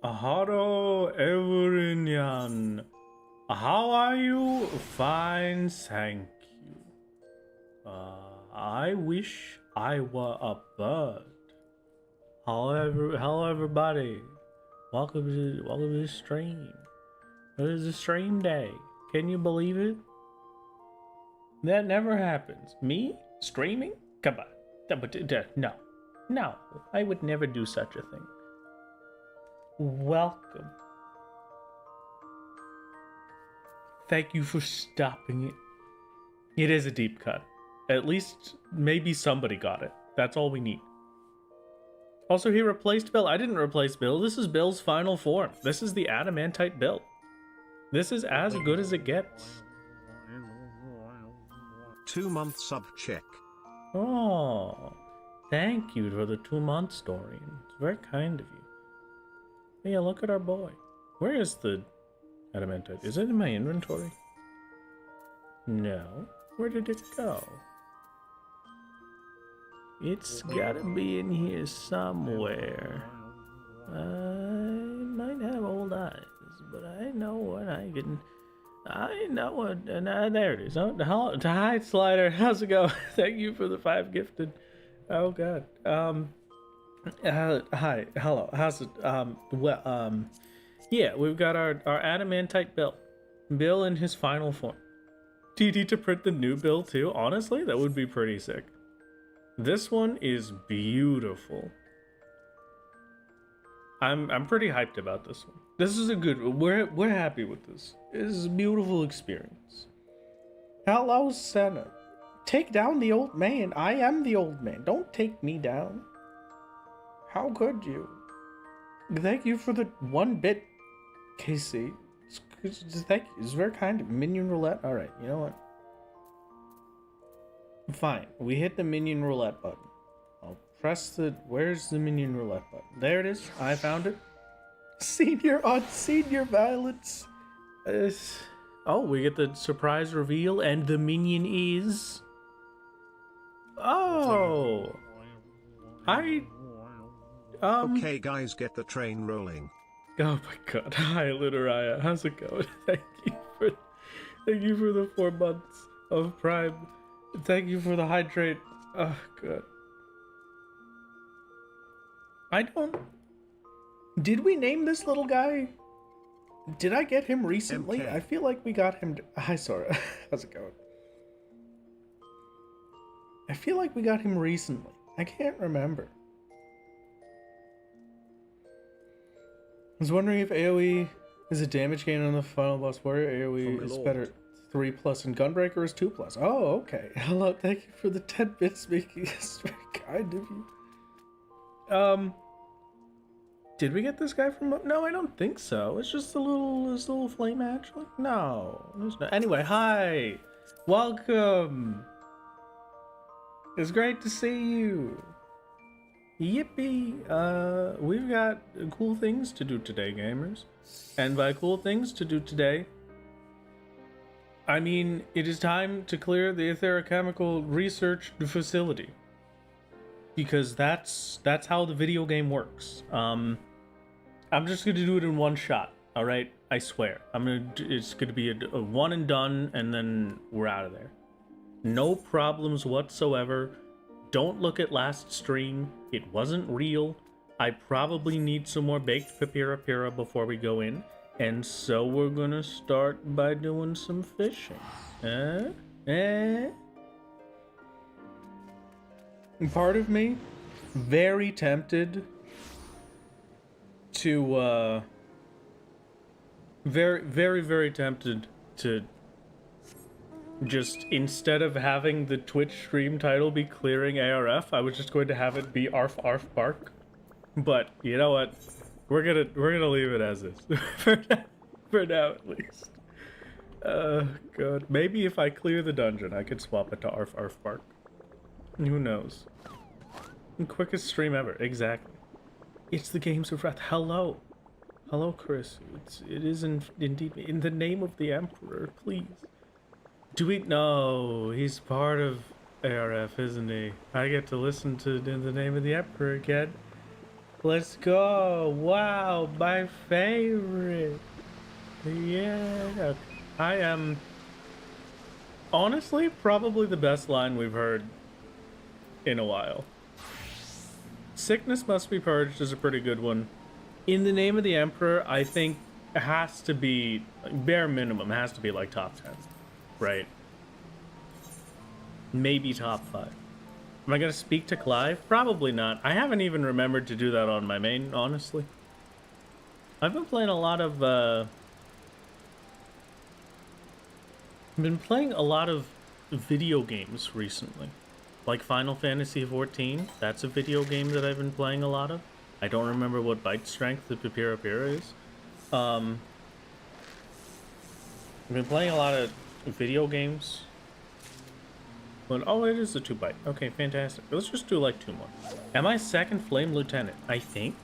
Haro Everinian. How are you? Fine, thank you. I wish I were a bird. Hello everybody. Welcome to the stream. It is a stream day. Can you believe it? That never happens. Me? Streaming? Come on. No, I would never do such a thing. Welcome. Thank you for stopping it. It is a deep cut. At least maybe somebody got it. That's all we need. Also, he replaced Bill. I didn't replace Bill. This is Bill's final form. This is the adamantite Bill. This is as good as it gets. 2-month sub check. Oh, thank you for the 2-month Dorian. It's very kind of you. Yeah, look at our boy. Where is the adamantite? Is it in my inventory? No. Where did it go? It's gotta be in here somewhere. I might have old eyes, but I know what I can. I know what. There it is. Oh, hi, Slider. How's it go? Thank you for the 5 gifted. Oh God. Hi. Hello. How's it? Yeah, we've got our adamantite Bill. Bill in his final form. TD to print the new Bill too. Honestly, that would be pretty sick. This one is beautiful. I'm pretty hyped about this one. This is a good one. We're happy with this. This is a beautiful experience. Hello, Senna. Take down the old man. I am the old man. Don't take me down. How could you? Thank you for the 1-bit, Casey. Thank you. It's very kind of Minion Roulette. All right, you know what? Fine. We hit the Minion Roulette button. I'll press the... Where's the Minion Roulette button? There it is. I found it. Senior on Senior Violence. Oh, we get the surprise reveal, and the minion is... Oh! Okay guys, get the train rolling. Oh my God. Hi, Litoraya. How's it going? Thank you for the 4 months of Prime. Thank you for the hydrate. Oh, good. Did we name this little guy? Did I get him recently? MK. I feel like we got him. Hi, Sora. How's it going? I feel like we got him recently. I can't remember. I was wondering if AoE is a damage gain on the final boss warrior. AoE is better 3+ and Gunbreaker is 2+. Oh, okay. Hello, thank you for the 10 bits making us very kind of you. Did we get this guy from... No, I don't think so. It's just this little flame actually. No, there's no... Anyway, hi! Welcome! It's great to see you! Yippee! We've got cool things to do today, gamers. And by cool things to do today, I mean, it is time to clear the Aetherochemical research facility. Because that's how the video game works. I'm just gonna do it in one shot, alright? I swear. It's gonna be a one and done, and then we're out of there. No problems whatsoever. Don't look at last stream. It wasn't real. I probably need some more baked papira before we go in. And so we're gonna start by doing some fishing. Part of me, very tempted to, very tempted to just, instead of having the Twitch stream title be clearing ARF, I was just going to have it be Arf Arf Bark. But, you know what? We're gonna leave it as is. for now at least. God. Maybe if I clear the dungeon, I could swap it to Arf Arf Bark. Who knows? Quickest stream ever. Exactly. It's the Games of Wrath. Hello. Hello, Chris. It is indeed me. In the name of the Emperor, please. Do we... No, he's part of ARF, isn't he? I get to listen to In the Name of the Emperor again. Let's go! Wow, my favorite. Yeah. I am honestly probably the best line we've heard in a while. Sickness must be purged is a pretty good one. In the Name of the Emperor, I think has to be, bare minimum, has to be like top 10, right? Maybe top 5. Am I gonna speak to Clive? Probably not. I haven't even remembered to do that on my main, honestly. I've been playing a lot of, video games recently. Like Final Fantasy XIV, that's a video game that I've been playing a lot of. I don't remember what bite strength the Pipira is. I've been playing a lot of video games. But, oh, it is a 2-bite. Okay, fantastic. Let's just do like 2 more. Am I second Flame Lieutenant? I think.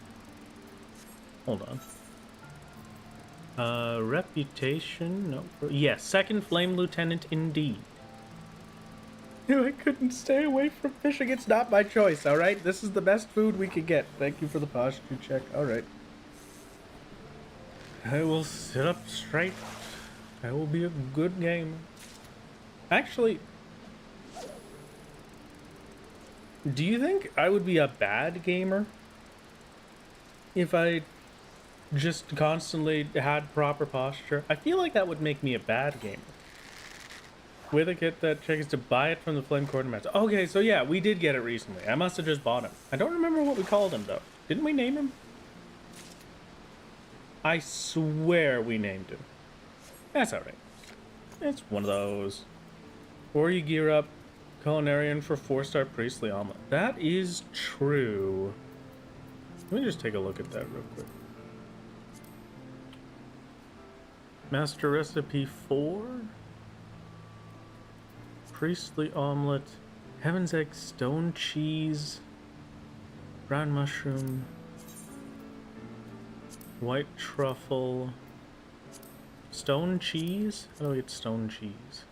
Hold on. Reputation? No. Yes, second Flame Lieutenant indeed. I couldn't stay away from fishing. It's not my choice, alright? This is the best food we could get. Thank you for the posture check. Alright. I will sit up straight. I will be a good gamer. Actually, do you think I would be a bad gamer if I just constantly had proper posture? I feel like that would make me a bad gamer. Way to get that check is to buy it from the Flame Quartermaster. Okay, so yeah, we did get it recently. I must have just bought him. I don't remember what we called him, though. Didn't we name him? I swear we named him. That's alright. It's one of those. Or you gear up Culinarian for 4-star Priestly Omelet. That is true. Let me just take a look at that real quick. Master Recipe 4? Priestly Omelet, Heaven's Egg, Stone Cheese, Brown Mushroom, White Truffle, Stone Cheese? How do I get Stone Cheese?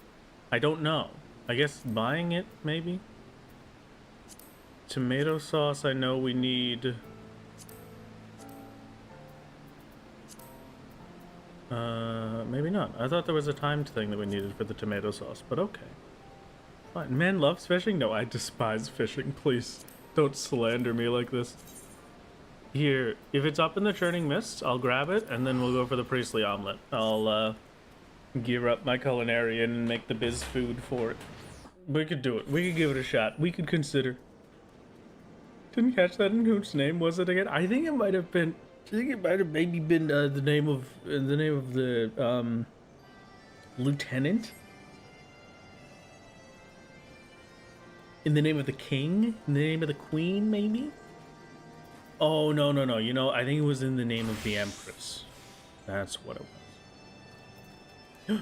I don't know. I guess buying it, maybe? Tomato sauce, I know we need. Maybe not. I thought there was a timed thing that we needed for the tomato sauce, but okay. Fine. Man loves fishing? No, I despise fishing. Please, don't slander me like this. Here, if it's up in the churning mists, I'll grab it, and then we'll go for the Priestly Omelet. I'll, gear up my culinarian and make the biz food for it. We could do it. We could give it a shot. We could consider. Didn't catch that in whose name was it again? I think it might have been. I think it might have maybe been the name of the lieutenant. In the name of the king? In the name of the queen, maybe? Oh, no. You know, I think it was in the name of the empress. That's what it was.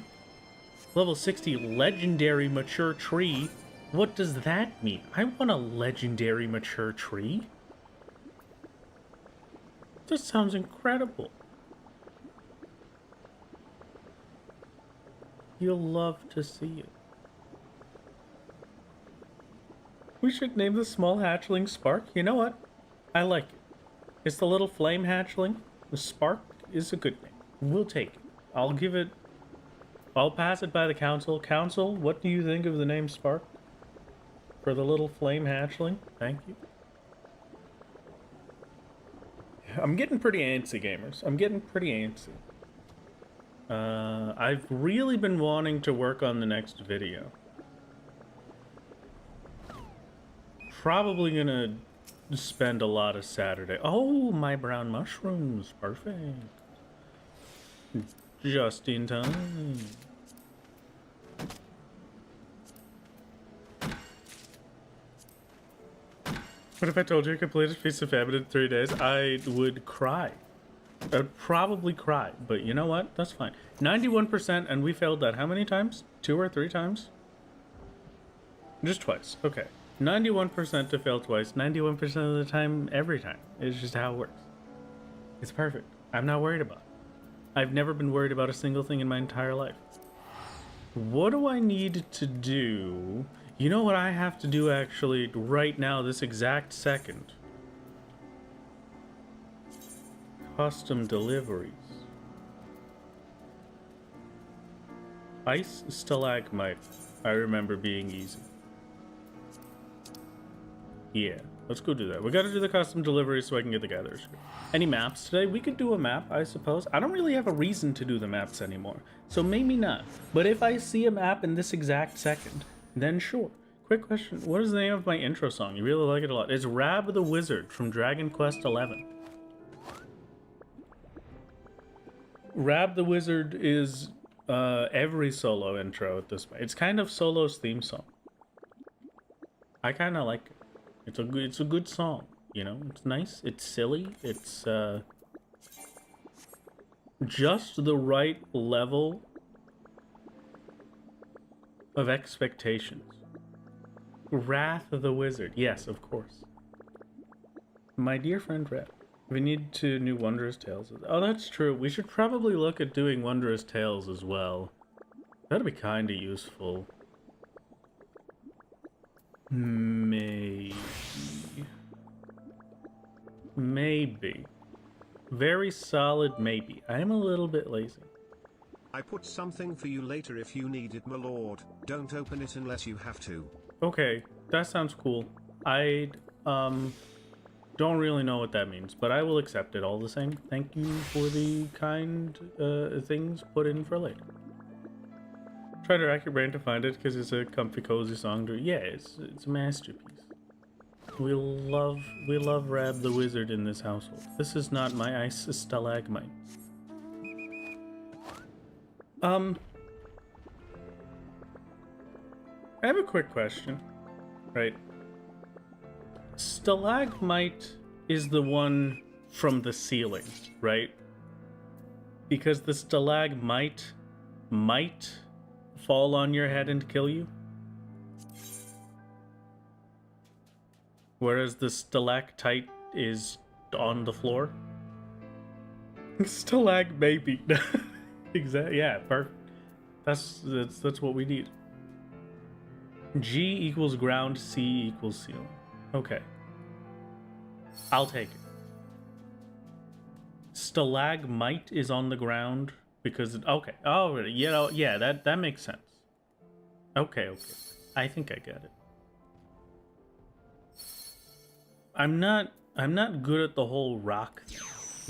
Level 60 legendary mature tree. What does that mean? I want a legendary mature tree. This sounds incredible. You'll love to see it. We should name the small hatchling Spark. You know what? I like it. It's the little flame hatchling. The Spark is a good name. We'll take it. I'll give it. I'll pass it by the council. Council, what do you think of the name Spark? For the little flame hatchling? Thank you. I'm getting pretty antsy, gamers. I'm getting pretty antsy. I've really been wanting to work on the next video. Probably gonna spend a lot of Saturday. Oh, my brown mushrooms. Perfect. Just in time. What if I told you I completed Feast of Famine in 3 days? I would cry. I'd probably cry, but you know what? That's fine. 91%, and we failed that how many times? 2 or 3 times? Just twice. Okay. 91% to fail twice. 91% of the time, every time. It's just how it works. It's perfect. I'm not worried about it. I've never been worried about a single thing in my entire life. What do I need to do? You know what I have to do actually right now, this exact second? Custom deliveries. Ice stalagmite. I remember being easy. Yeah, let's go do that. We gotta do the custom deliveries so I can get the gatherers. Any maps today? We could do a map, I suppose. I don't really have a reason to do the maps anymore, so maybe not. But if I see a map in this exact second, then sure. Quick question, what is the name of my intro song? You really like it a lot. It's Rab the Wizard from Dragon Quest XI. Rab the Wizard is every solo intro at this point. It's kind of Solo's theme song. I kind of like it. It's a good song, you know? It's nice, it's silly, it's just the right level of expectations. Wrath of the Wizard. Yes, of course. My dear friend Red. We need to new Wondrous Tales. Oh, that's true. We should probably look at doing Wondrous Tales as well. That'd be kind of useful. Maybe. Maybe. Very solid maybe. I am a little bit lazy. I put something for you later if you need it, my lord. Don't open it unless you have to. Okay, that sounds cool. I don't really know what that means, but I will accept it all the same. Thank you for the kind things put in for later. Try to rack your brain to find it because it's a comfy, cozy song. Yeah, it's a masterpiece. We love Rab the Wizard in this household. This is not my ice stalagmite. I have a quick question, right? Stalagmite is the one from the ceiling, right? Because the stalagmite might fall on your head and kill you. Whereas the stalactite is on the floor. Stalag maybe. Exactly. Yeah, perfect. That's what we need. G equals ground, C equals ceiling. Okay. I'll take it. Stalagmite is on the ground because okay. Oh, yeah, that makes sense. Okay. I think I get it. I'm not good at the whole rock thing,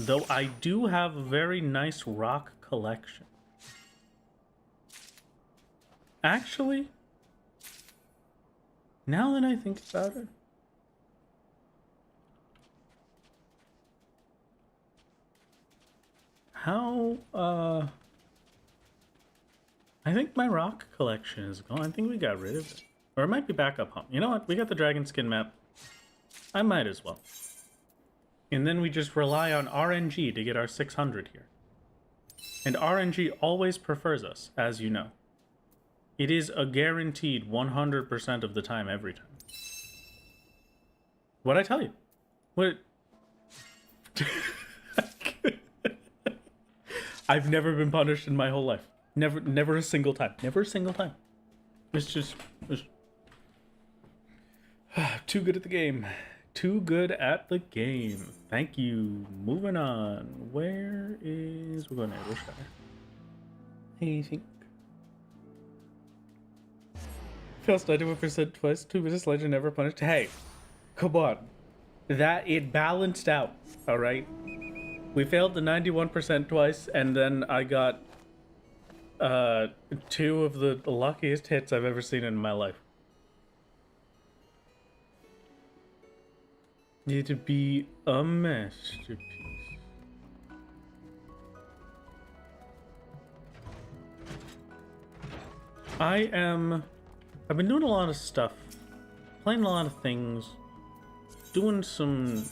though I do have a very nice rock collection. Actually, now that I think about it, how, I think my rock collection is gone. I think we got rid of it. Or it might be back up home. You know what? We got the dragon skin map. I might as well. And then we just rely on RNG to get our 600 here. And RNG always prefers us, as you know. It is a guaranteed 100% of the time, every time. What'd I tell you? What? I've never been punished in my whole life. Never a single time. Never a single time. It's too good at the game. Too good at the game. Thank you. Moving on. Where is... We're going to Aetherochemical. I think. Fails 91% twice. 2 minutes later, never punished. Hey, come on. That, it balanced out. Alright? We failed the 91% twice, and then I got 2 of the luckiest hits I've ever seen in my life. It'd be a masterpiece. I've been doing a lot of stuff, playing a lot of things, doing some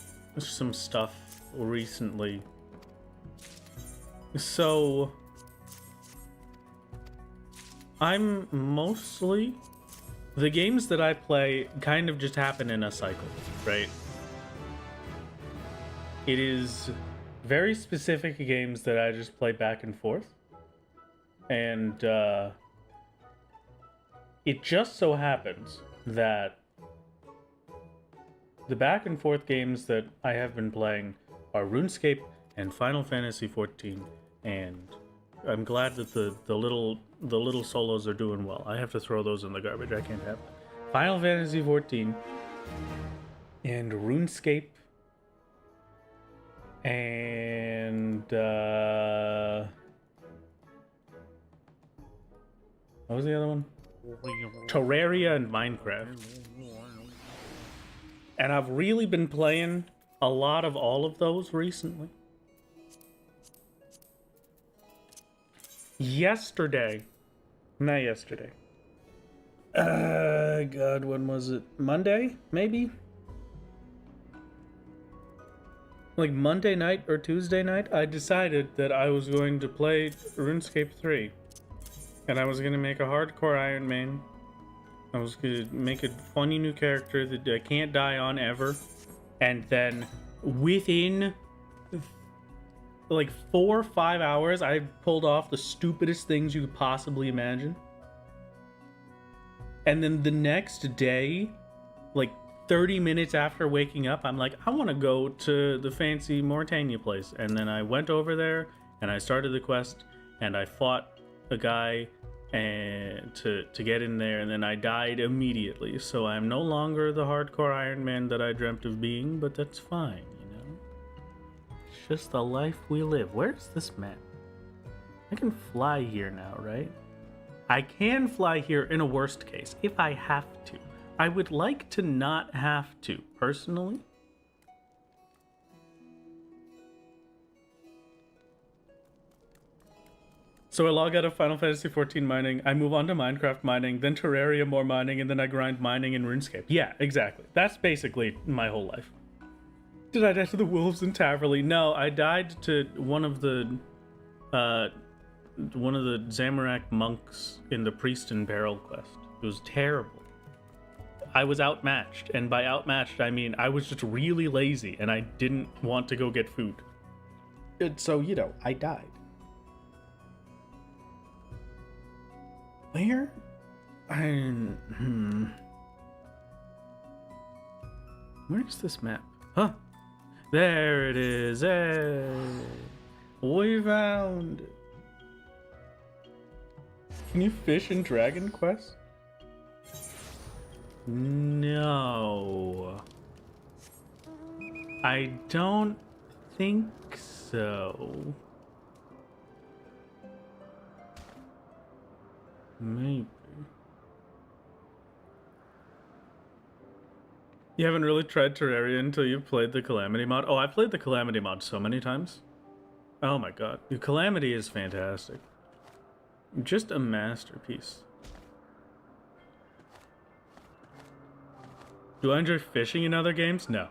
stuff recently. So I'm mostly, the games that I play kind of just happen in a cycle, right? It is very specific games that I just play back and forth. And it just so happens that the back and forth games that I have been playing are RuneScape and Final Fantasy XIV, and I'm glad that the little solos are doing well. I have to throw those in the garbage. I can't have them. Final Fantasy XIV and RuneScape and what was the other one? Terraria and Minecraft. And I've really been playing a lot of all of those recently. Not yesterday. God, when was it? Monday, maybe? Like Monday night or Tuesday night, I decided that I was going to play RuneScape 3. And I was going to make a hardcore Iron Man. I was going to make a funny new character that I can't die on ever. And then within like 4 or 5 hours, I pulled off the stupidest things you could possibly imagine. And then the next day, like 30 minutes after waking up, I'm like, I want to go to the fancy Mauritania place. And then I went over there and I started the quest and I fought a guy and to get in there, and then I died immediately. So I'm no longer the hardcore Iron Man that I dreamt of being, but that's fine, you know? It's just the life we live. Where's this map? I can fly here now, right? I can fly here in a worst case, if I have to. I would like to not have to, personally. So I log out of Final Fantasy XIV mining, I move on to Minecraft mining, then Terraria more mining, and then I grind mining in RuneScape. Yeah, exactly. That's basically my whole life. Did I die to the wolves in Taverley? No, I died to one of the Zamorak monks in the Priest in Peril quest. It was terrible. I was outmatched, and by outmatched I mean I was just really lazy and I didn't want to go get food. And so, you know, I died. Where? Where's this map? Huh? There it is. Hey, we found it. Can you fish in Dragon Quest? No. I don't think so. Maybe. You haven't really tried Terraria until you played the Calamity mod? Oh, I played the Calamity mod so many times. Oh my god. The Calamity is fantastic. Just a masterpiece. Do I enjoy fishing in other games? No.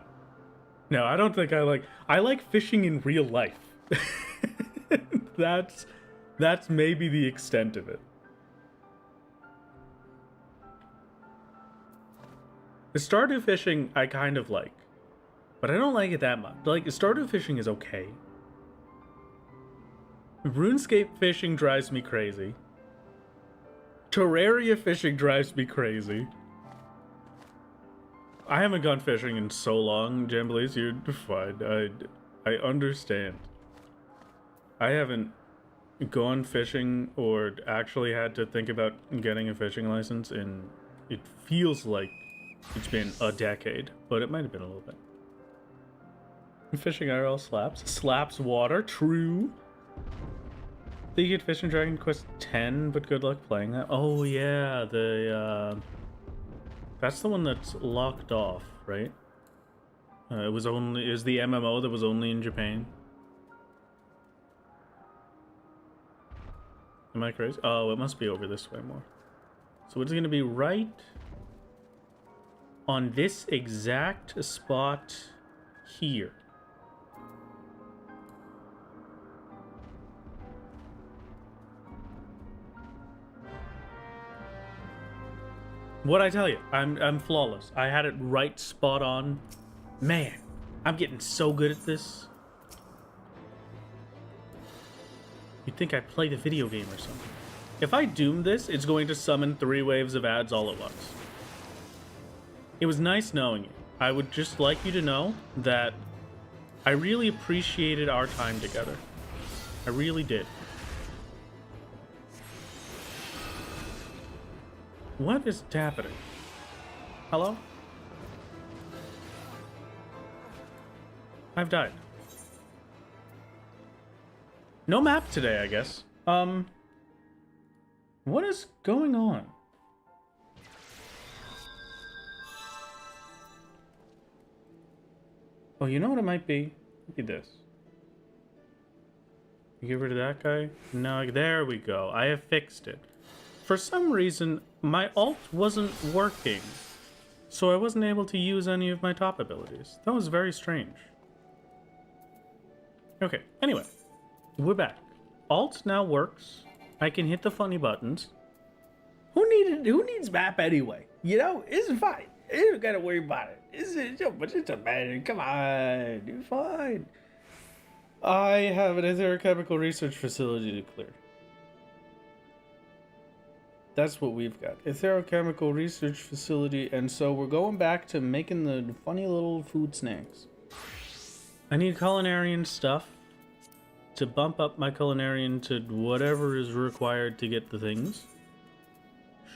No, I don't think I like fishing in real life. That's maybe the extent of it. The Stardew fishing I kind of like, but I don't like it that much. Like, Stardew fishing is okay. RuneScape fishing drives me crazy. Terraria fishing drives me crazy. I haven't gone fishing in so long, Jamblies. You're fine. I understand. I haven't gone fishing or actually had to think about getting a fishing license in, it feels like it's been a decade, but it might have been a little bit. Fishing IRL slaps. Slaps water, true. You get fish in Dragon Quest 10, but good luck playing that. Oh yeah, that's the one that's locked off, right? It was the MMO that was only in Japan. Am I crazy? Oh, it must be over this way more. So it's gonna be right on this exact spot here. What'd I tell you? I'm flawless. I had it right spot on. Man, I'm getting so good at this. You'd think I played a video game or something. If I doom this, it's going to summon 3 waves of ads all at once. It was nice knowing you. I would just like you to know that I really appreciated our time together. I really did. What is happening? Hello? I've died. No map today, I guess. What is going on? Oh, you know what it might be? Look at this. You get rid of that guy? No, there we go. I have fixed it. For some reason, my alt wasn't working, so I wasn't able to use any of my top abilities. That was very strange. Okay, anyway, we're back. Alt now works. I can hit the funny buttons. Who needs map anyway? You know, it's fine. You don't gotta worry about it. It's a matter. Come on, you're fine. I have an Aetherochemical research facility to clear. That's what we've got. Aetherochemical research facility, and so we're going back to making the funny little food snacks. I need culinarian stuff to bump up my culinarian to whatever is required to get the things.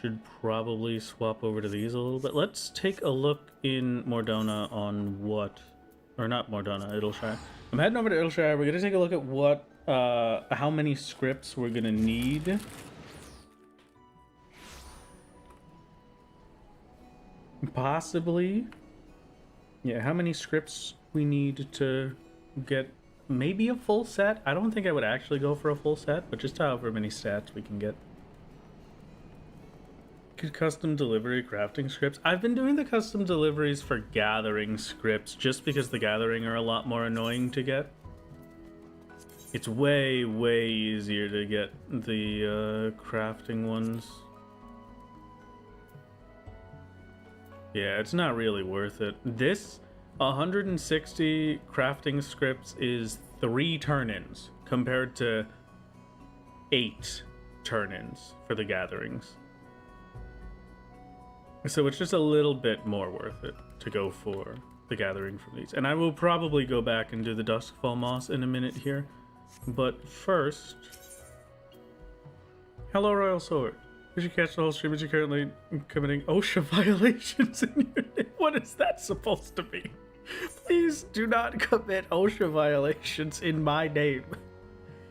Should probably swap over to these a little bit. Let's take a look in Mordona on what, or not Mordona, Idleshire. I'm heading over to Idleshire. We're gonna take a look at what, how many scripts we're gonna need. Possibly. Yeah, how many scripts we need to get maybe a full set. I don't think I would actually go for a full set, but just however many stats we can get. Custom delivery crafting scripts. I've been doing the custom deliveries for gathering scripts just because the gathering are a lot more annoying to get. It's way easier to get the crafting ones. Yeah, it's not really worth it. This 160 crafting scripts is 3 turn-ins compared to 8 turn-ins for the gatherings. So it's just a little bit more worth it to go for the gathering from these. And I will probably go back and do the Duskfall Moss in a minute here. But first... Hello, Royal Sword. Did you catch the whole stream? Is you currently committing OSHA violations in your name? What is that supposed to be? Please do not commit OSHA violations in my name.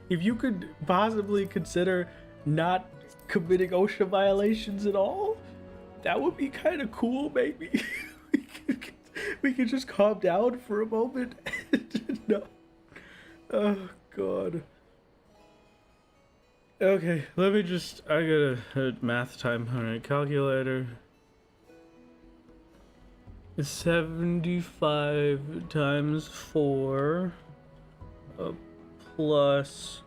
If you could possibly consider not committing OSHA violations at all, that would be kind of cool, maybe. we could just calm down for a moment. No. Oh, God. Okay, let me just... I got a math time. Alright, calculator. 75 times 4 plus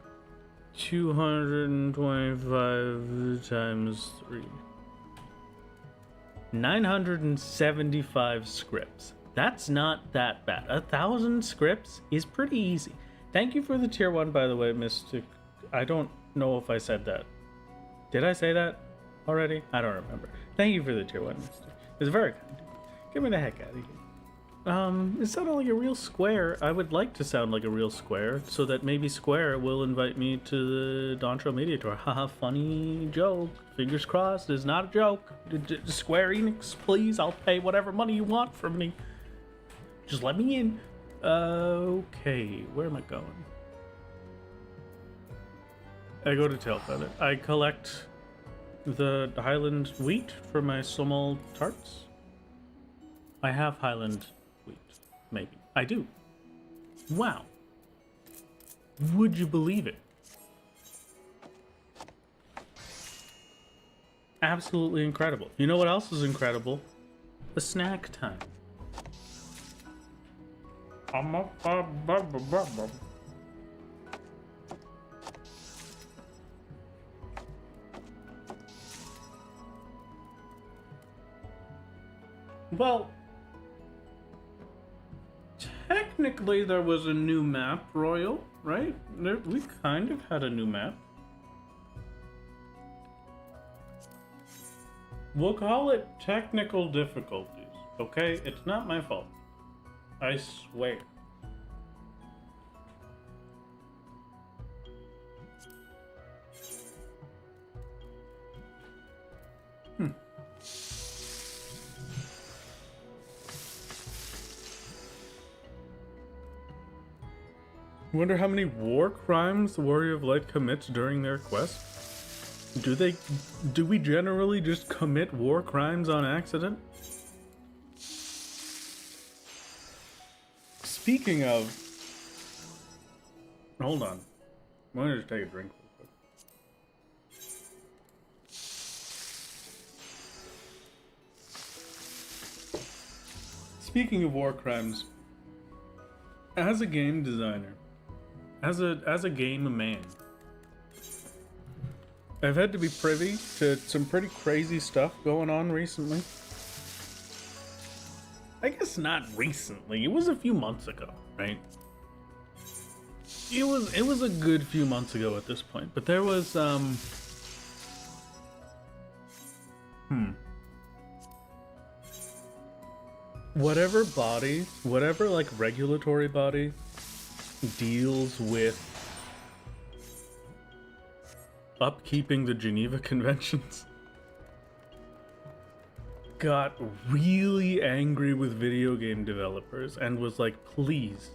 225 times 3. 975 scripts. That's not that bad. 1,000 scripts is pretty easy. Thank you for the tier 1, by the way, Mystic. I don't know if I said that. Did I say that already? I don't remember. Thank you for the tier 1, Mystic. It's very kind. Get me the heck out of here. It sounded like a real square. I would like to sound like a real square, so that maybe Square will invite me to the Dontro Media Tour. Haha, funny joke. Fingers crossed, it's not a joke. Square Enix, please, I'll pay whatever money you want from me. Just let me in. Okay, where am I going? I go to Tailfeather. I collect the Highland wheat for my Somol tarts. I have Highland wheat, maybe. I do. Wow. Would you believe it? Absolutely incredible. You know what else is incredible? The snack time. Well, technically there was a new map, Royal, right? We kind of had a new map. We'll call it technical difficulties, okay? It's not my fault. I swear. Wonder how many war crimes the Warrior of Light commits during their quest? Do we generally just commit war crimes on accident? Speaking of... Hold on. I'm gonna just take a drink real quick. Speaking of war crimes, as a game designer, as a game man, I've had to be privy to some pretty crazy stuff going on recently. I guess not recently. It was a few months ago, right? It was a good few months ago at this point, but there was whatever body, whatever like regulatory body deals with upkeeping the Geneva Conventions got really angry with video game developers and was like, please,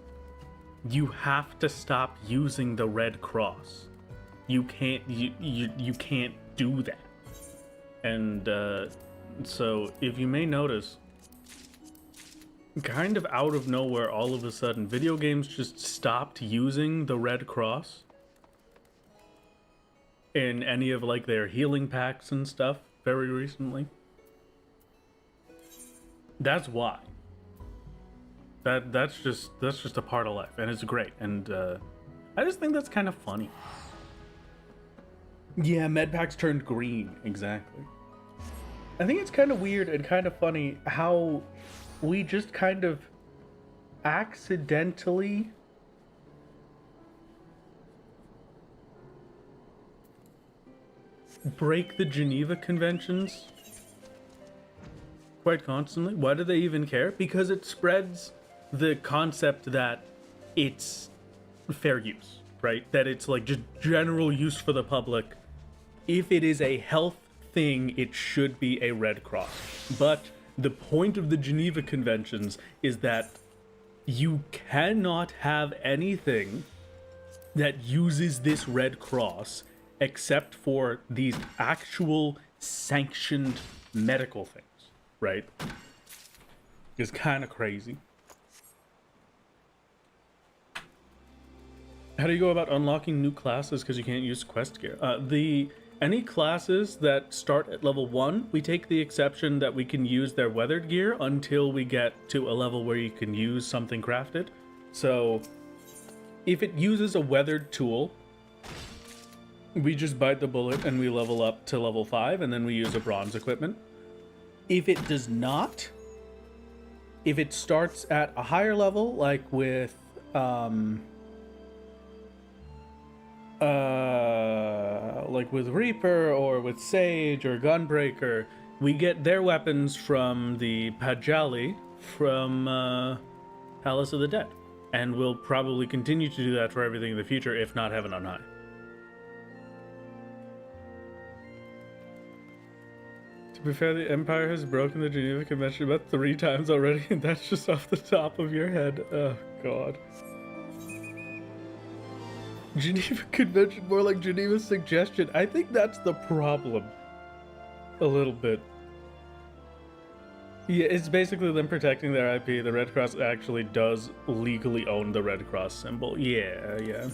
you have to stop using the Red Cross. You can't you can't do that. And so if you may notice, kind of out of nowhere, all of a sudden, video games just stopped using the Red Cross in any of like their healing packs and stuff very recently. That's why. That's just a part of life, and it's great. And I just think that's kind of funny. Yeah, med packs turned green, exactly. I think it's kind of weird and kind of funny how we just kind of accidentally break the Geneva Conventions quite constantly. Why do they even care? Because it spreads the concept that it's fair use, right? That it's like just general use for the public. If it is a health thing, it should be a Red Cross. But the point of the Geneva Conventions is that you cannot have anything that uses this Red Cross except for these actual sanctioned medical things, right? It's kind of crazy. How do you go about unlocking new classes because you can't use quest gear? Any classes that start at level 1, we take the exception that we can use their weathered gear until we get to a level where you can use something crafted. So if it uses a weathered tool, we just bite the bullet and we level up to level 5, and then we use a bronze equipment. If it does not, if it starts at a higher level, like with Reaper or with Sage or Gunbreaker, we get their weapons from the Pajali from Palace of the Dead. And we'll probably continue to do that for everything in the future, if not Heaven on High. To be fair, the Empire has broken the Geneva Convention about 3 times already, and that's just off the top of your head. Oh, God. Geneva Convention, more like Geneva's suggestion. I think that's the problem. A little bit. Yeah, it's basically them protecting their IP. The Red Cross actually does legally own the Red Cross symbol. Yeah.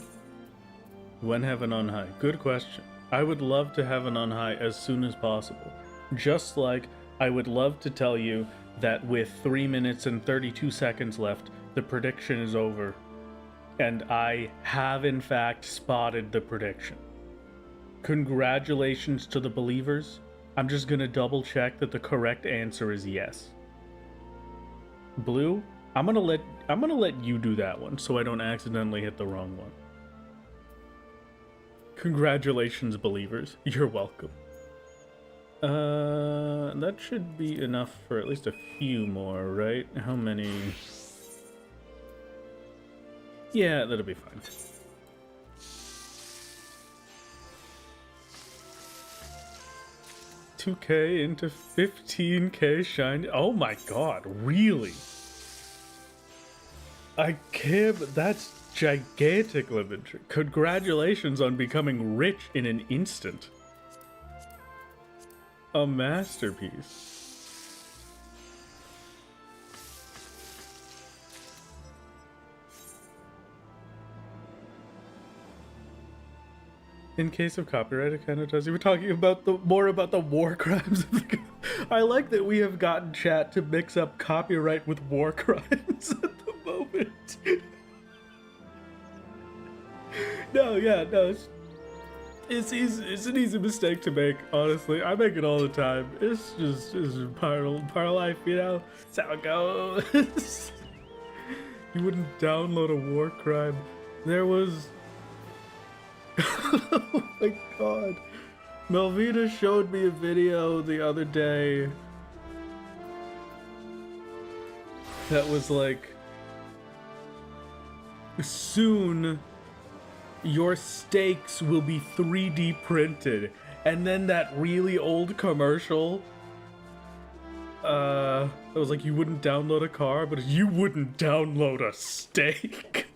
When Heaven on High? Good question. I would love to Heaven on High as soon as possible. Just like I would love to tell you that with 3 minutes and 32 seconds left, the prediction is over. And I have in fact spotted the prediction. Congratulations to the believers. I'm just gonna double check that the correct answer is yes. Blue, I'm gonna let you do that one so I don't accidentally hit the wrong one. Congratulations, believers. You're welcome. That should be enough for at least a few more, right? How many? Yeah, that'll be fine. $2K into $15K shiny. Oh my god, really? I can't. That's gigantic limit. Congratulations on becoming rich in an instant. A masterpiece. In case of copyright, it kind of does. You were talking about more about the war crimes. I like that we have gotten chat to mix up copyright with war crimes at the moment. No, it's easy. It's an easy mistake to make. Honestly, I make it all the time. It's part of life, you know. That's how it goes. You wouldn't download a war crime. There was. Oh my god. Melvina showed me a video the other day that was like, soon your steaks will be 3D printed, and then that really old commercial it was like, you wouldn't download a car, but you wouldn't download a steak.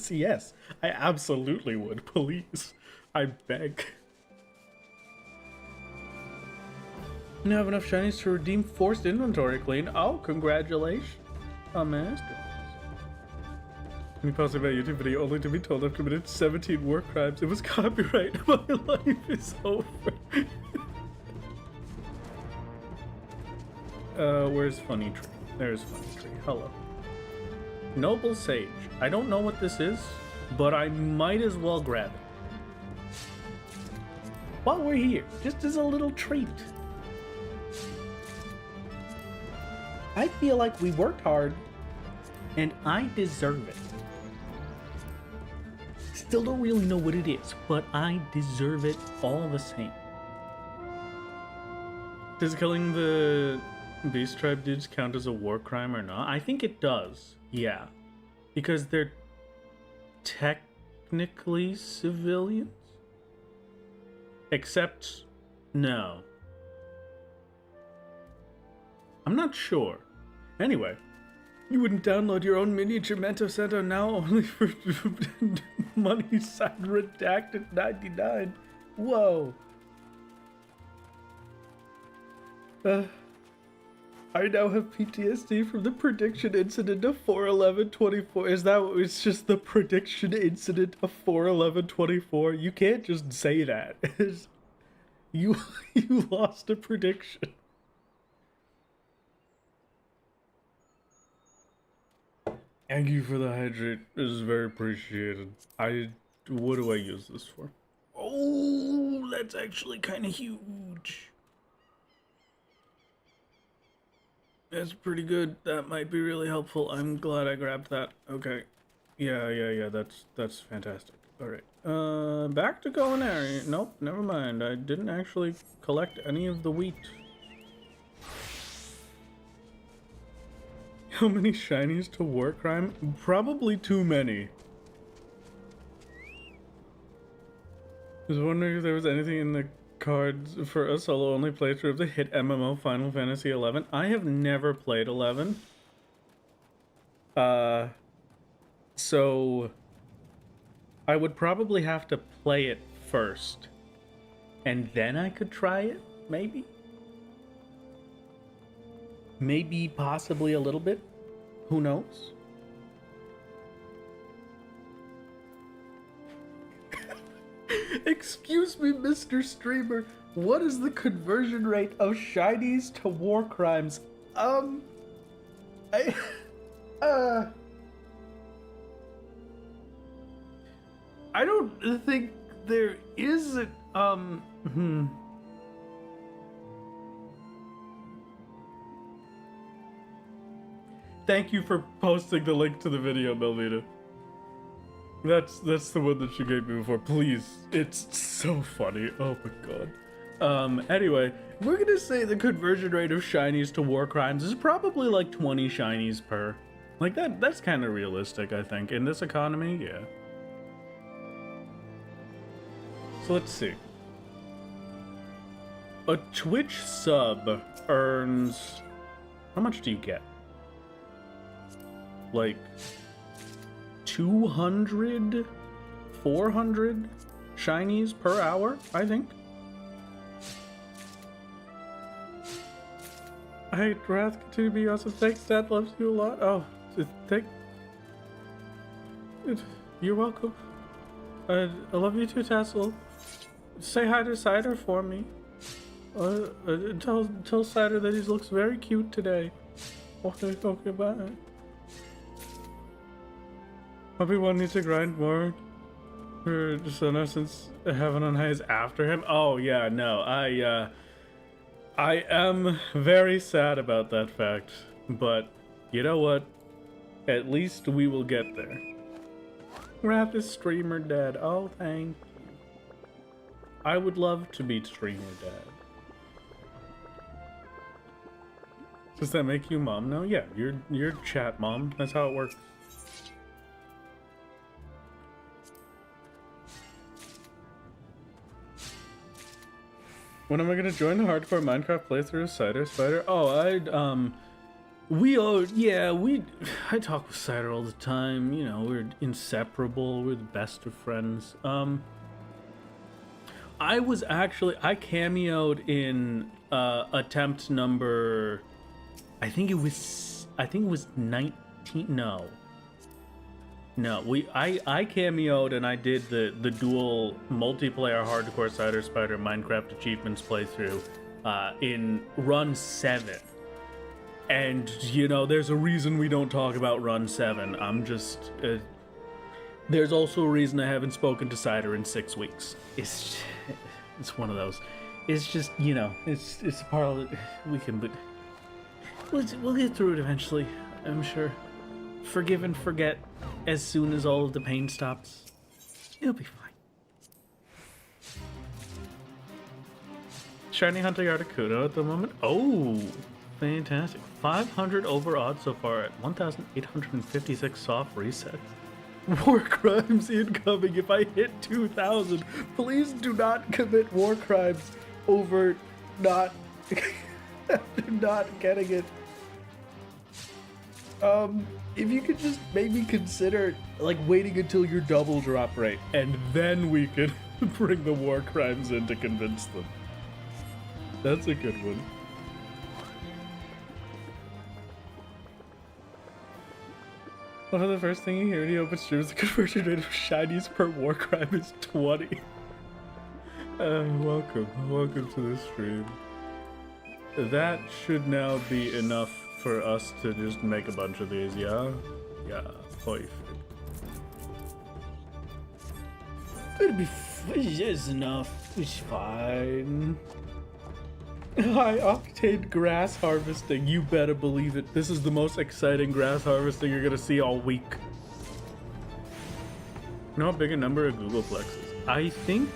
Yes, I absolutely would. Please, I beg. You have enough shinies to redeem forced inventory clean. Oh, congratulations, a masterpiece. When you posted my YouTube video only to be told I've committed 17 war crimes, it was copyright. My life is over. Where's Funny Tree? There's Funny Tree. Hello. Noble Sage. I don't know what this is, but I might as well grab it. While we're here, just as a little treat. I feel like we worked hard, and I deserve it. Still don't really know what it is, but I deserve it all the same. Does killing the Beast Tribe dudes count as a war crime or not? I think it does. Yeah, because they're technically civilians? Except, no. I'm not sure. Anyway, you wouldn't download your own miniature Mento Cento now only for money signed redacted 99. Whoa. I now have PTSD from the prediction incident of 4/11/24. Is that what it's just the prediction incident of 4/11/24? You can't just say that. You lost a prediction. Thank you for the hydrate. This is very appreciated. What do I use this for? Oh, that's actually kind of huge. That's pretty good. That might be really helpful. I'm glad I grabbed that. Okay. Yeah. That's fantastic. All right. Back to culinary. Nope, never mind. I didn't actually collect any of the wheat. How many shinies to war crime? Probably too many. I was wondering if there was anything in the cards for a solo-only playthrough of the hit MMO Final Fantasy XI. I have never played 11. So I would probably have to play it first, and then I could try it, maybe? Maybe, possibly a little bit. Who knows? Excuse me, Mr. Streamer. What is the conversion rate of shinies to war crimes? I don't think there is a, Thank you for posting the link to the video, Melvina. That's the one that you gave me before. Please, it's so funny. Oh my god. Anyway, we're gonna say the conversion rate of shinies to war crimes is probably like 20 shinies per. Like that's kind of realistic, I think. In this economy, yeah. So let's see. A Twitch sub earns... How much do you get? Like 200, 400 shinies per hour, I think. I hate Wrath, continue to be awesome. Thanks, Dad loves you a lot. Oh, you're welcome. I love you too, Tassel. Say hi to Cider for me. Tell Cider that he looks very cute today. Okay, bye. Everyone needs to grind more. So now since Heaven on High is after him. Oh yeah, no, I am very sad about that fact, but you know what? At least we will get there. Wrath is streamer dad. Oh, thank you. I would love to be streamer dad. Does that make you mom now? Yeah, you're chat mom. That's how it works. When am I gonna join the hardcore Minecraft playthrough? Cider Spider? Oh, I talk with Cider all the time. You know, we're inseparable. We're the best of friends. I cameoed in attempt number, I think it was 19. No, I cameoed and I did the dual multiplayer hardcore Cider Spider Minecraft achievements playthrough in run 7. And you know, there's a reason we don't talk about run 7. I'm just there's also a reason I haven't spoken to Cider in 6 weeks. It's one of those. It's just, you know, it's a part of it. We can, but we'll get through it eventually, I'm sure. Forgive and forget as soon as all of the pain stops. It'll be fine. Shiny Hunter Articuno at the moment. Oh, fantastic. 500 over odds so far at 1,856 soft resets. War crimes incoming. If I hit 2,000, please do not commit war crimes over not getting it. If you could just maybe consider like waiting until your double drop rate, and then we could bring the war crimes in to convince them. That's a good one. One of the first thing you hear when you open stream is the conversion rate of shinies per war crime is 20. Welcome to the stream. That should now be enough for us to just make a bunch of these, yeah? Yeah, perfect. It is enough. It's fine. High octane grass harvesting. You better believe it. This is the most exciting grass harvesting you're gonna see all week. You know how big a number of Googleplex is? I think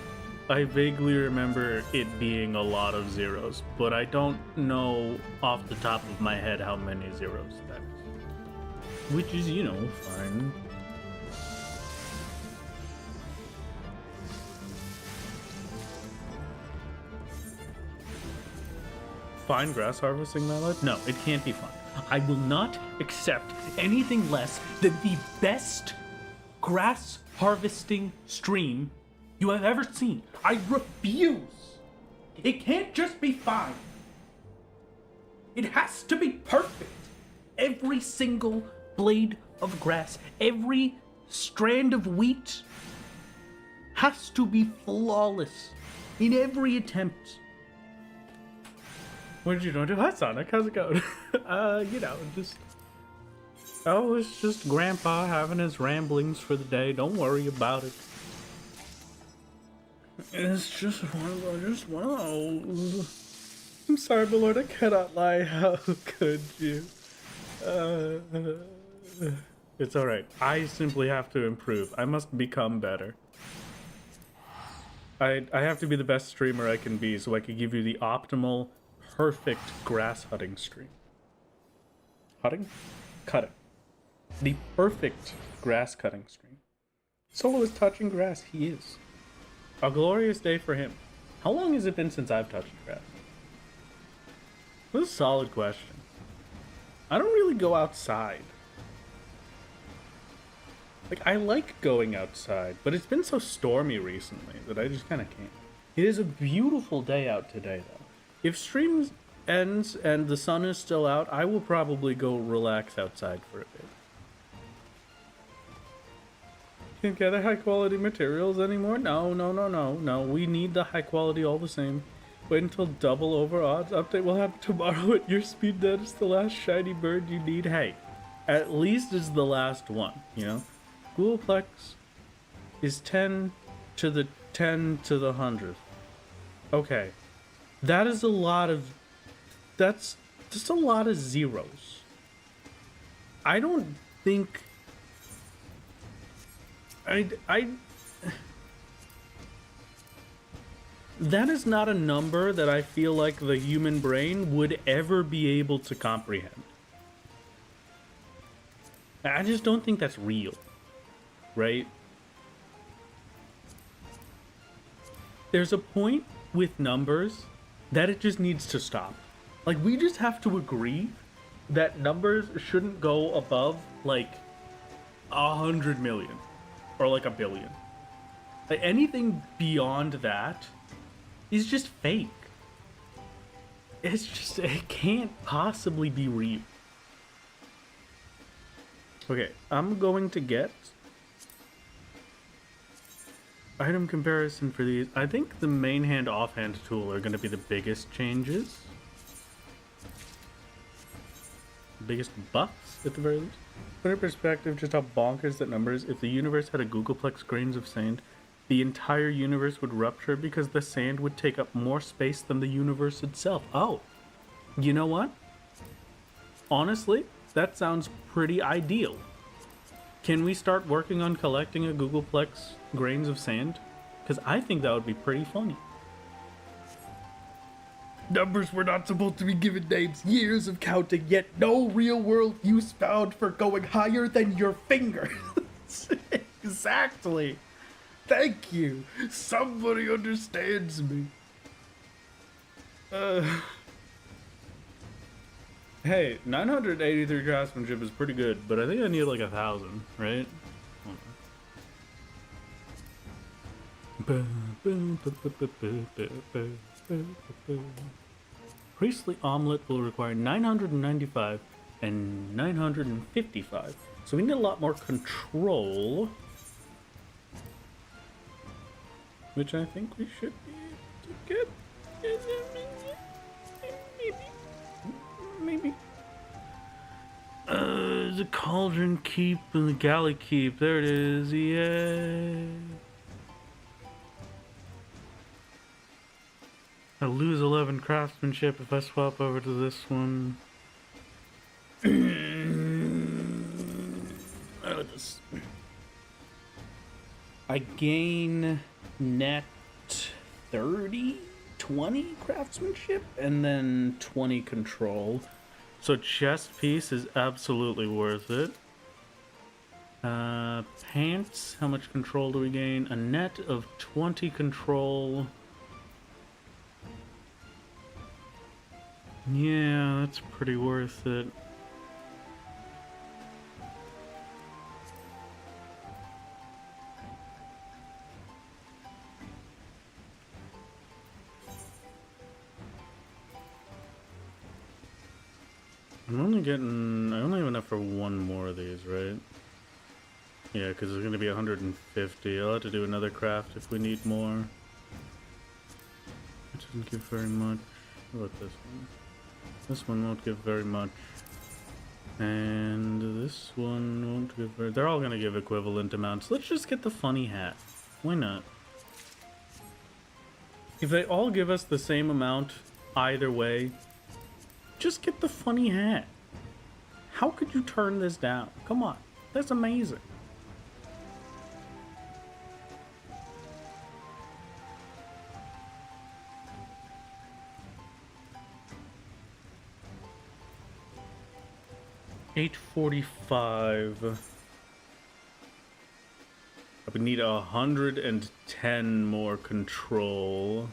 I vaguely remember it being a lot of zeros, but I don't know off the top of my head how many zeros that is. Which is, you know, fine. Fine grass harvesting, my lad? No, it can't be fine. I will not accept anything less than the best grass harvesting stream you have ever seen. I refuse. It can't just be fine. It has to be perfect. Every single blade of grass, every strand of wheat has to be flawless in every attempt. What did you do? Hi, Sonic. How's it going? You know, it's just Grandpa having his ramblings for the day. Don't worry about it. It's just one of those. I'm sorry, my lord, I cannot lie. How could you? It's alright. I simply have to improve. I must become better. I have to be the best streamer I can be so I can give you the optimal, perfect grass hutting stream. Hutting? Cutting. The perfect grass cutting stream. Solo is touching grass. He is. A glorious day for him. How long has it been since I've touched grass? This is a solid question. I don't really go outside. Like, I like going outside, but it's been so stormy recently that I just kind of can't. It is a beautiful day out today, though. If stream ends and the sun is still out, I will probably go relax outside for a bit. Can't gather high quality materials anymore? No. We need the high quality all the same. Wait until double over odds. Update will happen tomorrow at your speed. That is the last shiny bird you need. Hey, at least it's the last one, you know? Googleplex is 10 to the 10 to the 100th. Okay. That is a lot of... That's just a lot of zeros. I don't think... That is not a number that I feel like the human brain would ever be able to comprehend. I just don't think that's real, right? There's a point with numbers that it just needs to stop. Like, we just have to agree that numbers shouldn't go above, like, 100 million or like 1 billion. Like, anything beyond that is just fake. It's just, it can't possibly be real. Okay, I'm going to get item comparison for these. I think the main hand offhand tool are going to be the biggest changes. Biggest buffs at the very least. Put in perspective just how bonkers that number is. If the universe had a googleplex grains of sand, the entire universe would rupture because the sand would take up more space than the universe itself. Oh, you know what? Honestly, that sounds pretty ideal. Can we start working on collecting a googleplex grains of sand? Because I think that would be pretty funny. Numbers were not supposed to be given names. Years of counting, yet no real world use found for going higher than your finger. Exactly. Thank you. Somebody understands me. Hey, 983 craftsmanship is pretty good, but I think I need like 1,000, right? Priestly omelet will require 995 and 955. So we need a lot more control, which I think we should be able to get. Maybe. The cauldron keep and the galley keep. There it is. Yay. I lose 11 craftsmanship if I swap over to this one. I gain net 30, 20 craftsmanship, and then 20 control. So chest piece is absolutely worth it. Pants, how much control do we gain? A net of 20 control. Yeah, that's pretty worth it. I only have enough for one more of these, right? Yeah, because it's going to be 150. I'll have to do another craft if we need more. It doesn't give very much. How about this one? This one won't give very much. And this one won't give very... They're all going to give equivalent amounts. Let's just get the funny hat. Why not? If they all give us the same amount either way, just get the funny hat. How could you turn this down? Come on. That's amazing. 845. I would need 110 more control.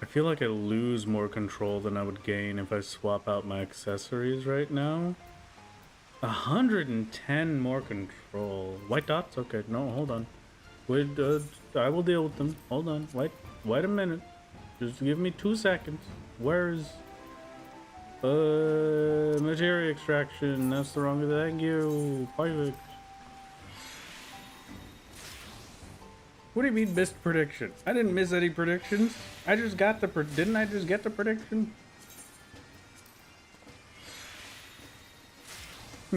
I feel like I lose more control than I would gain if I swap out my accessories right now. 110 more control. White dots? Okay, no, hold on. Wait, I will deal with them. Hold on. Wait a minute. Just give me 2 seconds. Where's materia extraction? That's the wrong. Thank you. Perfect. What do you mean missed prediction? I didn't miss any predictions. I just got the didn't I just get the prediction?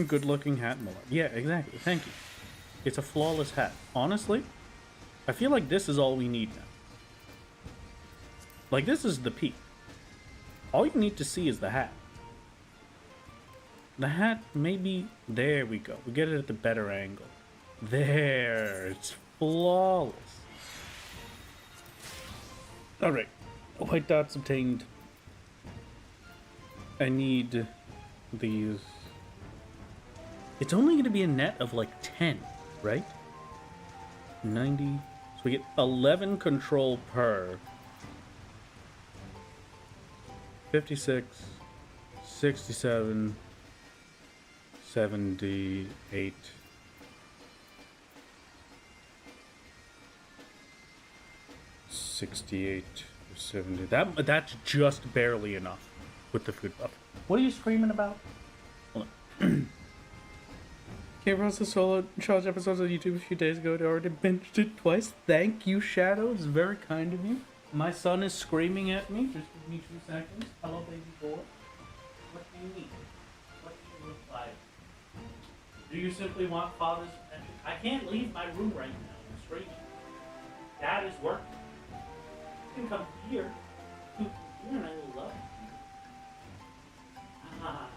Good looking hat, Miller. Yeah, exactly. Thank you. It's a flawless hat. Honestly, I feel like this is all we need now. Like, this is the peak. All you need to see is the hat. The hat, maybe... There we go. We get it at the better angle. There. It's flawless. Alright. White dots obtained. I need these. It's only going to be a net of like 10, right? 90. So we get 11 control per. 56, 67, 78. 68 or 70. That's just barely enough with the food buff. What are you screaming about? Hold on. Came across the solo challenge episodes on YouTube a few days ago. I already binged it twice. Thank you, Shadow. It's very kind of you. My son is screaming at me. Just give me 2 seconds. Hello, baby boy. What do you need? What do you look like? Do you simply want father's attention? I can't leave my room right now. I'm screaming. Dad is working. You can come here. You're and I love you. Hi.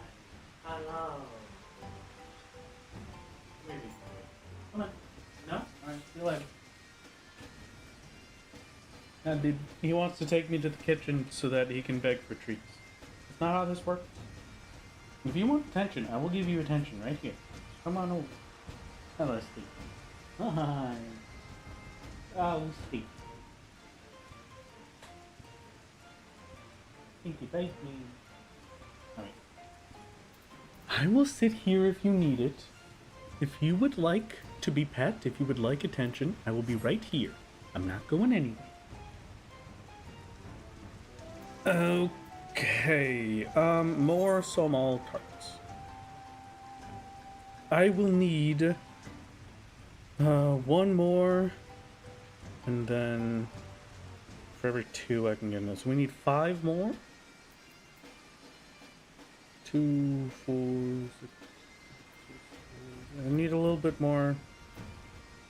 Hello. Maybe. Come on. No? Alright, see you later. And he wants to take me to the kitchen so that he can beg for treats. That's not how this works. If you want attention, I will give you attention right here. Come on over. Hello, Steve. Hi. Oh, Steve. Stinky baby. Alright. I will sit here if you need it. If you would like to be pet, if you would like attention, I will be right here. I'm not going anywhere. Okay, more small parts. I will need one more, and then for every 2 I can get in this. We need 5 more. 2, 4, 6. I need a little bit more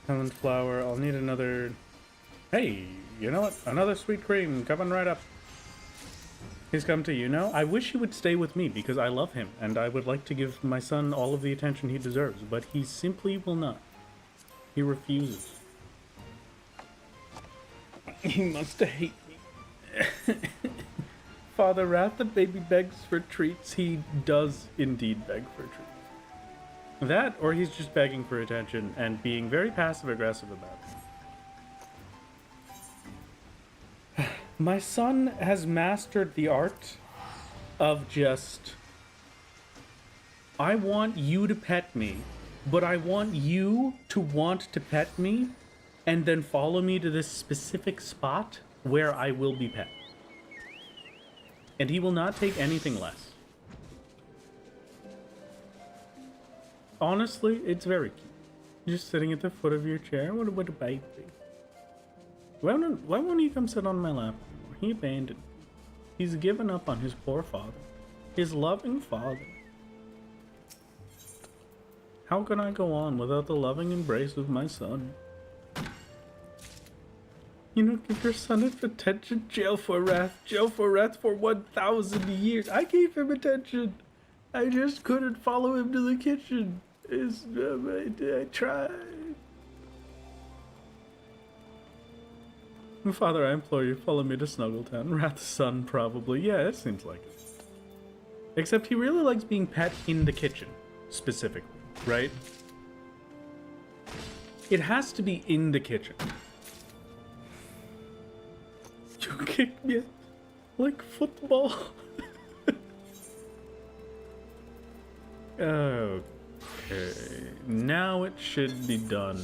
lemon flour. I'll need another. Hey, you know what? Another sweet cream coming right up. He's come to you now. I wish he would stay with me because I love him and I would like to give my son all of the attention he deserves, but he simply will not. He refuses. He must hate me. Father Wrath, the baby begs for treats. He does indeed beg for treats. That, or he's just begging for attention and being very passive-aggressive about it. My son has mastered the art of just, I want you to pet me, but I want you to want to pet me and then follow me to this specific spot where I will be pet. And he will not take anything less. Honestly, it's very cute. Just sitting at the foot of your chair. What a baby. Why won't he come sit on my lap anymore? He abandoned me. He's given up on his poor father. His loving father. How can I go on without the loving embrace of my son? You don't give your son attention? Jail for wrath. Jail for wrath for 1,000 years. I gave him attention. I just couldn't follow him to the kitchen. I tried. Father, I implore you, follow me to Snuggletown. Wrath's son, probably. Yeah, it seems like it. Except he really likes being pet in the kitchen, specifically, right? It has to be in the kitchen. You kicked me like football. Okay, now it should be done.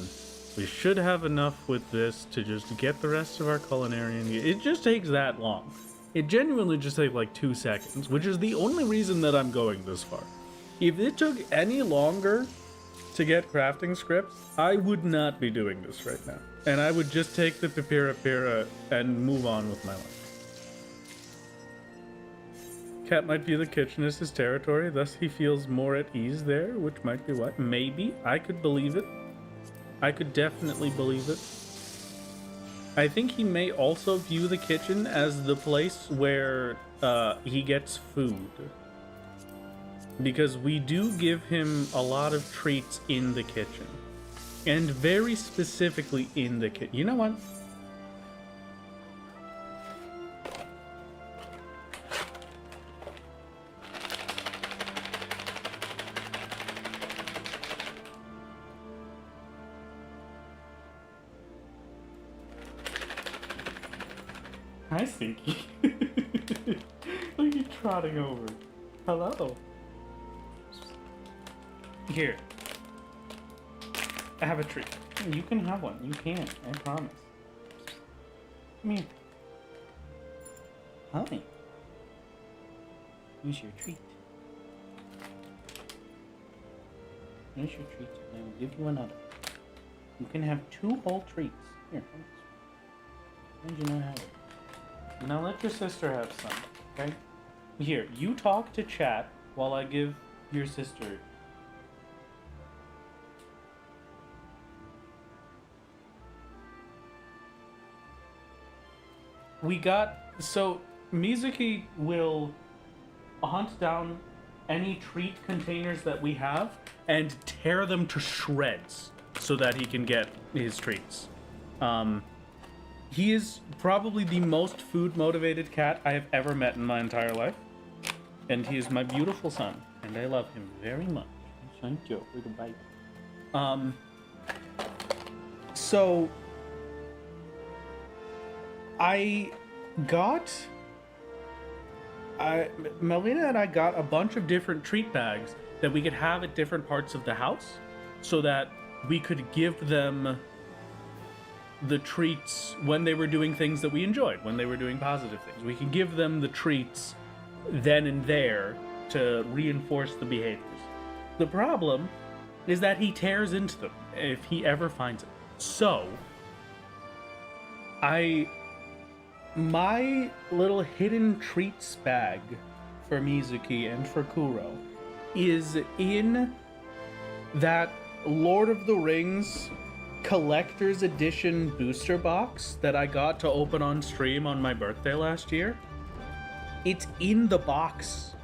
We should have enough with this to just get the rest of our culinarian. It just takes that long. It genuinely just takes like 2 seconds, which is the only reason that I'm going this far. If it took any longer to get crafting scripts, I would not be doing this right now. And I would just take the Pipira and move on with my life. Cat might view the kitchen as his territory, thus he feels more at ease there, which might be what? Maybe. I could believe it. I could definitely believe it. I think he may also view the kitchen as the place where he gets food. Because we do give him a lot of treats in the kitchen. And very specifically in the kitchen. You know what? Hi, Stinky. Look at you trotting over. Hello. Here. I have a treat. You can have one. You can. I promise. Come here. Hi. Here's your treat. Here's your treat. I will give you another. You can have 2 whole treats. Here. And you know how it. Now let your sister have some, okay? Here, you talk to chat while I give your sister. So Mizuki will hunt down any treat containers that we have and tear them to shreds so that he can get his treats. He is probably the most food-motivated cat I have ever met in my entire life. And he is my beautiful son, and I love him very much. Thank you for the bite. So Melina and I got a bunch of different treat bags that we could have at different parts of the house so that we could give them the treats when they were doing things that we enjoyed, when they were doing positive things. We could give them the treats then and there to reinforce the behaviors. The problem is that he tears into them if he ever finds it. So, my little hidden treats bag for Mizuki and for Kuro is in that Lord of the Rings collector's edition booster box that I got to open on stream on my birthday last year. It's in the box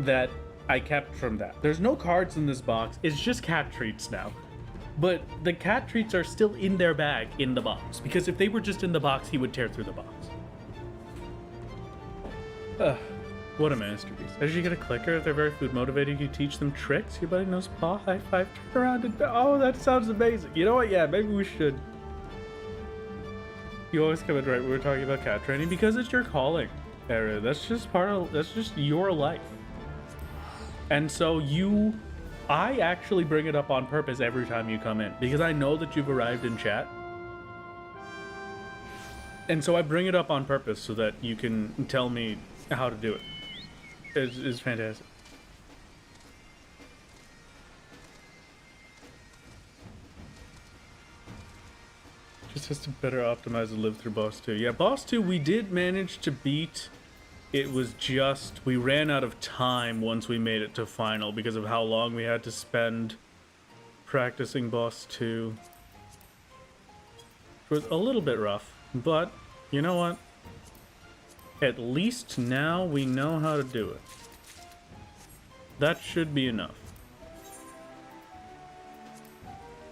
that I kept from that. There's no cards in this box. It's just cat treats now. But the cat treats are still in their bag in the box, because if they were just in the box, he would tear through the box. What a masterpiece. As you get a clicker, if they're very food motivated, you teach them tricks. Your buddy knows paw, high five, turn around and... Oh, that sounds amazing. You know what? Yeah, maybe we should. You always come in right when we're talking about cat training because it's your calling, Era. That's just your life. And so I actually bring it up on purpose every time you come in because I know that you've arrived in chat. And so I bring it up on purpose so that you can tell me how to do it. It's fantastic. Just has to better optimize and live through Boss 2. Yeah, Boss 2 we did manage to beat. It was just, we ran out of time once we made it to final because of how long we had to spend practicing Boss 2. It was a little bit rough, but you know what? At least now we know how to do it. That should be enough.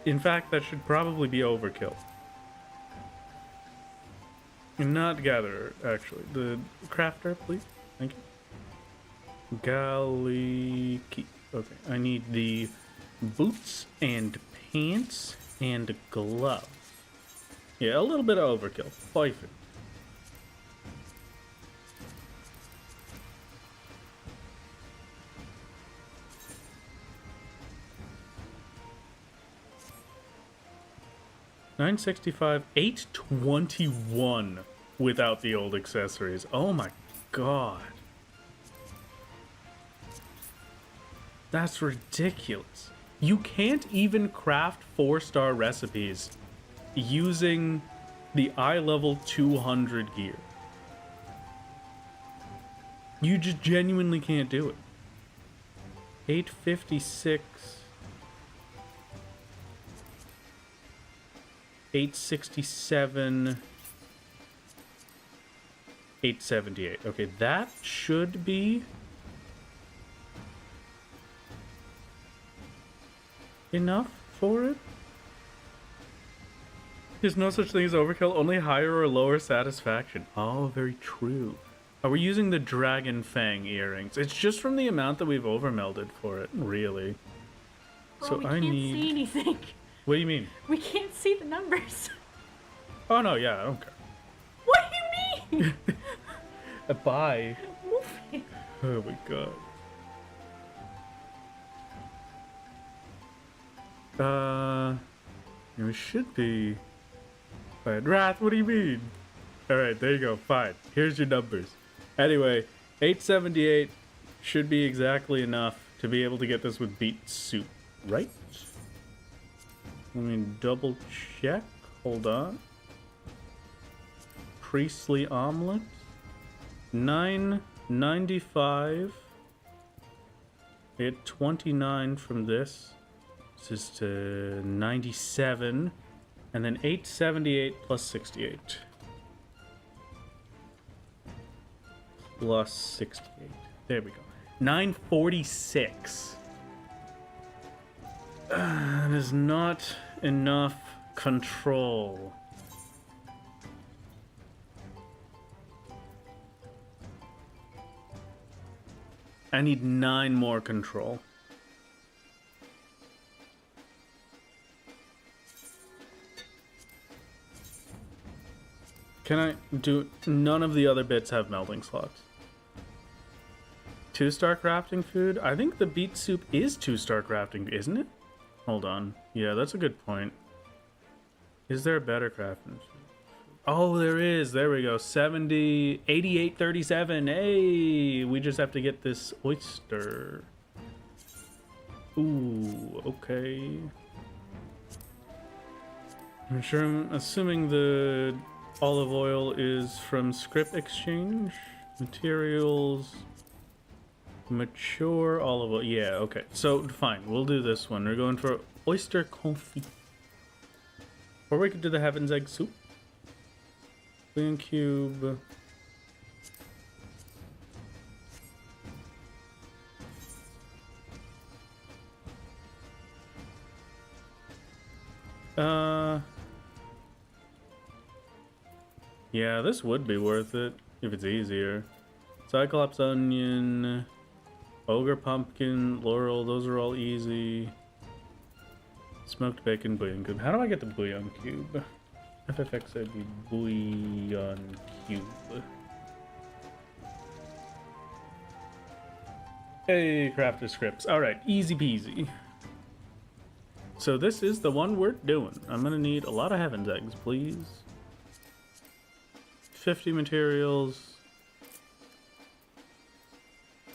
In fact, that should probably be overkill. Not gatherer, actually. The crafter, please. Thank you. Galiki. Okay, I need the boots and pants and gloves. Yeah, a little bit of overkill. Perfect. $965, $821 without the old accessories. Oh my god. That's ridiculous. You can't even craft 4-star recipes using the eye level 200 gear. You just genuinely can't do it. 856. 867. 878. Okay, that should be enough for it. There's no such thing as overkill, only higher or lower satisfaction. Oh, very true. Are we using the Dragon Fang earrings? It's just from the amount that we've overmelded for it, really. Well, so we I can't need... see anything. What do you mean? We can't see the numbers. Oh no, yeah, I don't care. What do you mean? Bye. Move it. Oh my god. We should be... Fine. Wrath, what do you mean? Alright, there you go, fine. Here's your numbers. Anyway, 878 should be exactly enough to be able to get this with beet soup, right? Let me double check. Hold on. Priestly omelet. 995. We had 29 from this. This is to 97. And then 878 plus 68. Plus 68. There we go. 946. That is not enough control. I need 9 more control. Can I do... None of the other bits have melting slots. 2-star crafting food? I think the beet soup is 2-star crafting, isn't it? Hold on. Yeah, that's a good point. Is there a better crafting? Oh, there is. There we go. 70, 88, 37. Hey, we just have to get this oyster. Ooh, okay. I'm assuming the olive oil is from script exchange. Materials. Mature olive oil. Yeah, okay. So, fine. We'll do this one. We're going for oyster confit. Or we could do the heaven's egg soup. Clean cube. Yeah, this would be worth it if it's easier. Cyclops onion, ogre pumpkin, laurel, those are all easy. Smoked bacon, bouillon cube. How do I get the bouillon cube? FF14 bouillon cube. Hey, crafter scripts. Alright, easy peasy. So this is the one we're doing. I'm gonna need a lot of heaven's eggs, please. 50 materials.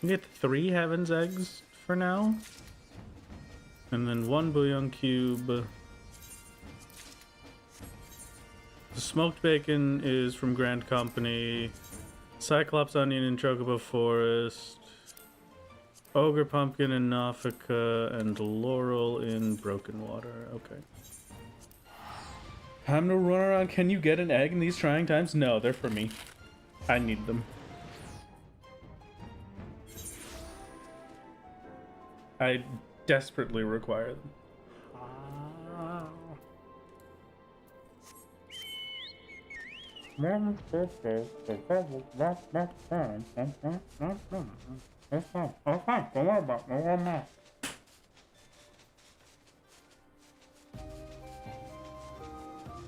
Get 3 heaven's eggs for now. And then 1 bouillon cube. The smoked bacon is from Grand Company. Cyclops onion in Chocobo Forest. Ogre pumpkin in Nafika. And laurel in Broken Water. Okay. Time to run around. Can you get an egg in these trying times? No, they're for me. I need them. I desperately require them. You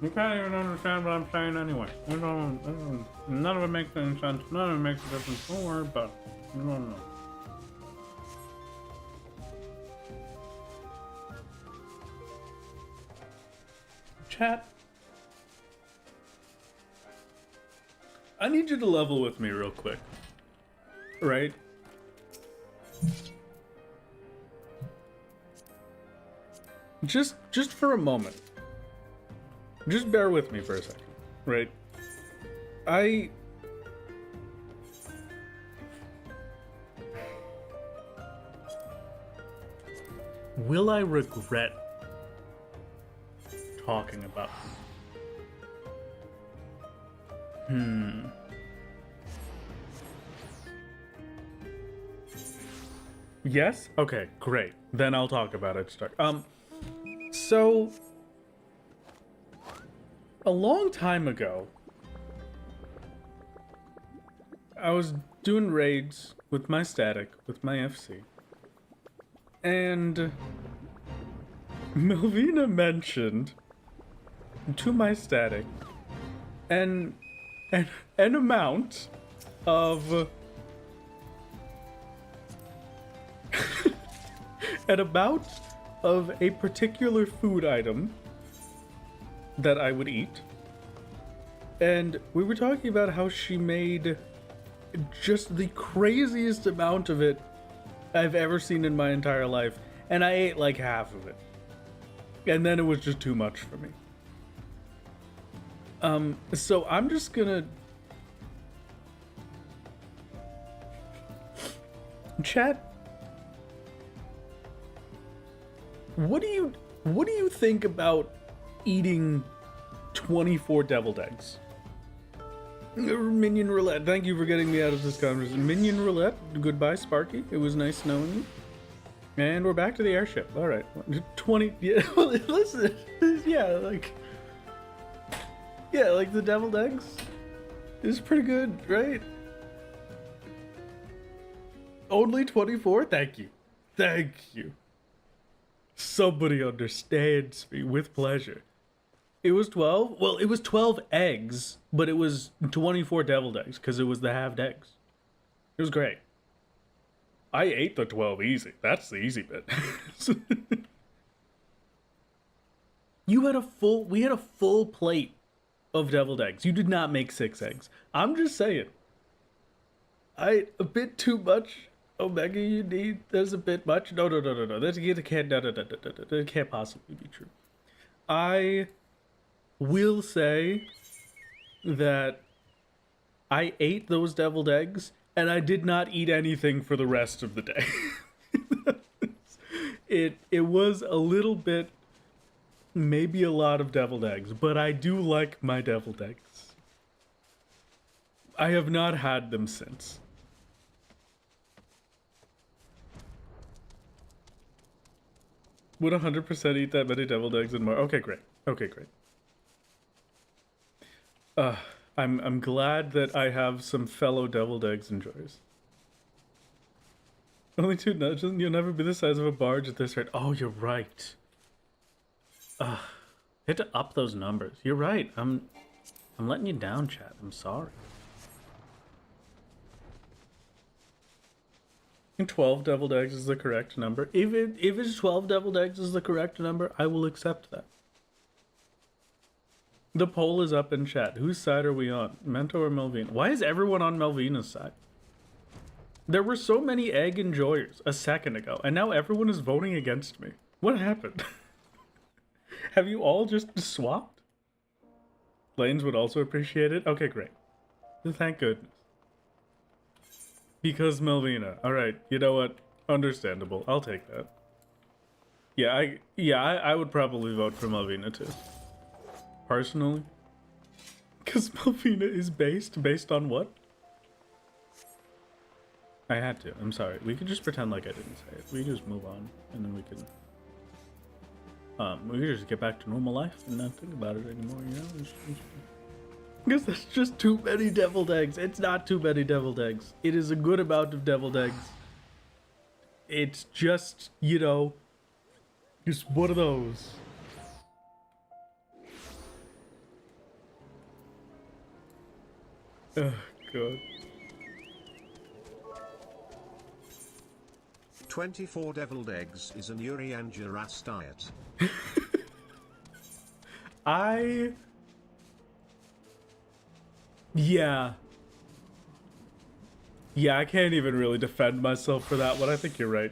can't even understand what I'm saying anyway. None of it makes any sense. None of it makes a difference. Don't worry about it. You don't know. Chat. I need you to level with me real quick. Right? Just for a moment. Just bear with me for a second, right? Will I regret talking about it? Yes? Okay, great. Then I'll talk about it. So a long time ago, I was doing raids with my static, with my FC, and Melvina mentioned to my static an amount of a particular food item that I would eat, and we were talking about how she made just the craziest amount of it I've ever seen in my entire life, and I ate like half of it, and then it was just too much for me. So I'm just gonna chat. What do you think about eating 24 deviled eggs? Minion Roulette, thank you for getting me out of this conversation. Minion Roulette, goodbye Sparky, it was nice knowing you. And we're back to the airship, alright. 20, yeah, listen, yeah, like the deviled eggs is pretty good, right? Only 24? Thank you. Thank you. Somebody understands me with pleasure. It was 12? Well, it was 12 eggs, but it was 24 deviled eggs because it was the halved eggs. It was great. I ate the 12 easy. That's the easy bit. We had a full plate of deviled eggs. You did not make 6 eggs. I'm just saying. A bit too much. Omega, you need. There's a bit much. No. That can't possibly be true. I will say that I ate those deviled eggs, and I did not eat anything for the rest of the day. It was a little bit, maybe a lot of deviled eggs, but I do like my deviled eggs. I have not had them since. Would 100% eat that many deviled eggs and more. Okay, great. I'm glad that I have some fellow deviled eggs enjoyers. Only 2 nudges, you'll never be the size of a barge at this rate. Oh, you're right. Had to up those numbers. You're right. I'm letting you down, chat. I'm sorry. And 12 deviled eggs is the correct number. If it's 12 deviled eggs is the correct number, I will accept that. The poll is up in chat. Whose side are we on? Mento or Melvina? Why is everyone on Melvina's side? There were so many egg enjoyers a second ago, and now everyone is voting against me. What happened? Have you all just swapped? Lanes would also appreciate it. Okay, great. Thank goodness. Because Melvina. Alright, you know what? Understandable. I'll take that. I would probably vote for Melvina too. Personally. Because Melvina is based on what? I had to. I'm sorry. We could just pretend like I didn't say it. We just move on, and then we can just get back to normal life and not think about it anymore, you know? Because that's just too many deviled eggs. It's not too many deviled eggs. It is a good amount of deviled eggs. It's just, you know, just one of those. Oh, God. 24 deviled eggs is an Yuri and Duras diet. Yeah. Yeah, I can't even really defend myself for that one. I think you're right.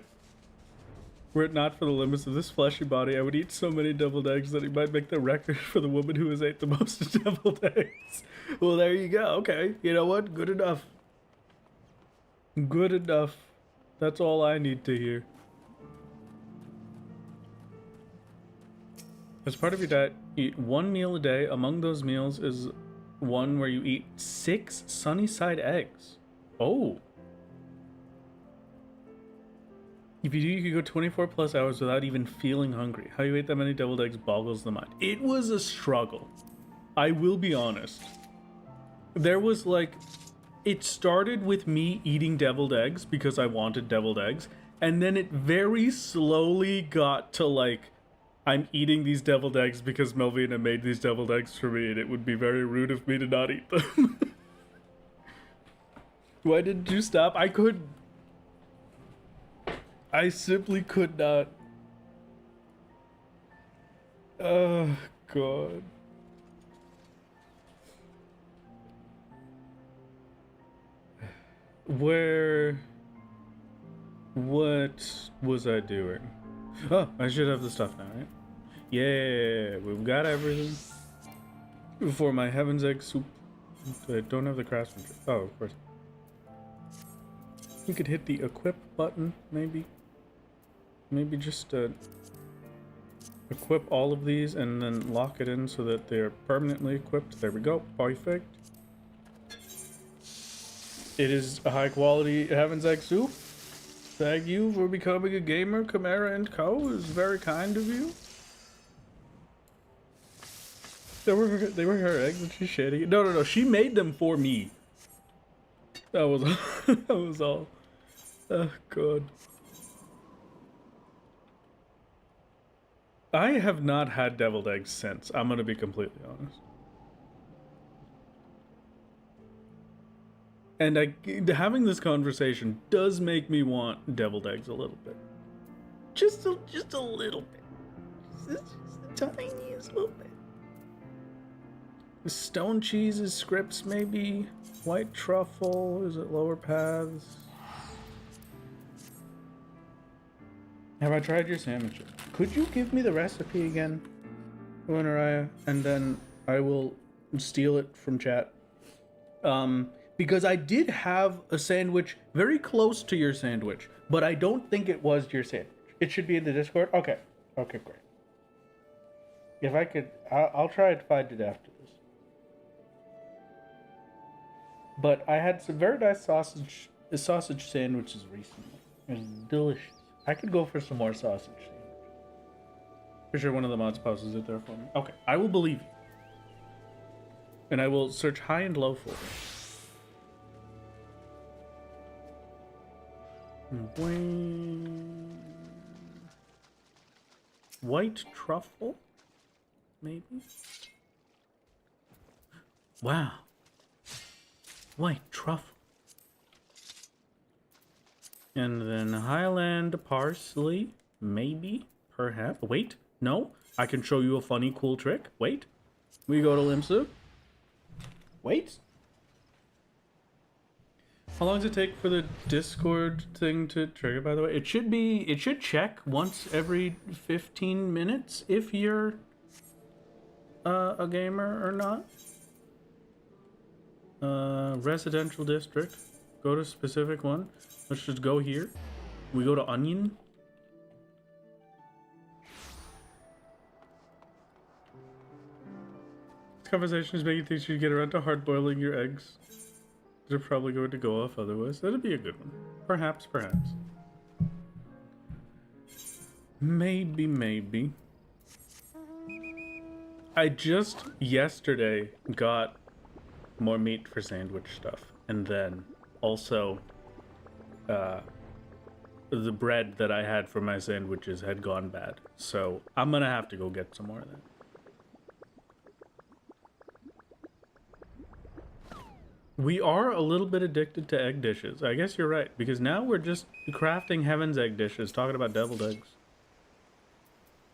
Were it not for the limits of this fleshy body, I would eat so many deviled eggs that it might make the record for the woman who has ate the most deviled eggs. Well, there you go. Okay. You know what? Good enough. Good enough. That's all I need to hear. As part of your diet, eat one meal a day. Among those meals is one where you eat 6 sunny side eggs. Oh. If you do, you could go 24 plus hours without even feeling hungry. How you ate that many deviled eggs boggles the mind. It was a struggle. I will be honest. There was like... It started with me eating deviled eggs because I wanted deviled eggs. And then it very slowly got to like... I'm eating these deviled eggs because Melvina made these deviled eggs for me and it would be very rude of me to not eat them. Why didn't you stop? I couldn't. I simply could not. Oh, God. What was I doing? Oh, I should have the stuff now, right? Yeah, we've got everything. For my heaven's egg soup. I don't have the craftsmanship. Oh, of course. We could hit the equip button, maybe. Maybe just equip all of these and then lock it in so that they're permanently equipped. There we go. Perfect. It is a high quality heaven's egg soup. Thank you for becoming a gamer. Chimera & Co. is very kind of you. They were her eggs and she's shitty. No. She made them for me. That was all. That was all. Oh, God. I have not had deviled eggs since. I'm going to be completely honest. And having this conversation does make me want deviled eggs a little bit. Just a little bit. Just the tiniest little bit. The stone cheeses, scripts maybe. White truffle, is it lower paths? Have I tried your sandwiches? Could you give me the recipe again, Winaraya? And then I will steal it from chat. Because I did have a sandwich very close to your sandwich, but I don't think it was your sandwich. It should be in the Discord? Okay. Okay, great. If I could, I'll try to find it after this. But I had some very nice sausage sandwiches recently. It was delicious. I could go for some more sausage sandwiches. For sure one of the mods poses it there for me. Okay, I will believe you. And I will search high and low for it. White truffle? Maybe? Wow. White truffle. And then Highland parsley. Maybe? Perhaps? Wait. No. I can show you a funny, cool trick. Wait. We go to Limsa. Wait. How long does it take for the Discord thing to trigger, by the way? It should check once every 15 minutes if you're a gamer or not. Residential district. Go to specific one. Let's just go here. We go to onion. This conversation is making things you get around to hard boiling your eggs. They're probably going to go off otherwise. That'd be a good one. Perhaps. Maybe. I just yesterday got more meat for sandwich stuff. And then also, the bread that I had for my sandwiches had gone bad. So I'm gonna have to go get some more of that. We are a little bit addicted to egg dishes. I guess you're right, because now we're just crafting heaven's egg dishes, talking about deviled eggs.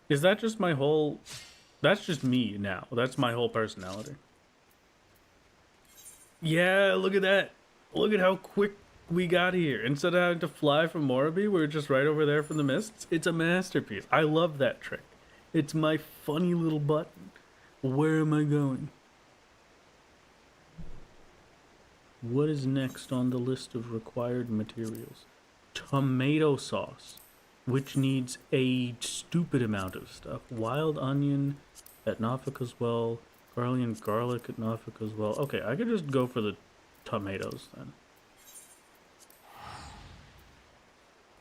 Is that just my whole... That's just me now. That's my whole personality. Yeah, look at that. Look at how quick we got here. Instead of having to fly from Morobe, we're just right over there from the mists. It's a masterpiece. I love that trick. It's my funny little button. Where am I going? What is next on the list of required materials? Tomato sauce, which needs a stupid amount of stuff. Wild onion at Norfolk as well. Garlic garlic at Norfolk as well. Okay, I could just go for the tomatoes then.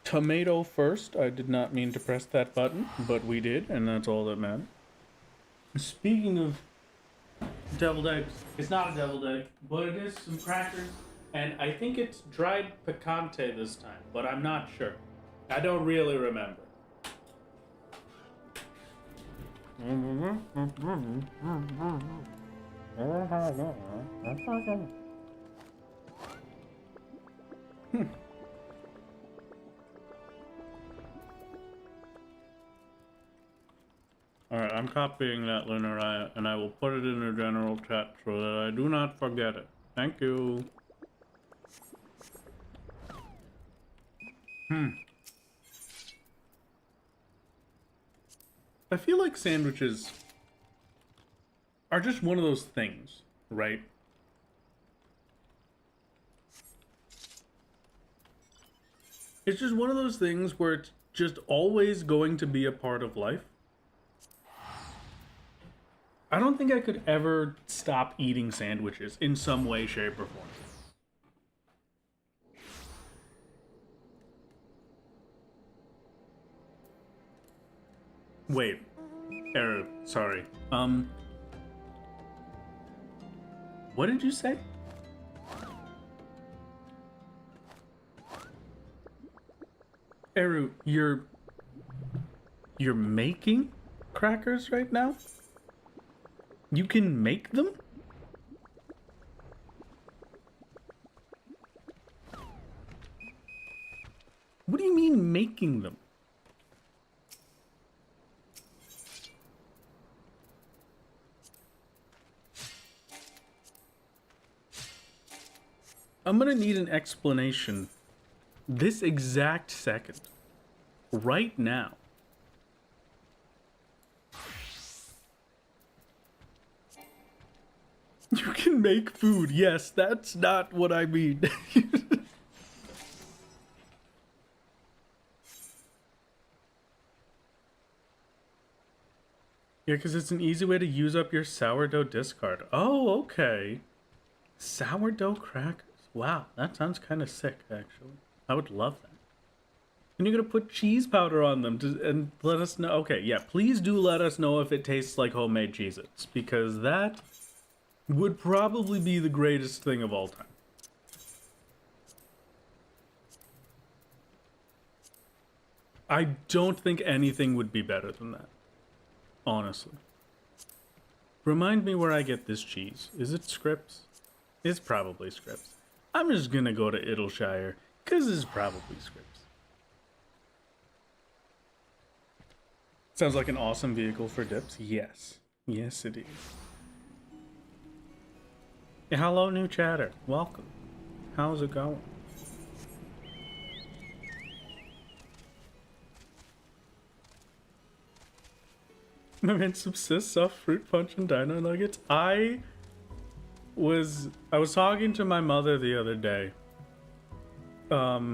Tomato first. I did not mean to press that button, but we did, and that's all that mattered. Speaking of deviled eggs, it's not a deviled egg, but it is some crackers, and I think it's dried picante this time, but I'm not sure. I don't really remember. Alright, I'm copying that, Lunar, and I will put it in the general chat so that I do not forget it. Thank you. I feel like sandwiches are just one of those things, right? It's just one of those things where it's just always going to be a part of life. I don't think I could ever stop eating sandwiches in some way, shape, or form. Wait. Sorry. What did you say? Eru, you're making crackers right now? You can make them? What do you mean making them? I'm gonna need an explanation this exact second. Right now. You can make food. Yes, that's not what I mean. Yeah, because it's an easy way to use up your sourdough discard. Oh, okay. Sourdough crackers. Wow, that sounds kind of sick, actually. I would love that. And you're going to put cheese powder on them and let us know. Okay, yeah, please do let us know if it tastes like homemade Cheez-Its, because that would probably be the greatest thing of all time. I don't think anything would be better than that. Honestly. Remind me where I get this cheese. Is it Scripps? It's probably Scripps. I'm just gonna go to Idleshire, because it's probably Scripps. Sounds like an awesome vehicle for dips. Yes. Yes, it is. Yeah, hello, new chatter. Welcome. How's it going? My man subsists off fruit punch and dino nuggets. I was talking to my mother the other day. I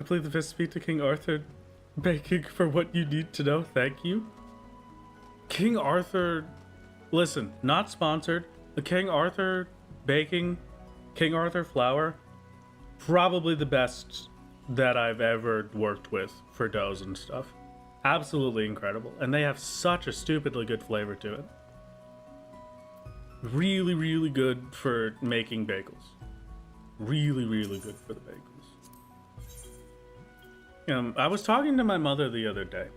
played the Fist Speak to King Arthur baking for what you need to know. Thank you. King Arthur, listen, not sponsored. The King Arthur baking, King Arthur flour, probably the best that I've ever worked with for doughs and stuff. Absolutely incredible. And they have such a stupidly good flavor to it. Really, really good for making bagels. Really, really good for the bagels. I was talking to my mother the other day.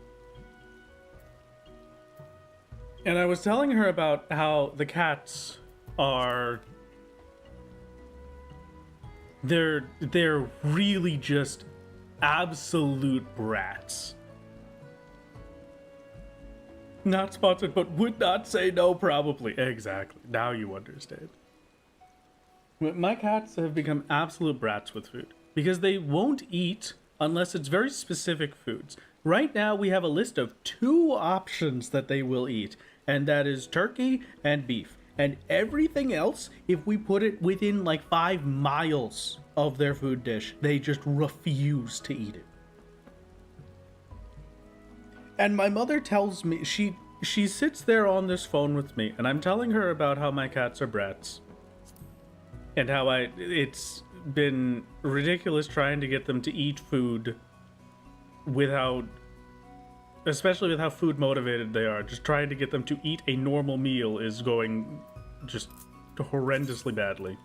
And I was telling her about how the cats are... They're really just absolute brats. Not sponsored, but would not say no, probably. Exactly. Now you understand. My cats have become absolute brats with food because they won't eat unless it's very specific foods. Right now, we have a list of 2 options that they will eat, and that is turkey and beef. And everything else, if we put it within like 5 miles of their food dish, they just refuse to eat it. And my mother tells me, she sits there on this phone with me, and I'm telling her about how my cats are brats. And how it's been ridiculous trying to get them to eat food without, especially with how food motivated they are. Just trying to get them to eat a normal meal is going just horrendously badly.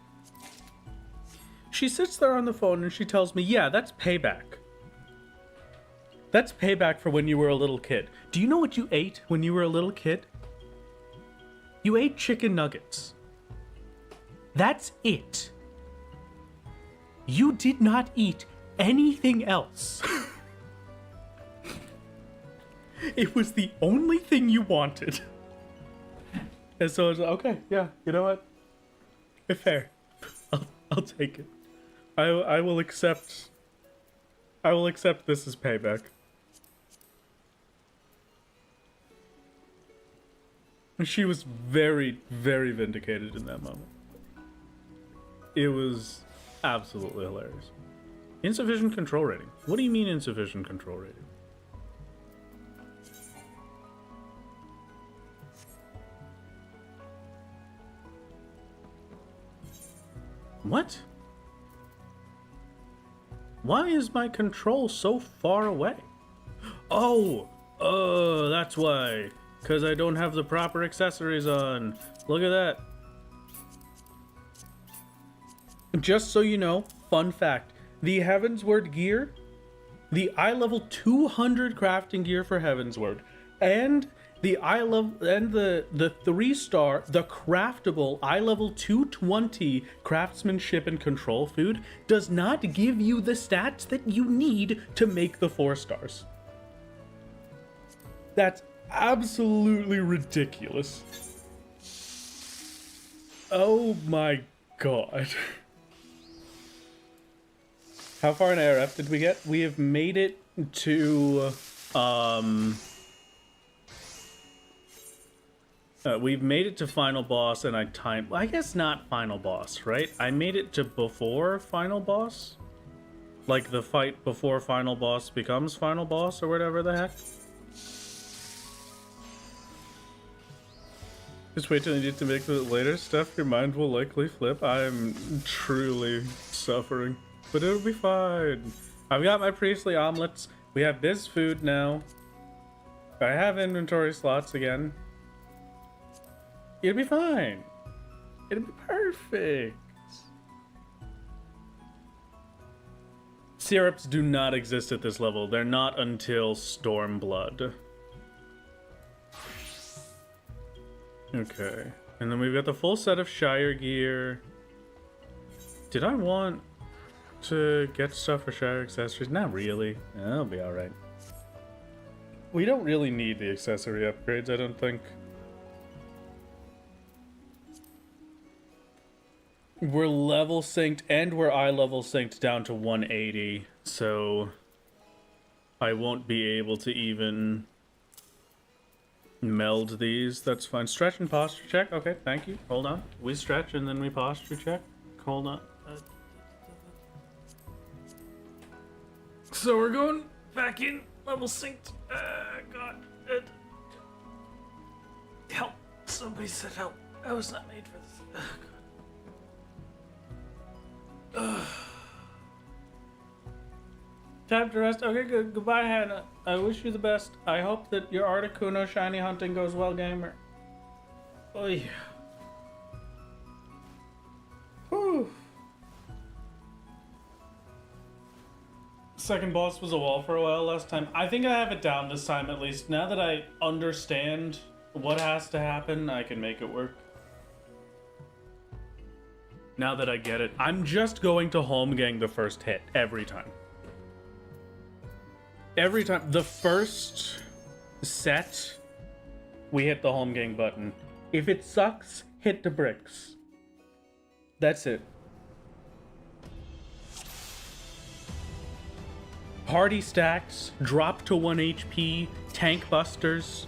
She sits there on the phone and she tells me, yeah, that's payback. That's payback for when you were a little kid. Do you know what you ate when you were a little kid? You ate chicken nuggets. That's it. You did not eat anything else. It was the only thing you wanted. And so I was like, okay, yeah, you know what? Fair. I'll take it. I will accept this as payback. And she was very, very vindicated in that moment. It was absolutely hilarious. Insufficient control rating. What do you mean insufficient control rating? What? Why is my control so far away? Oh, that's why. Because I don't have the proper accessories on. Look at that. Just so you know, fun fact, the Heavensward gear, the eye level 200 crafting gear for Heavensward, and the eye level and the 3-star, the craftable eye level 220 craftsmanship and control food does not give you the stats that you need to make the 4 stars. That's absolutely ridiculous. Oh my god. How far in ARF did we get? We have made it to, we've made it to final boss, and I guess not final boss, right? I made it to before final boss? Like the fight before final boss becomes final boss, or whatever the heck? Just wait till you need to make the later stuff, your mind will likely flip. I'm truly suffering. But it'll be fine. I've got my priestly omelets. We have biz food now. I have inventory slots again. It'll be fine. It'll be perfect. Syrups do not exist at this level. They're not until Stormblood. Okay. And then we've got the full set of Shire gear. Did I want to get stuff for Shire accessories? Not really. That'll be alright. We don't really need the accessory upgrades, I don't think. We're level synced and we're eye level synced down to 180, so I won't be able to even meld these. That's fine. Stretch and posture check. Okay, thank you. Hold on. We stretch and then we posture check. Hold on. So we're going back in, level synced. God. Help. Somebody said help. I was not made for this. God. Time to rest. Okay, good. Goodbye, Hannah. I wish you the best. I hope that your Articuno shiny hunting goes well, gamer. Oh, yeah. Second boss was a wall for a while last time. I think I have it down this time at least. Now that I understand what has to happen, I can make it work. Now that I get it, I'm just going to home gang the first hit every time. Every time. The first set, we hit the home gang button. If it sucks, hit the bricks. That's it. Party stacks, drop to 1 HP, tank busters.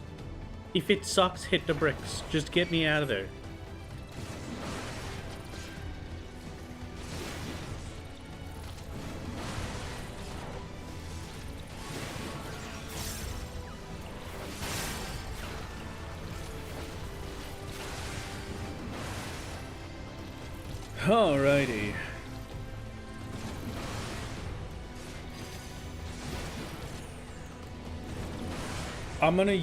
If it sucks, hit the bricks. Just get me out of there. Alrighty. I'm gonna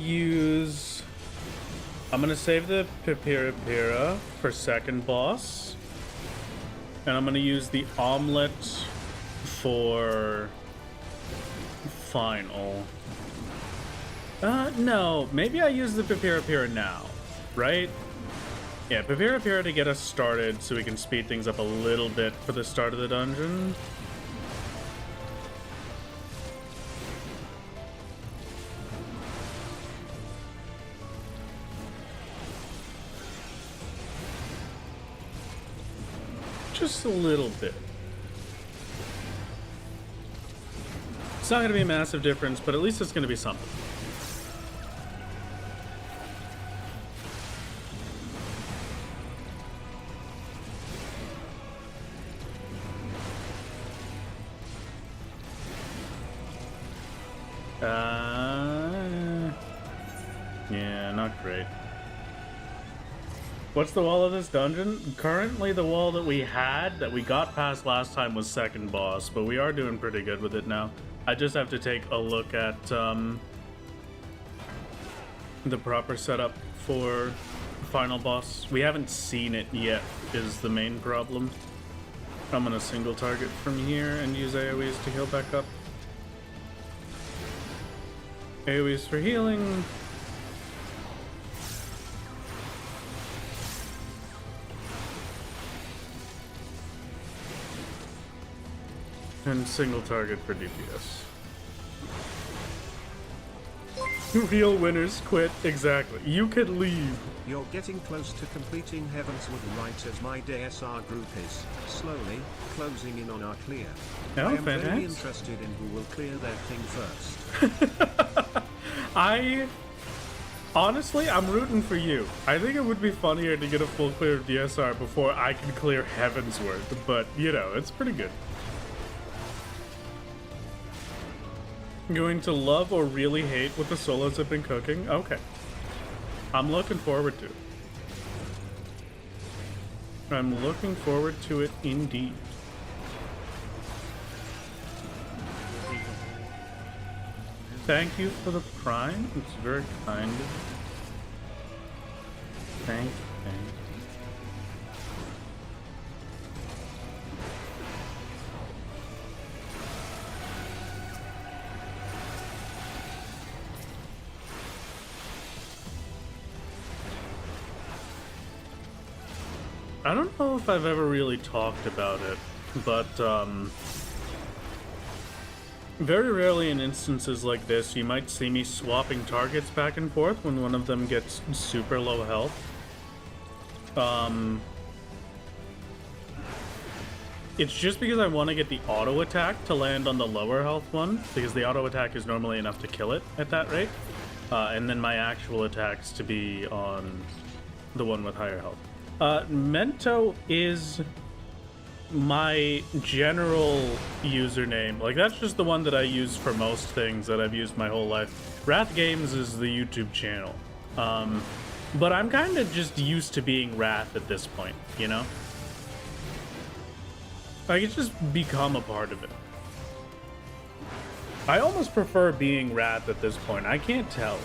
save the Pipira for second boss. And I'm gonna use the omelet for final. No, maybe I use the Pipira now, right? Yeah, Pipira to get us started so we can speed things up a little bit for the start of the dungeon. Just a little bit. It's not going to be a massive difference, but at least it's going to be something. Yeah, not great. What's the wall of this dungeon? Currently, the wall that we had, that we got past last time, was second boss, but we are doing pretty good with it now. I just have to take a look at the proper setup for final boss. We haven't seen it yet, is the main problem. I'm gonna single target from here and use AoEs to heal back up. AoEs for healing. And single target for DPS. Real winners quit. Exactly. You could leave. You're getting close to completing Heavenswood right as my DSR group is slowly closing in on our clear. Oh, I am fantastic. very interested in who will clear their thing first. Honestly, I'm rooting for you. I think it would be funnier to get a full clear of DSR before I can clear Heavensward, but you know, it's pretty good. Going to love or really hate what the solos have been cooking? Okay. I'm looking forward to it. I'm looking forward to it indeed. Thank you for the prime. It's very kind of you. Thank you. I don't know if I've ever really talked about it, but very rarely in instances like this, you might see me swapping targets back and forth when one of them gets super low health. It's just because I want to get the auto attack to land on the lower health one, because the auto attack is normally enough to kill it at that rate, and then my actual attacks to be on the one with higher health. Mento is my general username. Like, that's just the one that I use for most things that I've used my whole life. Wrath Games is the YouTube channel. But I'm kind of just used to being Wrath at this point, you know? Like, it's just become a part of it. I almost prefer being Wrath at this point. I can't tell.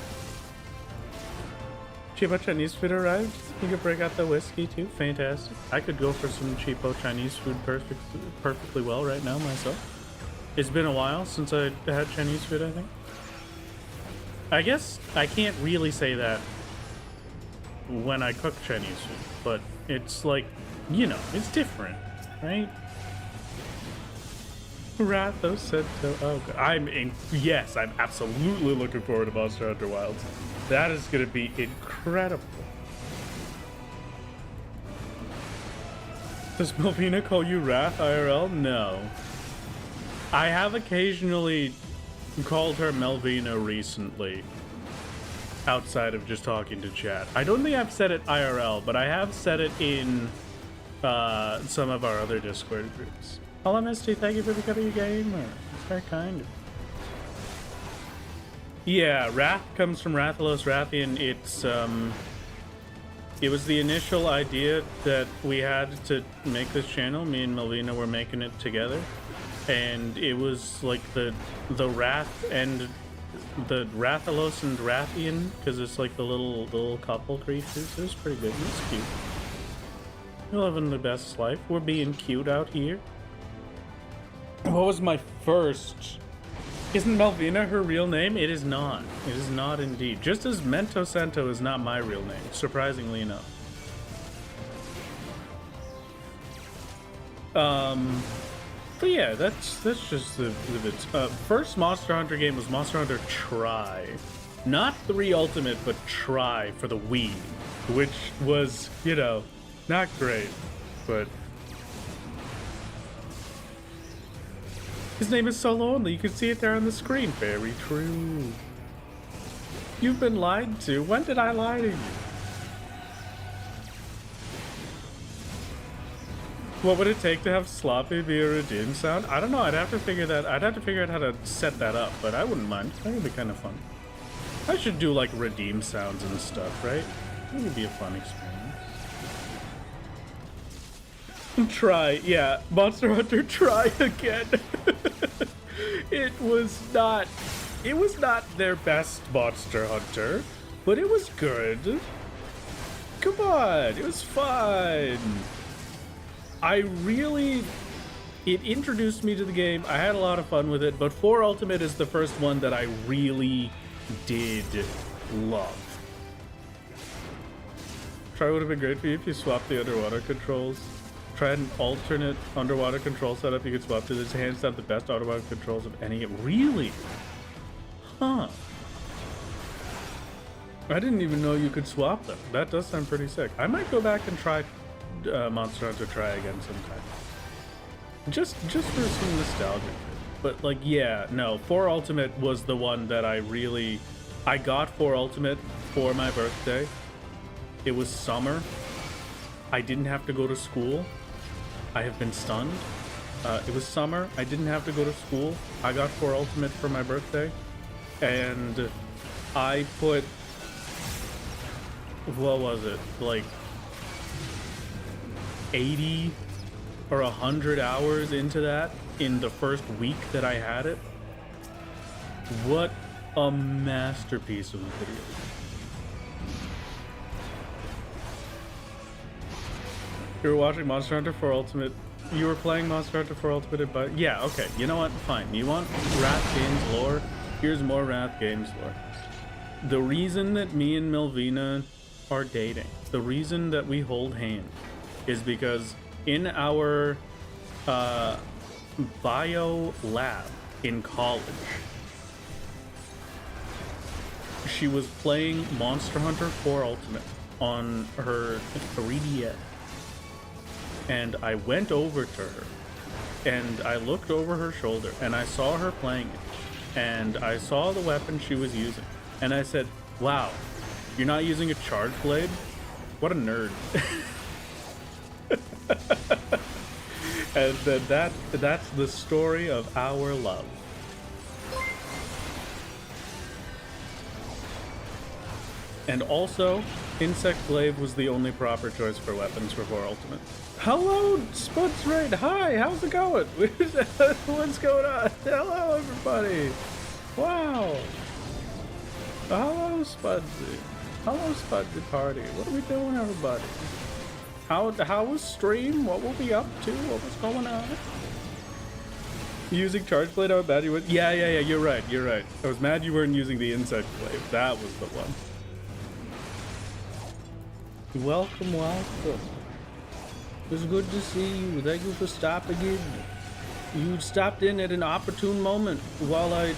Cheapo Chinese food arrived. You could break out the whiskey too. Fantastic. I could go for some cheapo Chinese food perfectly well right now myself. It's been a while since I had Chinese food, I think. I guess I can't really say that when I cook Chinese food, but it's like, you know, it's different, right? Rathos said to, oh, God. Yes, I'm absolutely looking forward to Monster Hunter Wilds. That is going to be incredible. Does Melvina call you Wrath IRL? No. I have occasionally called her Melvina recently, outside of just talking to chat. I don't think I've said it IRL, but I have said it in some of our other Discord groups. Hello, Misty. Thank you for becoming a gamer. It's very kind of you. Yeah, Wrath comes from Rathalos Rathian. It was the initial idea that we had to make this channel. Me and Melvina were making it together. And it was like the Wrath and the Rathalos and Rathian, because it's like the little couple creatures. It was pretty good. It was cute. We're living the best life. We're being cute out here. What was my first? Isn't Melvina her real name? It is not. It is not indeed. Just as Mento Sento is not my real name, surprisingly enough. But yeah, that's just the bits. First Monster Hunter game was Monster Hunter Tri. Not 3 Ultimate, but Tri for the Wii. Which was, you know, not great, but... His name is so lonely, you can see it there on the screen. Very true. You've been lied to. When did I lie to you? What would it take to have sloppy be a redeem sound? I don't know. I'd have to figure out how to set that up, but I wouldn't mind. That would be kind of fun. I should do like redeem sounds and stuff, right? That would be a fun experience. Try, yeah. Monster Hunter Try again. It was not their best Monster Hunter, but it was good. Come on, it was fun. It introduced me to the game. I had a lot of fun with it, but 4 Ultimate is the first one that I really did love. Try would have been great for you if you swapped the underwater controls. Try an alternate underwater control setup you could swap to. This hands down the best underwater controls of any game. Really? Huh. I didn't even know you could swap them. That does sound pretty sick. I might go back and try Monster Hunter Try again sometime. Just for some nostalgia. But like, yeah, no, 4 Ultimate was the one that I got 4 Ultimate for my birthday. It was summer. I didn't have to go to school. I have been stunned. It was summer. I didn't have to go to school. I got 4 Ultimate for my birthday. And I put... what was it? Like 80 or 100 hours into that in the first week that I had it. What a masterpiece of a video. You were watching Monster Hunter 4 Ultimate. You were playing Monster Hunter 4 Ultimate, but yeah, okay. You know what? Fine. You want Wrath Games lore? Here's more Wrath Games lore. The reason that me and Melvina are dating, the reason that we hold hands, is because in our bio lab in college, she was playing Monster Hunter 4 Ultimate on her 3DS. And I went over to her, and I looked over her shoulder, and I saw her playing it, and I saw the weapon she was using, and I said, wow, you're not using a charge blade? What a nerd. And then that's the story of our love. And also, Insect Glaive was the only proper choice for weapons for 4 Ultimate. Hello, Spuds Raid. Hi, how's it going? What's going on? Hello, everybody. Wow. Hello, Spudsy. Hello, Spudsy Party. What are we doing, everybody? How was stream? What were we up to? What was going on? Using charge blade, how bad you would. Yeah, you're right. I was mad you weren't using the insect blade. That was the one. Welcome. It's good to see you. Thank you for stopping in. You stopped in at an opportune moment while I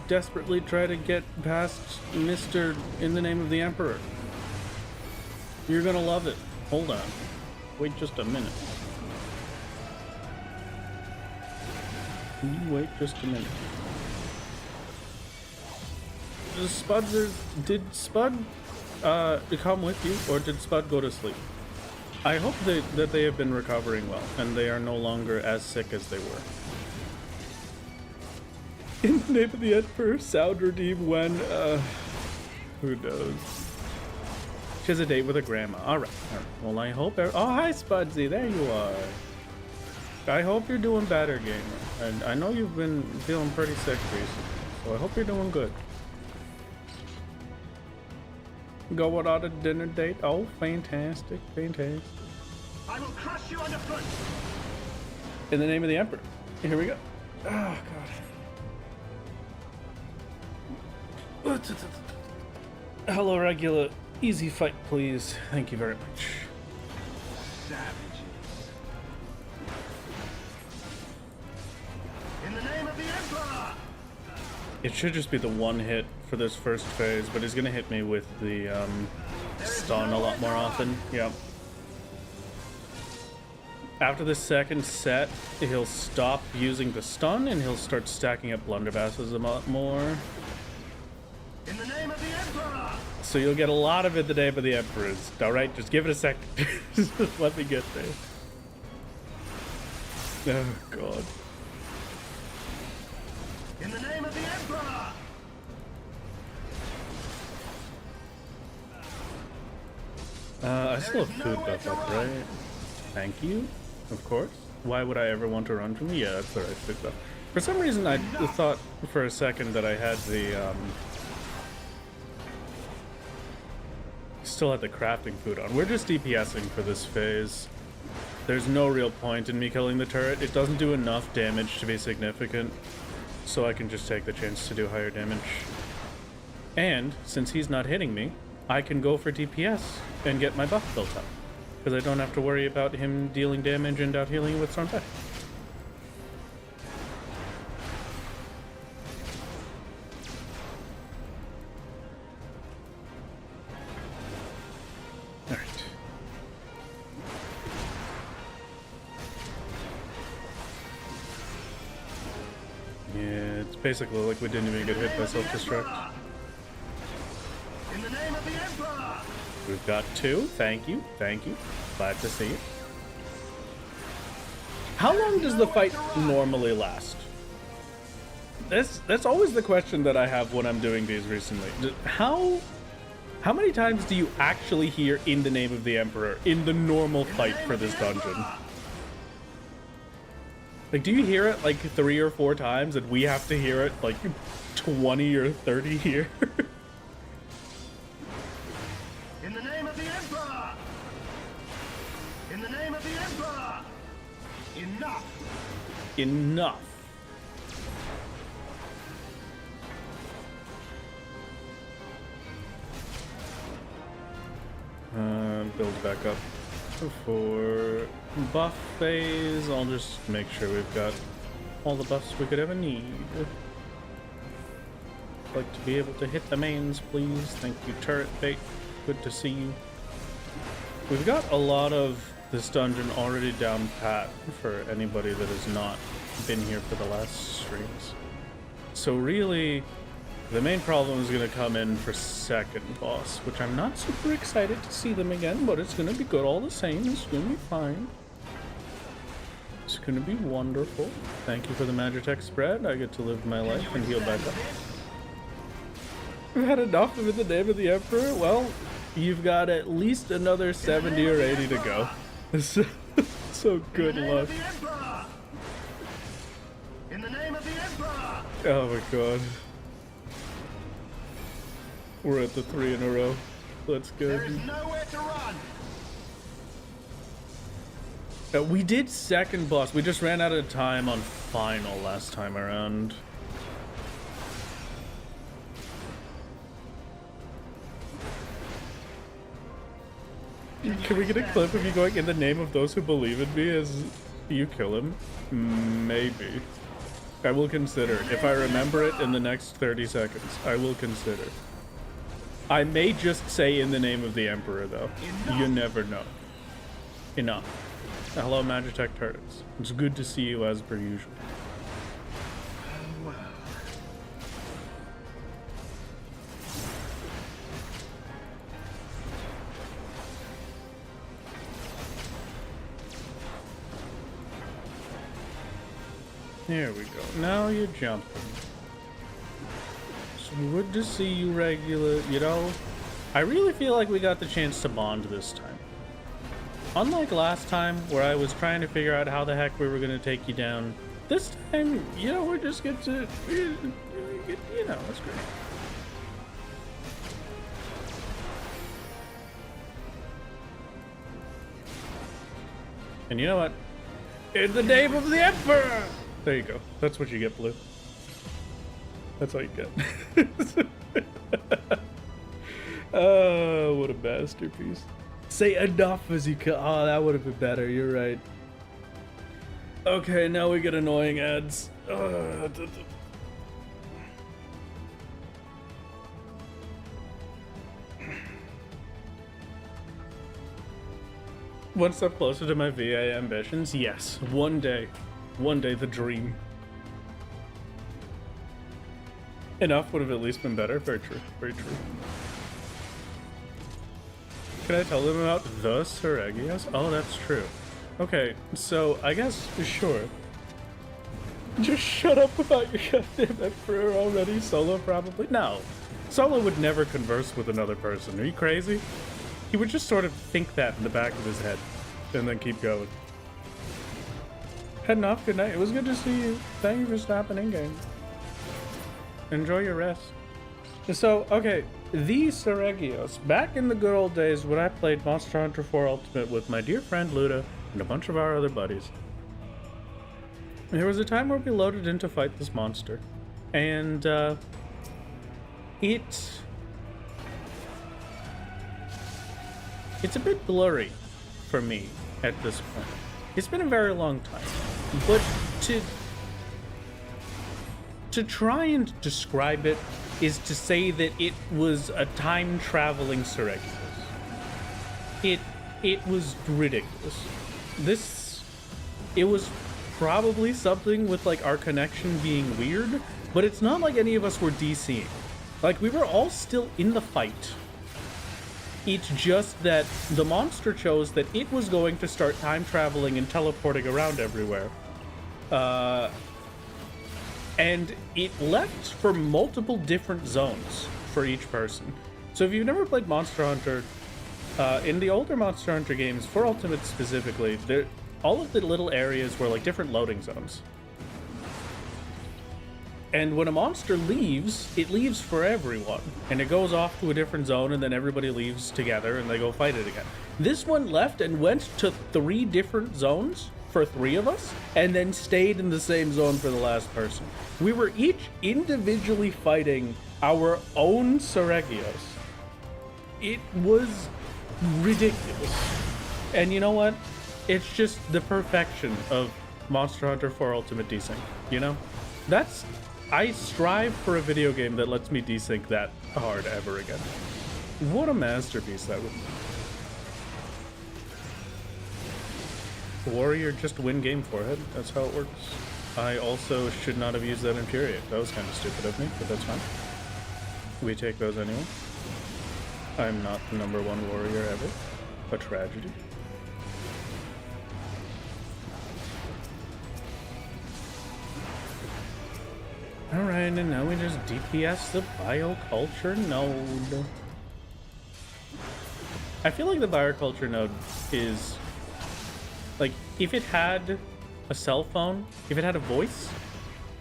desperately try to get past Mr. In the Name of the Emperor. You're gonna love it. Hold on. Wait just a minute. Can you wait just a minute? Did Spud come with you, or did Spud go to sleep? I hope that they have been recovering well, and they are no longer as sick as they were. In the Name of the Emperor, sound redeem when, who knows? She has a date with her grandma. Alright. Well, I hope... Oh, hi, Spudsy. There you are. I hope you're doing better, gamer. And I know you've been feeling pretty sick recently, so I hope you're doing good. Going on a dinner date? Oh, fantastic. Fantastic. I will crush you underfoot. In the Name of the Emperor. Here we go. Oh, God. Hello, regular. Easy fight, please. Thank you very much. Savages. In the name of the Emperor. It should just be the one hit for this first phase, but he's gonna hit me with the stun a lot more often. Yep. After the second set, he'll stop using the stun and he'll start stacking up blunderbusses a lot more. In the name of the Emperor. So you'll get a lot of it the Name of the Emperors. Alright, just give it a second. Just let me get there. Oh, God. In the name of the Emperor. I still have food buff up, right? Thank you, of course. Why would I ever want to run from you? Yeah, that's alright, food buff. For some reason, I thought for a second that I had the, still had the crafting food on. We're just DPSing for this phase. There's no real point in me killing the turret. It doesn't do enough damage to be significant, so I can just take the chance to do higher damage. And since he's not hitting me, I can go for DPS and get my buff built up, because I don't have to worry about him dealing damage and out healing with Storm Tide. Alright. Yeah, it's basically like we didn't even get hit by self-destruct. In the name of the Emperor. We've got two. Thank you. Thank you. Glad to see it. How long does the fight normally last? That's always the question that I have when I'm doing these recently. How many times do you actually hear "In the Name of the Emperor" in the normal fight for this dungeon? Like, do you hear it like 3 or 4 times and we have to hear it like 20 or 30 here? In the name of the Emperor. In the name of the Emperor. Enough. Enough. Build back up for buff phase. I'll just make sure we've got all the buffs we could ever need. Like to be able to hit the mains, please. Thank you, turret bait. Good to see you. We've got a lot of this dungeon already down pat for anybody that has not been here for the last streams. So really, the main problem is going to come in for second boss, which I'm not super excited to see them again, but it's going to be good all the same. It's going to be fine. It's going to be wonderful. Thank you for the Magitech spread. I get to live my life and heal back up. We've had enough of In the Name of the Emperor. Well, you've got at least another 70 or 80 to go. So good luck. In the name of the Emperor. Oh my god. We're at the 3 in a row. Let's go. There is nowhere to run. We did second boss. We just ran out of time on final last time around. Can we get a clip of you going, in the name of those who believe in me, as you kill him? Maybe. I will consider it. If I remember it in the next 30 seconds, I will consider. I may just say in the name of the Emperor, though. You never know. Enough. Hello, Magitech Turrets. It's good to see you as per usual. There we go. Now you're jumping. It's good to see you regular. You know, I really feel like we got the chance to bond this time. Unlike last time, where I was trying to figure out how the heck we were going to take you down, this time, you know, we just get to, you know, it's great. And you know what? In the name of the Emperor! There you go. That's what you get, Blue. That's all you get. Oh, what a masterpiece. Say enough as you can. Oh, that would have been better. You're right. Okay, now we get annoying ads. One step closer to my VA ambitions. Yes, one day. One day, the dream. Enough would have at least been better. Very true. Very true. Can I tell them about the Seregios? Oh, that's true. Okay, so I guess, sure. Just shut up about your goddamn Emperor already. Solo probably? No. Solo would never converse with another person. Are you crazy? He would just sort of think that in the back of his head and then keep going. Heading off, good night. It was good to see you. Thank you for stopping in game. Enjoy your rest. So, okay, the Seregios. Back in the good old days when I played Monster Hunter 4 Ultimate with my dear friend Luda and a bunch of our other buddies, there was a time where we loaded in to fight this monster. And, it's a bit blurry for me at this point. It's been a very long time. But to try and describe it is to say that it was a time-traveling Seregios. It was ridiculous. It was probably something with, like, our connection being weird, but it's not like any of us were DCing. Like, we were all still in the fight. It's just that the monster chose that it was going to start time traveling and teleporting around everywhere. And it left for multiple different zones for each person. So if you've never played Monster Hunter, in the older Monster Hunter games, for Ultimate specifically, all of the little areas were like different loading zones. And when a monster leaves, it leaves for everyone. And it goes off to a different zone, and then everybody leaves together, and they go fight it again. This one left and went to 3 different zones for 3 of us, and then stayed in the same zone for the last person. We were each individually fighting our own Seregios. It was ridiculous. And you know what? It's just the perfection of Monster Hunter 4 Ultimate Desync, you know? I strive for a video game that lets me desync that hard ever again. What a masterpiece that would be. Warrior, just win game forehead. That's how it works. I also should not have used that Infuriate. That was kind of stupid of me, but that's fine. We take those anyway. I'm not the #1 warrior ever. A tragedy. Alright, and now we just DPS the bioculture node. I feel like the bioculture node is... like, if it had a cell phone, if it had a voice,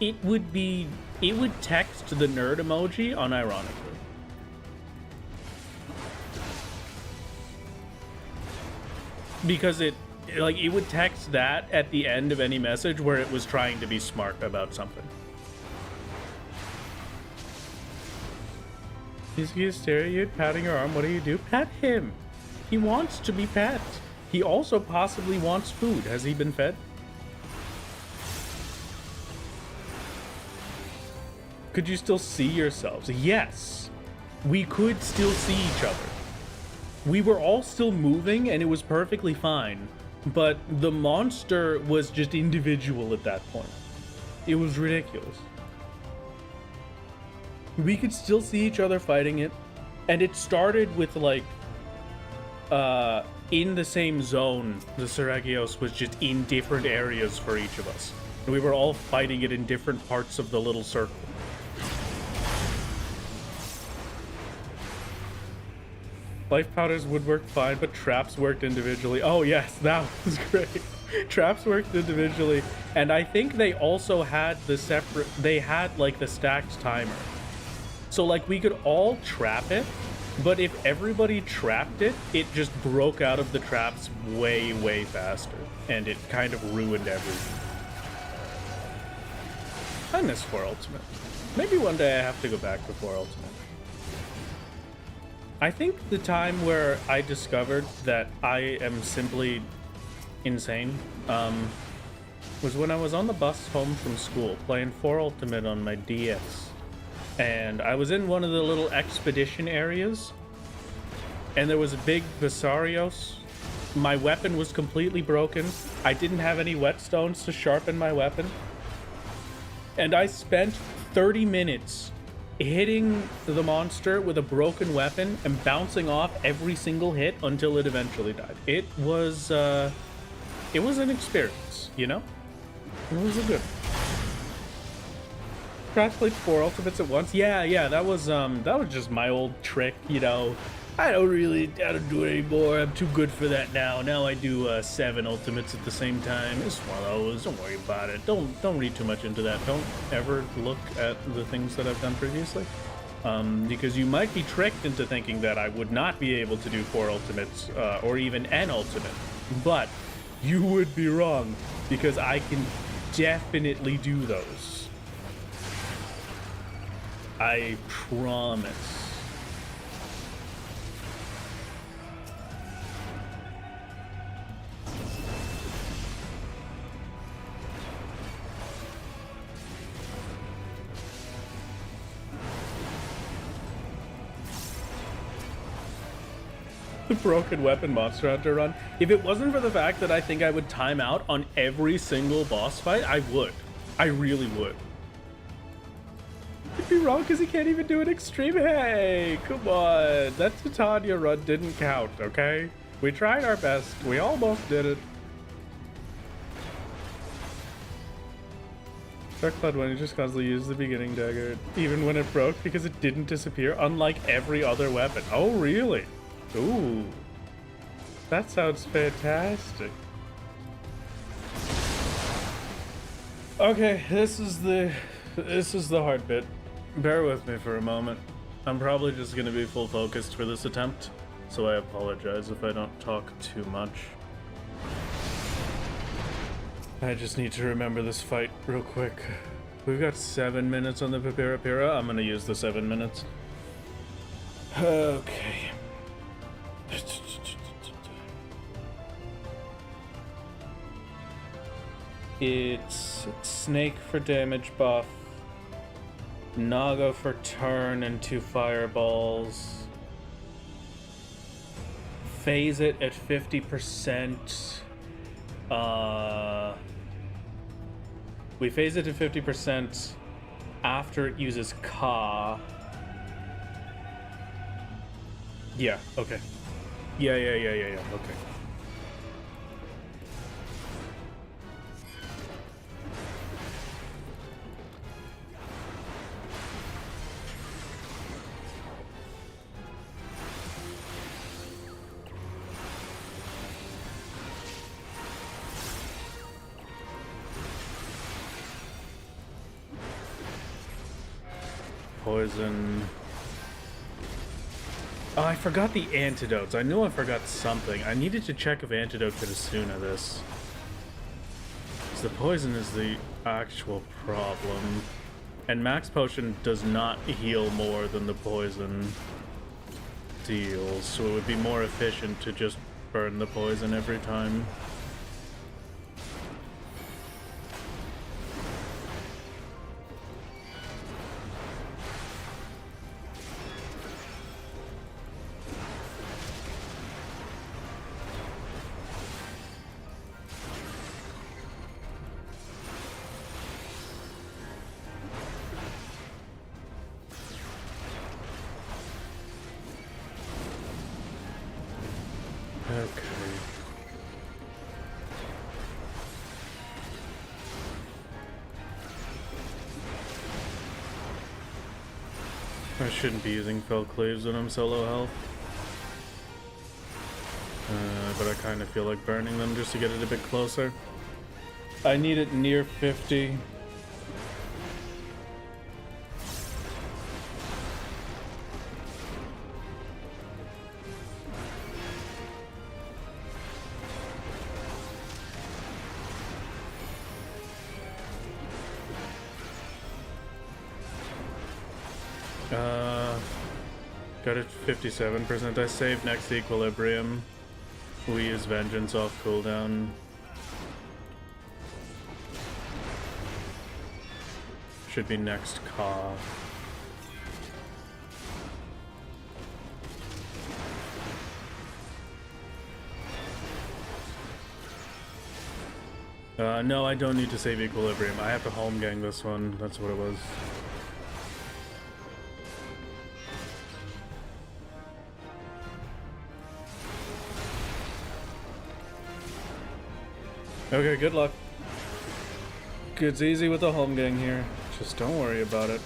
it would text the nerd emoji unironically. Because it like, it would text that at the end of any message where it was trying to be smart about something. He's gonna stare at you, patting your arm. What do you do? Pet him. He wants to be pet. He also possibly wants food. Has he been fed? Could you still see yourselves? Yes. We could still see each other. We were all still moving and it was perfectly fine. But the monster was just individual at that point. It was ridiculous. We could still see each other fighting it. And it started with like, in the same zone, the Seragios was just in different areas for each of us. And we were all fighting it in different parts of the little circle. Life powders would work fine, but traps worked individually. Oh yes, that was great. Traps worked individually. And I think they also had the separate, they had like the stacked timer. So like we could all trap it, but if everybody trapped it, it just broke out of the traps way, way faster. And it kind of ruined everything. I miss 4 Ultimate. Maybe one day I have to go back to 4 Ultimate. I think the time where I discovered that I am simply insane was when I was on the bus home from school playing 4 Ultimate on my DS. And I was in one of the little expedition areas, and there was a big Visarios. My weapon was completely broken. I didn't have any whetstones to sharpen my weapon. And I spent 30 minutes hitting the monster with a broken weapon and bouncing off every single hit until it eventually died. It was an experience, you know? It was a good Crash played 4 Ultimates at once. Yeah, that was just my old trick, you know. I don't do it anymore. I'm too good for that now. Now I do 7 Ultimates at the same time. It's one of those. Don't worry about it. Don't read too much into that. Don't ever look at the things that I've done previously. Because you might be tricked into thinking that I would not be able to do 4 Ultimates or even an Ultimate. But you would be wrong, because I can definitely do those. I promise. The broken weapon monster hunter run. If it wasn't for the fact that I think I would time out on every single boss fight, I would. I really would. You'd be wrong because he can't even do an extreme. Hey, come on. That Titania run didn't count, okay? We tried our best. We almost did it. Darkcloud 1, you just constantly use the beginning dagger, even when it broke, because it didn't disappear, unlike every other weapon. Oh, really? Ooh. That sounds fantastic. Okay, this is the hard bit. Bear with me for a moment. I'm probably just gonna be full focused for this attempt, so I apologize if I don't talk too much. I just need to remember this fight real quick. We've got 7 minutes on the Papyrapira. I'm gonna use the 7 minutes. Okay. It's Snake for damage buff, Naga for turn and 2 fireballs. Phase it at 50%. We phase it to 50% after it uses Ka. Yeah, okay. Yeah, okay. Poison. Oh, I forgot the antidotes. I knew I forgot something. I needed to check if antidote could Asuna this. Because the poison is the actual problem. And max potion does not heal more than the poison deals, so it would be more efficient to just burn the poison every time. I shouldn't be using fell cleaves when I'm solo health. But I kind of feel like burning them just to get it a bit closer. I need it near 50. Got it 57%. I saved next equilibrium. We use vengeance off cooldown. Should be next cough. No, I don't need to save equilibrium. I have to home gang this one. That's what it was. Okay, good luck. It's easy with the home gang here. Just don't worry about it.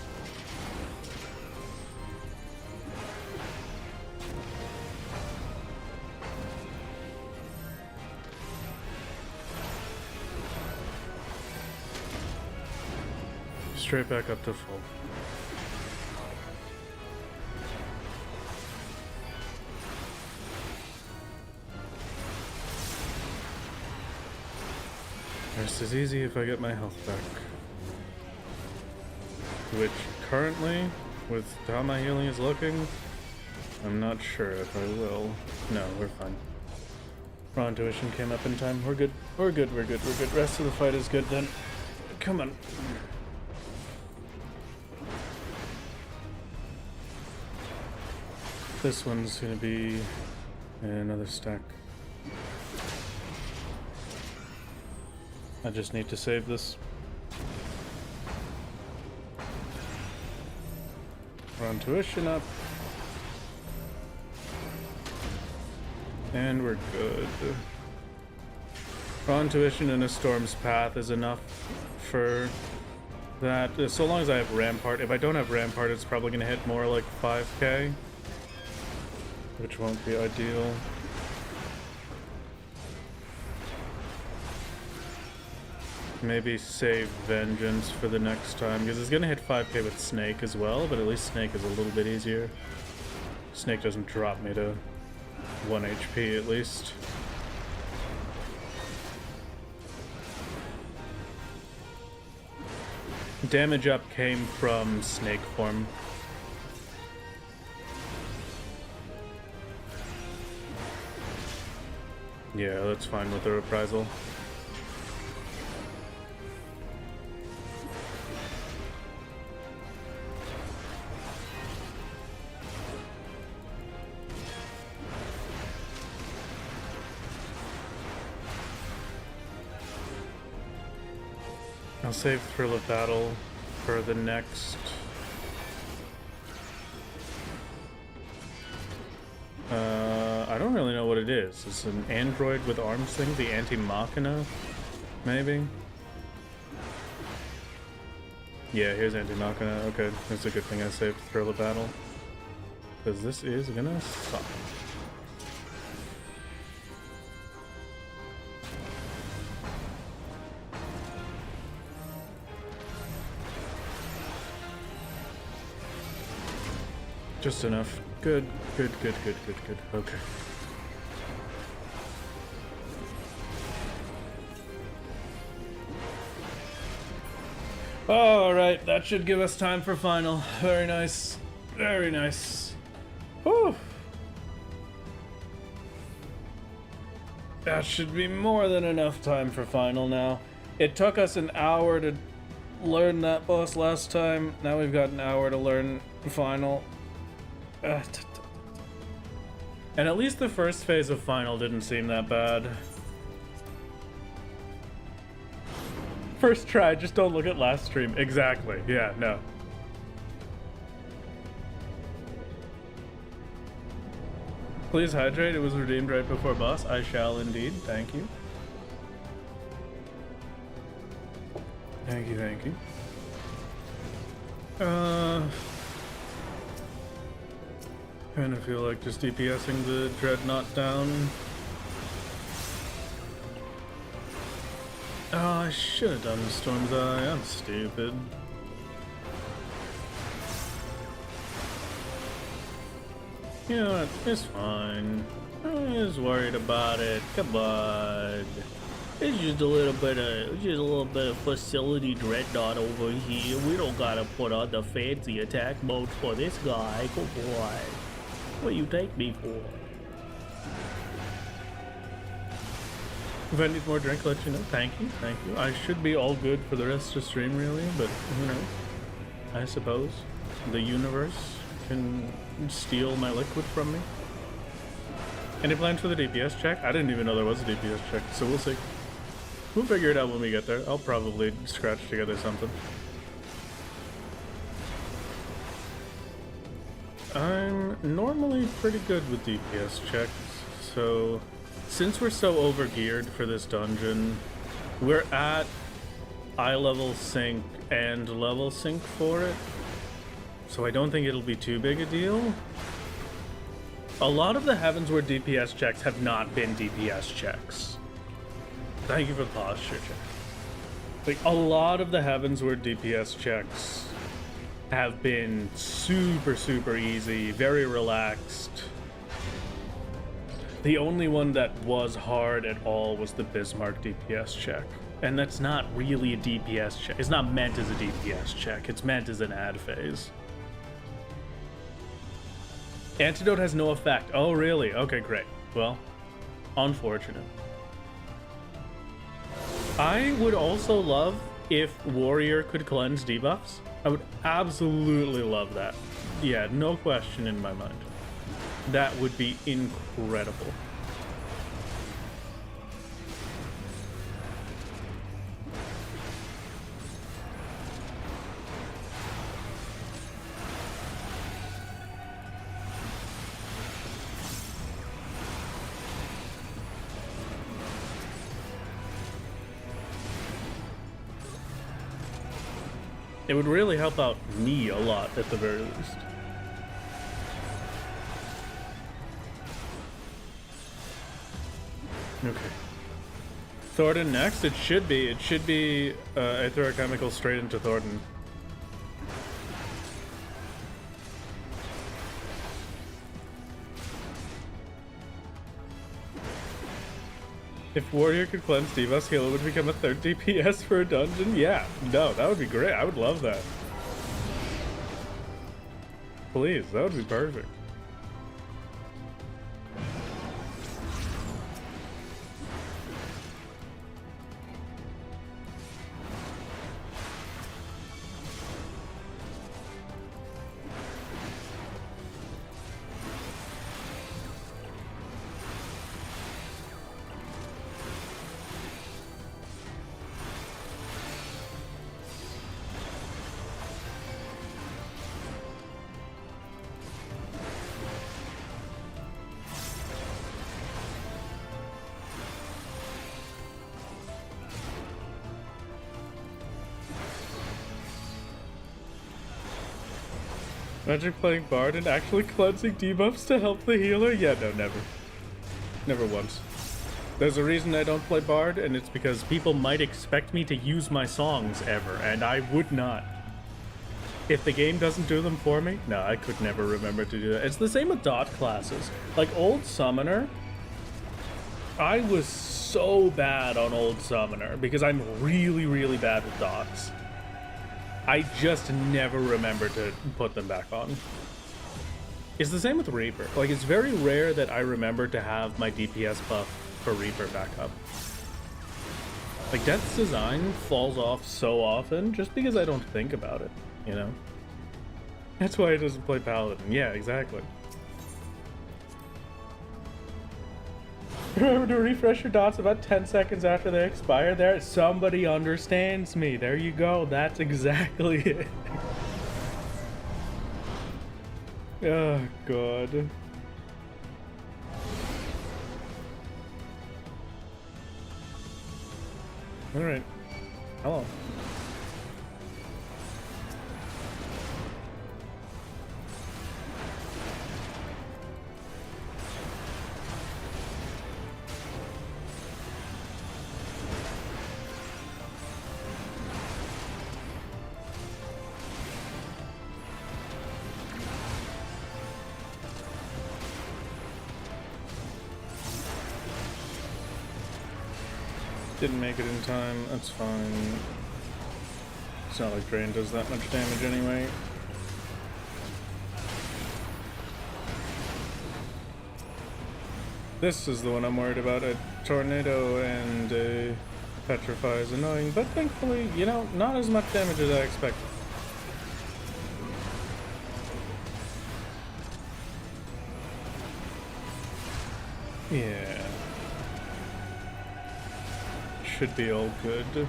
Straight back up to full. This is easy if I get my health back. Which currently, with how my healing is looking, I'm not sure if I will. No, we're fine. Raw intuition came up in time. We're good. We're good. We're good. We're good. Rest of the fight is good then. Come on. This one's gonna be another stack. I just need to save this. Run tuition up. And we're good. Run tuition in a storm's path is enough for that. So long as I have rampart. If I don't have rampart, it's probably gonna hit more like 5k. Which won't be ideal. Maybe save vengeance for the next time, because it's gonna hit 5k with snake as well, but at least snake is a little bit easier. Snake doesn't drop me to 1 HP at least. Damage up came from snake form. Yeah, that's fine with the reprisal. I'll save Thrill of Battle for the next. I don't really know what it is. It's an android with arms thing, the Anti-Machina, maybe? Yeah, here's Anti-Machina. Okay, that's a good thing I saved Thrill of Battle. Because this is gonna suck. Just enough. Good. Okay. Alright, that should give us time for final. Very nice. Very nice. Whew. That should be more than enough time for final now. It took us an hour to learn that boss last time. Now we've got an hour to learn final. And at least the first phase of final didn't seem that bad. First try, just don't look at last stream. Exactly. Yeah, no. Please hydrate. It was redeemed right before boss. I shall indeed. Thank you. Thank you, thank you. Kinda feel like just DPSing the Dreadnought down. Oh, I should have done the Storm's Eye. I'm stupid. You know what? It's fine. I'm just worried about it. Come on. It's just a little bit of facility Dreadnought over here. We don't gotta put on the fancy attack mode for this guy. Come on. What you take me for? If I need more drink, let you know. Thank you, thank you. I should be all good for the rest of stream, really, but who knows? I suppose the universe can steal my liquid from me. Any plans for the DPS check? I didn't even know there was a DPS check, so we'll see. We'll figure it out when we get there. I'll probably scratch together something. I'm normally pretty good with DPS checks, so since we're so overgeared for this dungeon, we're at eye level sync and level sync for it, so I don't think it'll be too big a deal. A lot of the Heavensward DPS checks have not been DPS checks. Thank you for the posture check. Like, a lot of the Heavensward DPS checks have been super easy, very relaxed. The only one that was hard at all was the Bismarck DPS check. And that's not really a DPS check. It's not meant as a DPS check. It's meant as an ad phase. Antidote has no effect. Oh, really? Okay, great. Well, unfortunate. I would also love if Warrior could cleanse debuffs. I would absolutely love that. Yeah, no question in my mind. That would be incredible. It would really help out me a lot at the very least. Okay. Thornton next? It should be Aetherochemical straight into Thornton. If Warrior could cleanse debuffs, Halo would become a third DPS for a dungeon? Yeah, no, that would be great. I would love that. Please, that would be perfect. Imagine playing Bard and actually cleansing debuffs to help the healer? Yeah, no, never. Never once. There's a reason I don't play Bard, and it's because people might expect me to use my songs ever, and I would not. if the game doesn't do them for me, no, I could never remember to do that. It's the same with dot classes. Like old Summoner, I was so bad on old Summoner because I'm really, really bad with dots. I just never remember to put them back on. It's the same with Reaper. Like, it's very rare that I remember to have my DPS buff for Reaper back up. Like, Death's Design falls off so often just because I don't think about it, you know? That's why he doesn't play Paladin. Yeah, exactly. Remember to refresh your dots about 10 seconds after they expire. There, somebody understands me. There you go. That's exactly it. Oh, God. Alright. Hello. Didn't make it in time, that's fine. It's not like Drain does that much damage anyway. This is the one I'm worried about. A Tornado and a Petrify is annoying, but thankfully, you know, not as much damage as I expected. Yeah. Should be all good.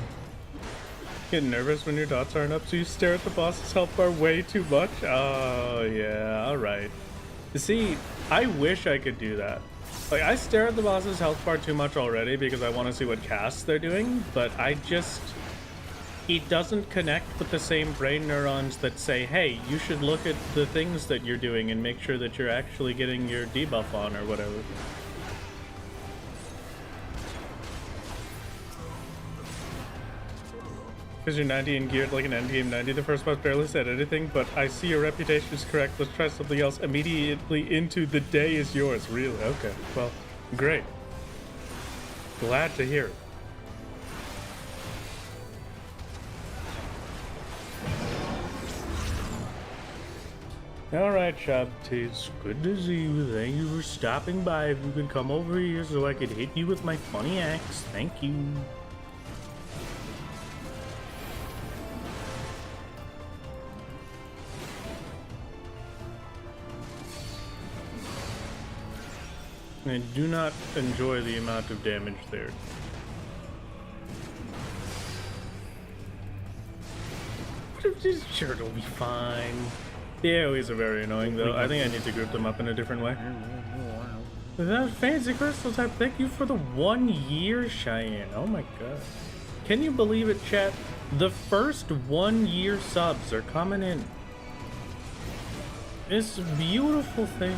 Get nervous when your dots aren't up, so you stare at the boss's health bar way too much? Oh, yeah, alright. You see, I wish I could do that. Like, I stare at the boss's health bar too much already because I want to see what casts they're doing, but I just... It doesn't connect with the same brain neurons that say, hey, you should look at the things that you're doing and make sure that you're actually getting your debuff on or whatever. Because you're 90 and geared like an endgame 90, the first boss barely said anything, but I see your reputation is correct. Let's try something else. Immediately into the day is yours. Really? Okay. Well, great. Glad to hear it. Alright, Shabties. Good to see you. Thank you for stopping by. If you could come over here so I could hit you with my funny axe. Thank you. I do not enjoy the amount of damage there. Sure, it'll be fine. The AoEs are very annoying, though. I think I need to group them up in a different way. That fancy crystal type, thank you for the 1 year, Cheyenne. Oh my god. Can you believe it, chat? The first 1 year subs are coming in. It's a beautiful thing.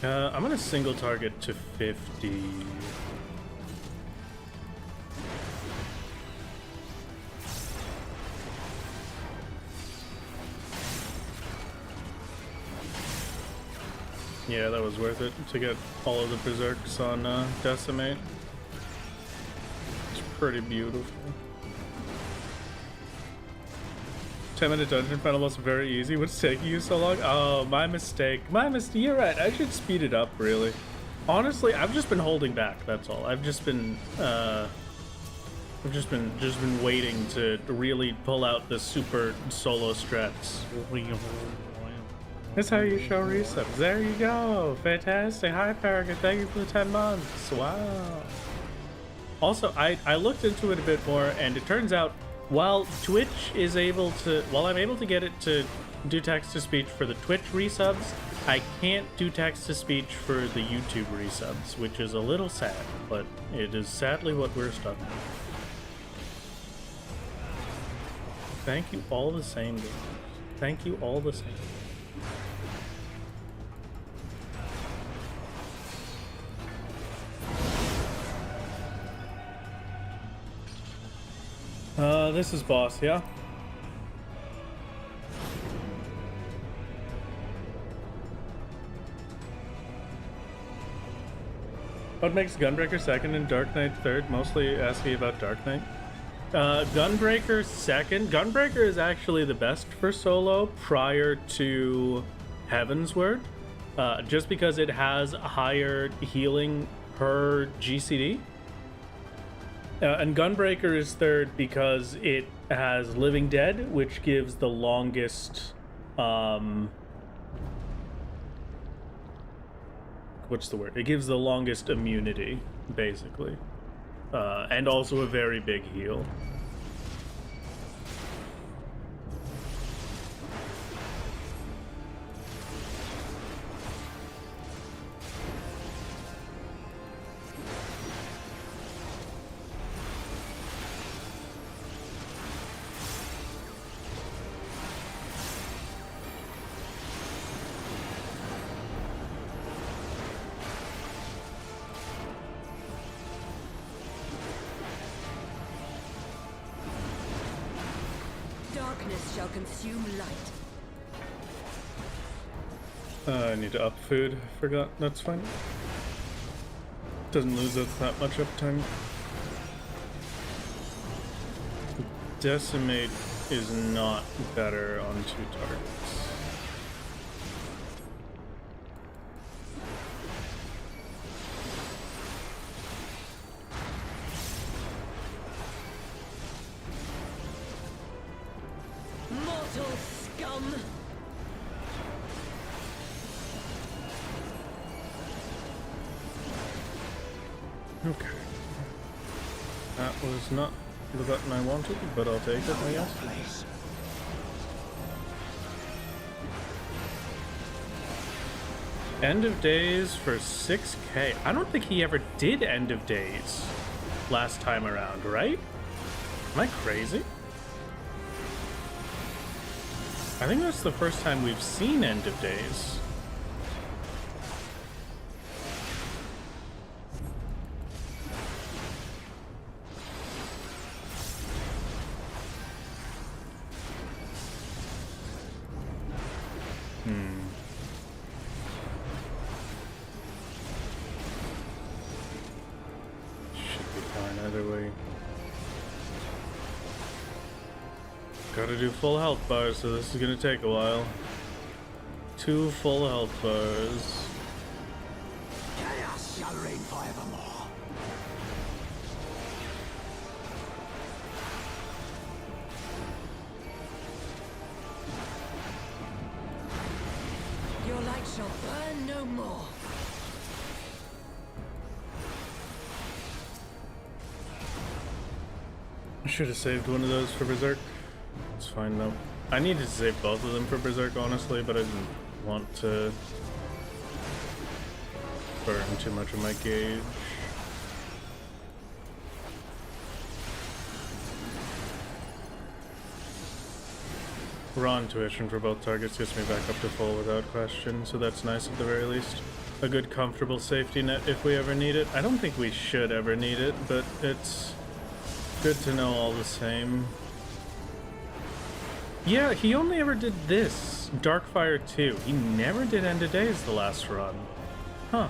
I'm gonna single target to 50. Yeah, that was worth it to get all of the berserks on Decimate. It's pretty beautiful. 10-minute dungeon final was very easy. What's taking you so long? Oh, my mistake. My mistake. You're right. I should speed it up, really. Honestly, I've just been holding back. That's all. I've just been waiting to really pull out the super solo strats. That's how you show resubs. There you go. Fantastic. Hi, Paragon. Thank you for the 10 months. Wow. Also, I looked into it a bit more, and it turns out while Twitch is able to, while I'm able to get it to do text-to-speech for the Twitch resubs, I can't do text-to-speech for the YouTube resubs, which is a little sad, but it is sadly what we're stuck with. Thank you all the same, guys. Thank you all the same. this is boss, yeah? What makes Gunbreaker second and Dark Knight third? Mostly asking about Dark Knight. Gunbreaker second. Gunbreaker is actually the best for solo prior to Heaven's Word. Just because it has higher healing per GCD. And Gunbreaker is third because it has Living Dead, which gives the longest, what's the word? It gives the longest immunity, basically. And also a very big heal. Darkness shall consume light. I need to up food. Forgot. That's fine. Doesn't lose us that much uptime. Decimate is not better on 2 targets. Mortal scum! Okay. That was not the button I wanted, but I'll take it, I guess. End of Days for 6k. I don't think he ever did End of Days last time around, right? Am I crazy? I think that's the first time we've seen End of Days. Should be fine either way. Gotta do full health bars, so this is gonna take a while. 2 full health bars. Chaos shall reign forevermore. Your light shall burn no more. I should have saved one of those for Berserk. It's fine though. I needed to save both of them for Berserk, honestly, but I didn't want to burn too much of my gauge. Raw intuition for both targets gets me back up to full without question, so that's nice at the very least. A good comfortable safety net if we ever need it. I don't think we should ever need it, but it's good to know all the same. Yeah, he only ever did this, Darkfire 2. He never did End of Days the last run. Huh.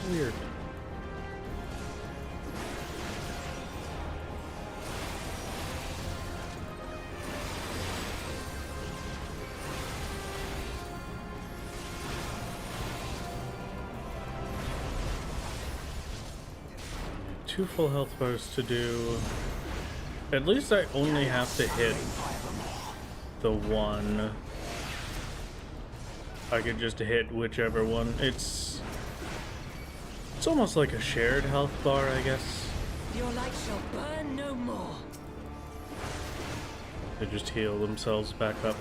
Weird. Two full health bars to do. At least I only have to hit the one. I could just hit whichever one. It's almost like a shared health bar, I guess. Your light shall burn no more. They just heal themselves back up.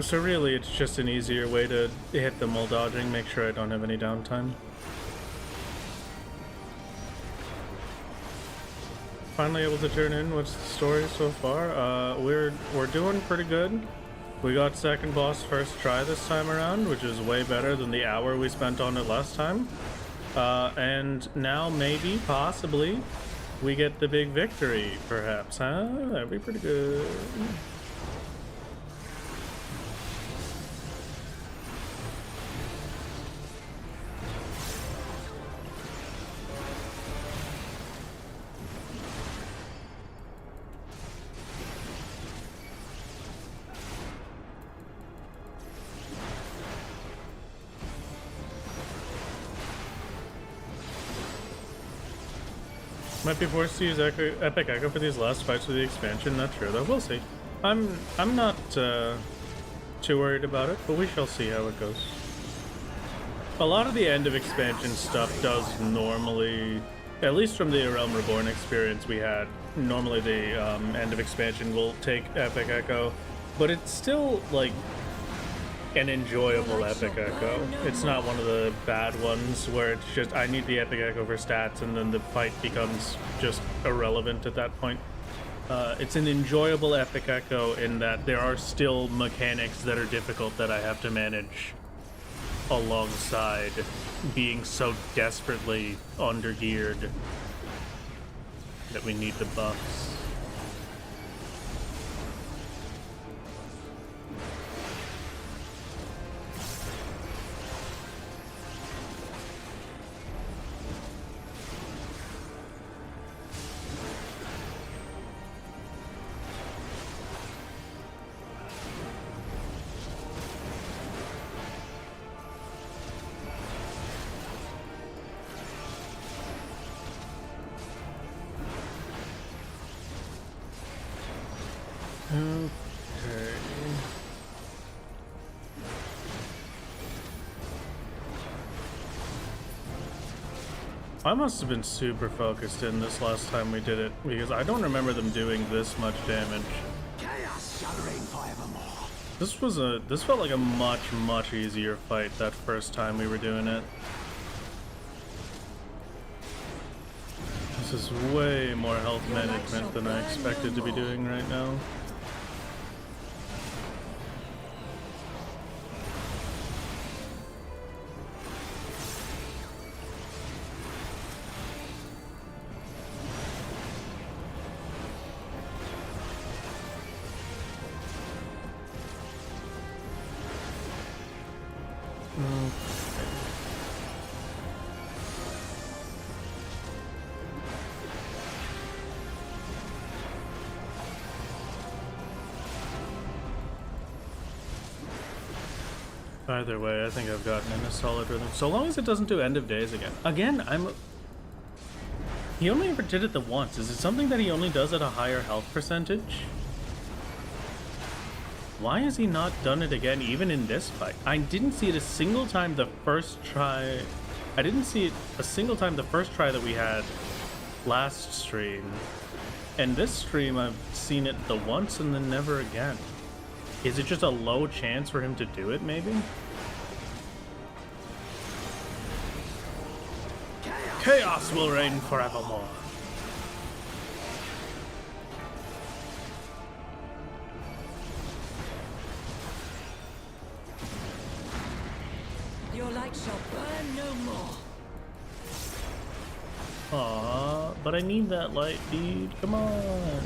So really, it's just an easier way to hit them while dodging, make sure I don't have any downtime. Finally able to turn in. What's the story so far? We're doing pretty good. We got second boss first try this time around, which is way better than the hour we spent on it last time. And now maybe, possibly, we get the big victory, perhaps, huh? That'd be pretty good. Might be forced to use Epic Echo for these last fights of the expansion. Not sure though. We'll see. I'm not too worried about it, but we shall see how it goes. A lot of the end of expansion stuff does normally, at least from the Realm Reborn experience we had, normally the end of expansion will take Epic Echo, but it's still like an enjoyable Epic Echo. It's not one of the bad ones where it's just, I need the Epic Echo for stats and then the fight becomes just irrelevant at that point. It's an enjoyable Epic Echo in that there are still mechanics that are difficult that I have to manage alongside being so desperately under-geared that we need the buffs. Okay. I must have been super focused in this last time we did it, because I don't remember them doing this much damage. Chaos shall reign forevermore. This felt like a much easier fight that first time we were doing it. This is way more health management than I expected to be doing right now. Either way, I think I've gotten in a solid rhythm. So long as it doesn't do end of days again. Again, he only ever did it the once. Is it something that he only does at a higher health percentage? Why has he not done it again, even in this fight? I didn't see it a single time the first try. I didn't see it a single time the first try that we had last stream. And this stream, I've seen it the once and then never again. Is it just a low chance for him to do it, maybe? Chaos will reign forevermore. Your light shall burn no more. Aw, but I need that light, dude. Come on.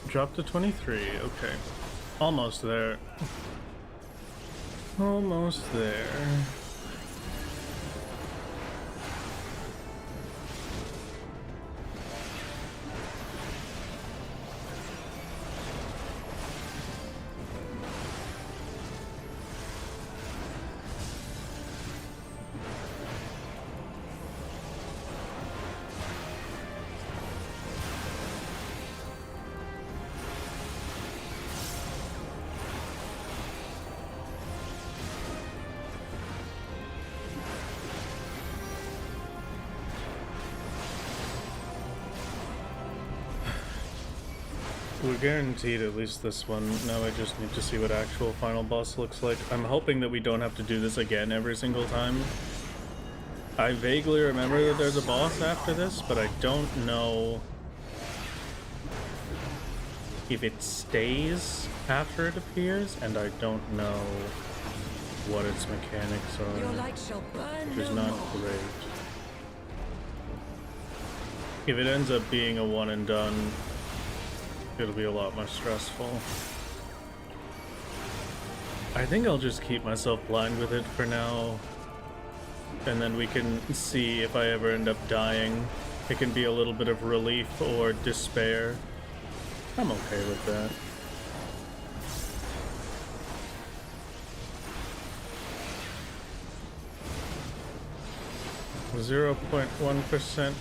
Drop to 23, okay. Almost there. Almost there. We're guaranteed at least this one. Now I just need to see what actual final boss looks like. I'm hoping that we don't have to do this again every single time. I vaguely remember that there's a boss after this, but I don't know if it stays after it appears, and I don't know what its mechanics Your are, light shall burn which is no not more. great. If it ends up being a one and done, it'll be a lot more stressful. I think I'll just keep myself blind with it for now, and then we can see if I ever end up dying. It can be a little bit of relief or despair. I'm okay with that. .1%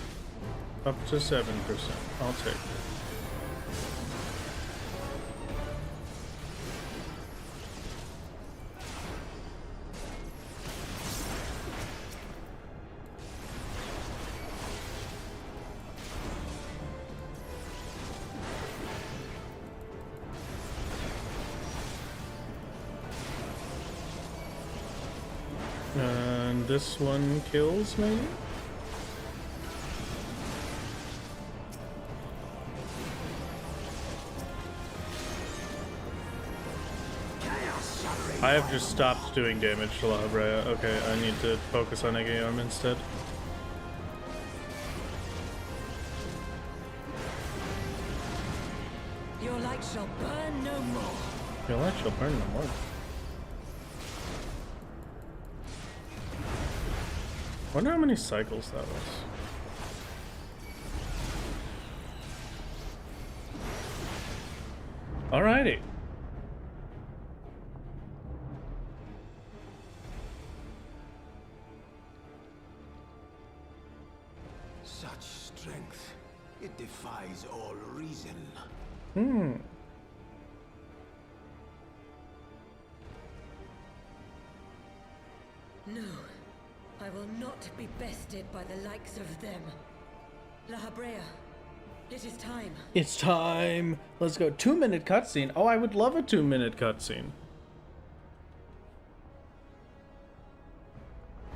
up to 7%. I'll take it. And this one kills, maybe? I have just stopped doing damage to La Brea. Okay, I need to focus on Egg instead. Your light shall burn no more. Your light shall burn no more. Wonder how many cycles that was. Alrighty. Such strength, it defies all reason. Hmm. No, I will not be bested by the likes of them. La Brea, it is time. It's time. Let's go. 2-minute cutscene. Oh, I would love a 2-minute cutscene.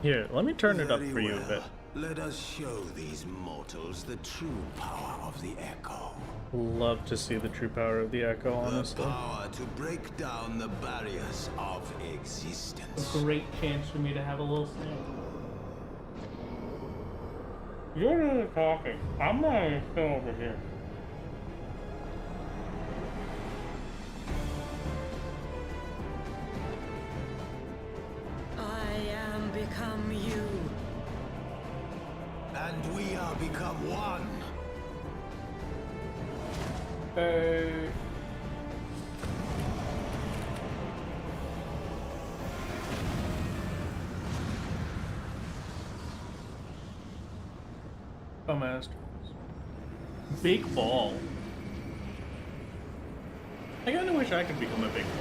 Here, let me turn it up for you a bit. Let us show these mortals the true power of the Echo. Love to see the true power of the Echo, honestly. The power to break down the barriers of existence. Great chance for me to have a little snack. You're really talking. I'm gonna sit over here. I am become you. And we are become one. Hey. Oh, master. Big ball. I kinda wish I could become a big ball.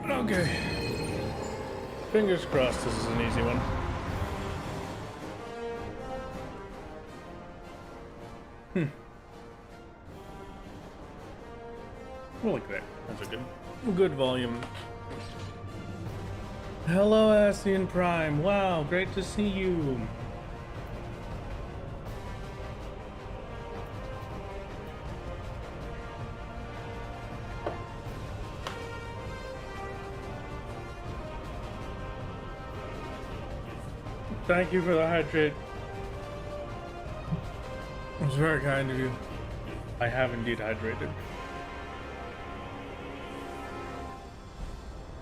Okay. Fingers crossed this is an easy one. We'll look at that. That's a good volume. Hello, Asian Prime. Wow, great to see you. Thank you for the hydrate. It was very kind of you. I have indeed hydrated.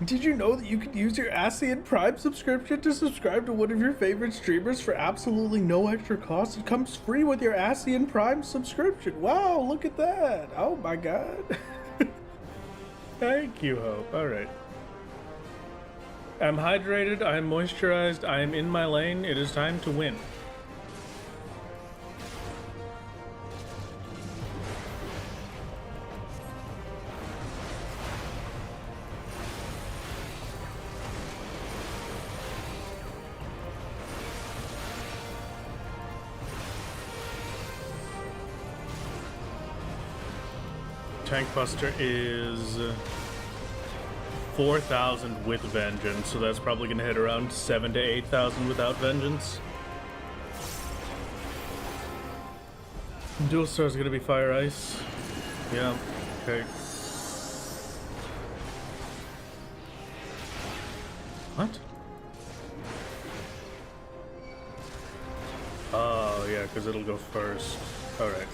Did you know that you could use your ASEAN Prime subscription to subscribe to one of your favorite streamers for absolutely no extra cost? It comes free with your ASEAN Prime subscription. Wow, look at that. Oh my god. Thank you, Hope. Alright. I'm hydrated, I am moisturized, I am in my lane. It is time to win. Tank Buster is 4,000 with Vengeance, so that's probably going to hit around 7,000 to 8,000 without Vengeance. Dual Star is going to be Fire Ice. Yeah, okay. What? Oh, yeah, because it'll go first. Alright,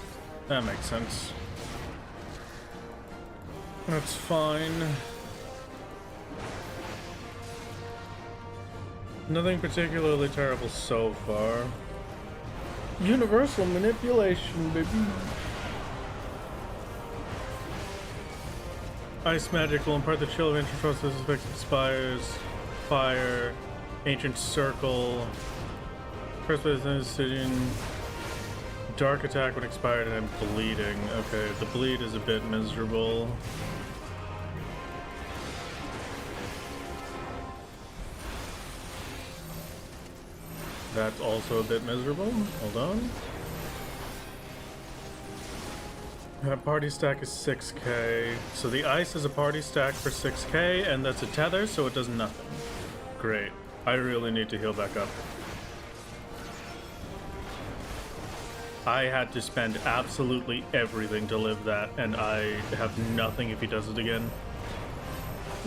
that makes sense. That's fine. Nothing particularly terrible so far. Universal manipulation, baby. Ice magic will impart the chill of ancient frost as effect expires. Fire. Ancient circle. First place in decision. Dark attack when expired and I'm bleeding. Okay, the bleed is a bit miserable. That's also a bit miserable. Hold on. That party stack is 6k. So the ice is a party stack for 6k, and that's a tether, so it does nothing. Great. I really need to heal back up. I had to spend absolutely everything to live that, and I have nothing if he does it again.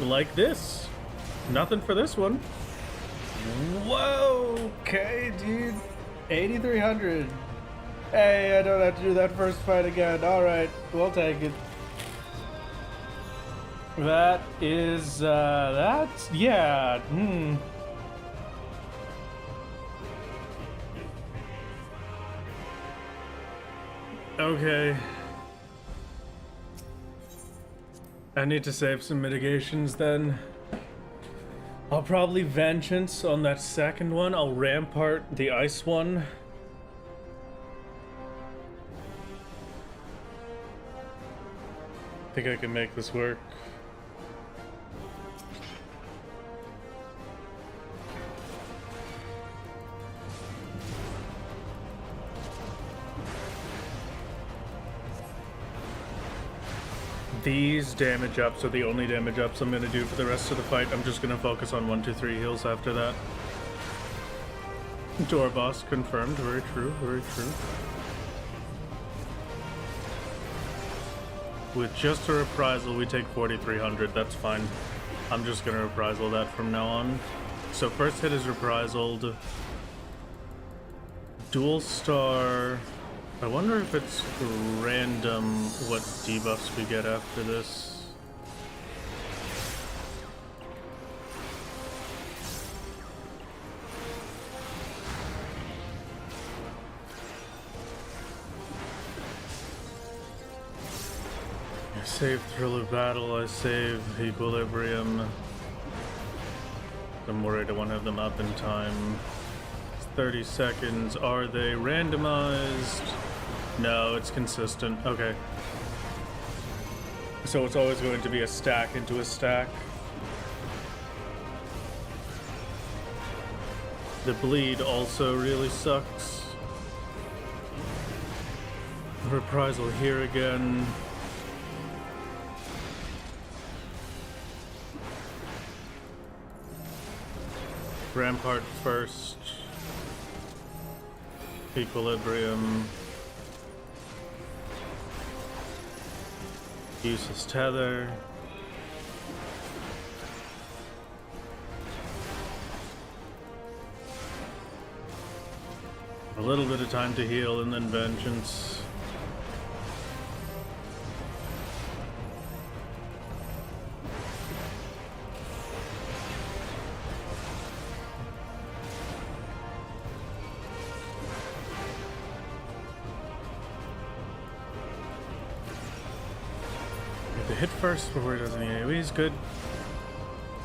Like this. Nothing for this one. Whoa! Okay, dude. 8,300. Hey, I don't have to do that first fight again. Alright, we'll take it. That is, that's, yeah, Okay. I need to save some mitigations then. I'll probably Vengeance on that second one. I'll Rampart the ice one. I think I can make this work. These damage ups are the only damage ups I'm gonna do for the rest of the fight. I'm just gonna focus on 1, 2, 3 heals after that. Door boss confirmed. Very true, very true. With just a reprisal, we take 4,300. That's fine. I'm just gonna reprisal that from now on. So first hit is reprisalled. Dual star. I wonder if it's random what debuffs we get after this. I save Thrill of Battle, I save Equilibrium. I'm worried I won't have them up in time. 30 seconds. Are they randomized? No, it's consistent. Okay. So it's always going to be a stack into a stack. The bleed also really sucks. Reprisal here again. Rampart first. Equilibrium. Useless tether. A little bit of time to heal and then Vengeance. Hit first before he does any AoEs, good.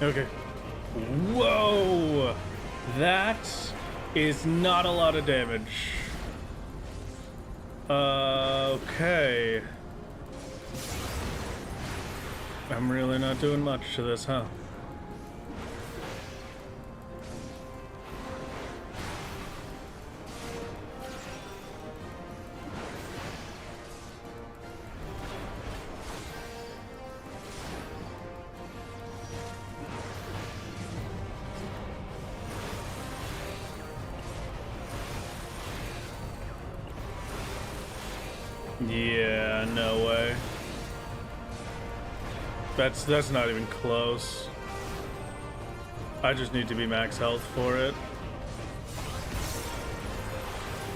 Okay. Whoa! That is not a lot of damage. Okay. I'm really not doing much to this, huh? Yeah, no way. That's not even close. I just need to be max health for it.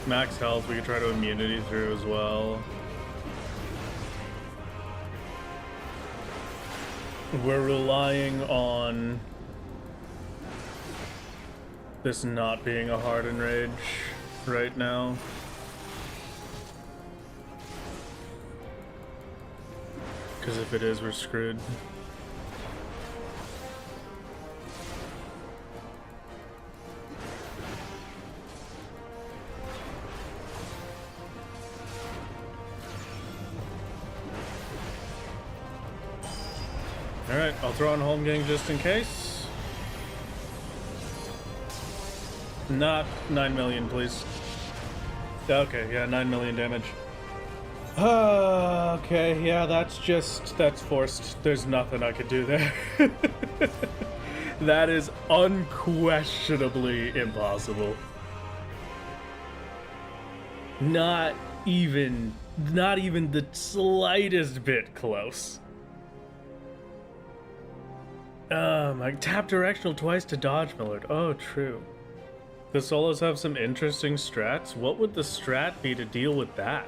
Max health, we could try to immunity through as well. We're relying on this not being a hardened rage right now. Because if it is, we're screwed. Alright, I'll throw on home gang just in case. Not 9 million, please. Okay, yeah, 9 million damage. Okay, yeah, that's forced. There's nothing I could do there. That is unquestionably impossible. Not even the slightest bit close. I tap directional twice to dodge Millard. Oh, true. The solos have some interesting strats. What would the strat be to deal with that?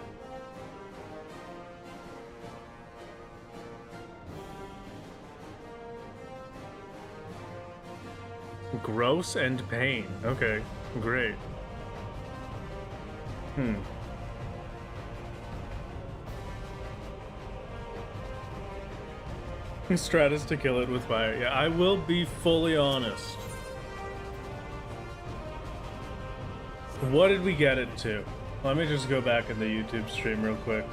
Gross and pain. Okay, great. Stratus to kill it with fire. Yeah, I will be fully honest. What did we get it to? Let me just go back in the YouTube stream real quick.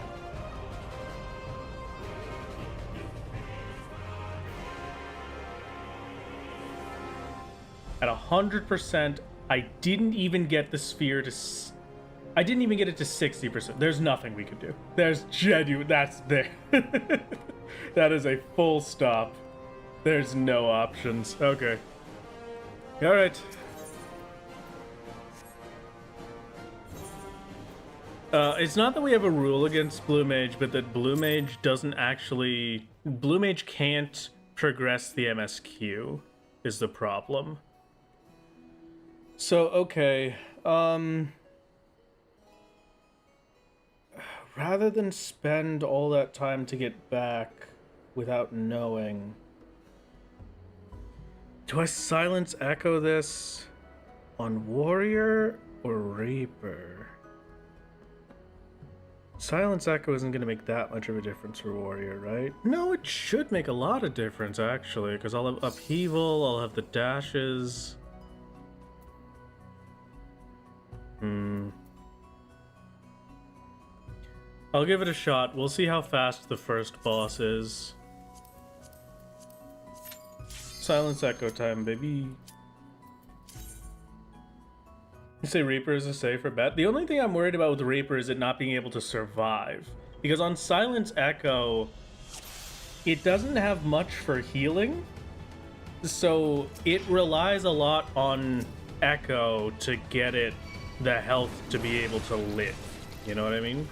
At 100%, I didn't even get the sphere to... I didn't even get it to 60%. There's nothing we could do. There's genuine... That's there. That is a full stop. There's no options. Okay. Alright. It's not that we have a rule against Blue Mage, but that Blue Mage doesn't actually... Blue Mage can't progress the MSQ, is the problem. So, okay. Rather than spend all that time to get back without knowing, do I silence echo this on Warrior or Reaper? Silence echo isn't going to make that much of a difference for Warrior, right? No, it should make a lot of difference, actually, because I'll have Upheaval, I'll have the dashes. I'll give it a shot. We'll see how fast the first boss is. Silence echo time, baby. You say Reaper is a safer bet? The only thing I'm worried about with Reaper is it not being able to survive. Because on Silence Echo, it doesn't have much for healing. So it relies a lot on Echo to get it the health to be able to live. You know what I mean?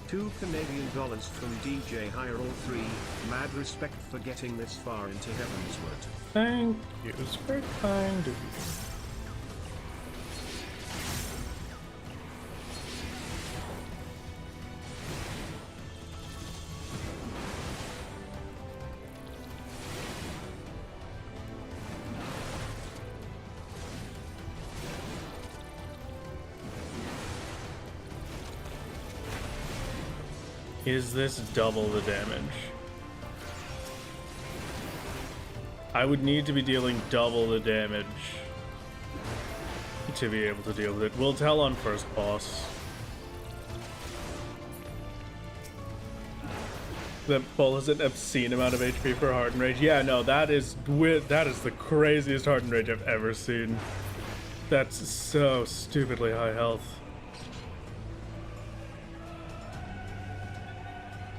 $2 Canadian from DJ Hire all three. Mad respect for getting this far into Heavensward. Thank you. It's very kind of you. Is this double the damage? I would need to be dealing double the damage to be able to deal with it. We'll tell on first boss. That pulls an obscene amount of HP for Hardened Rage. Yeah, no, that is the craziest Hardened Rage I've ever seen. That's so stupidly high health.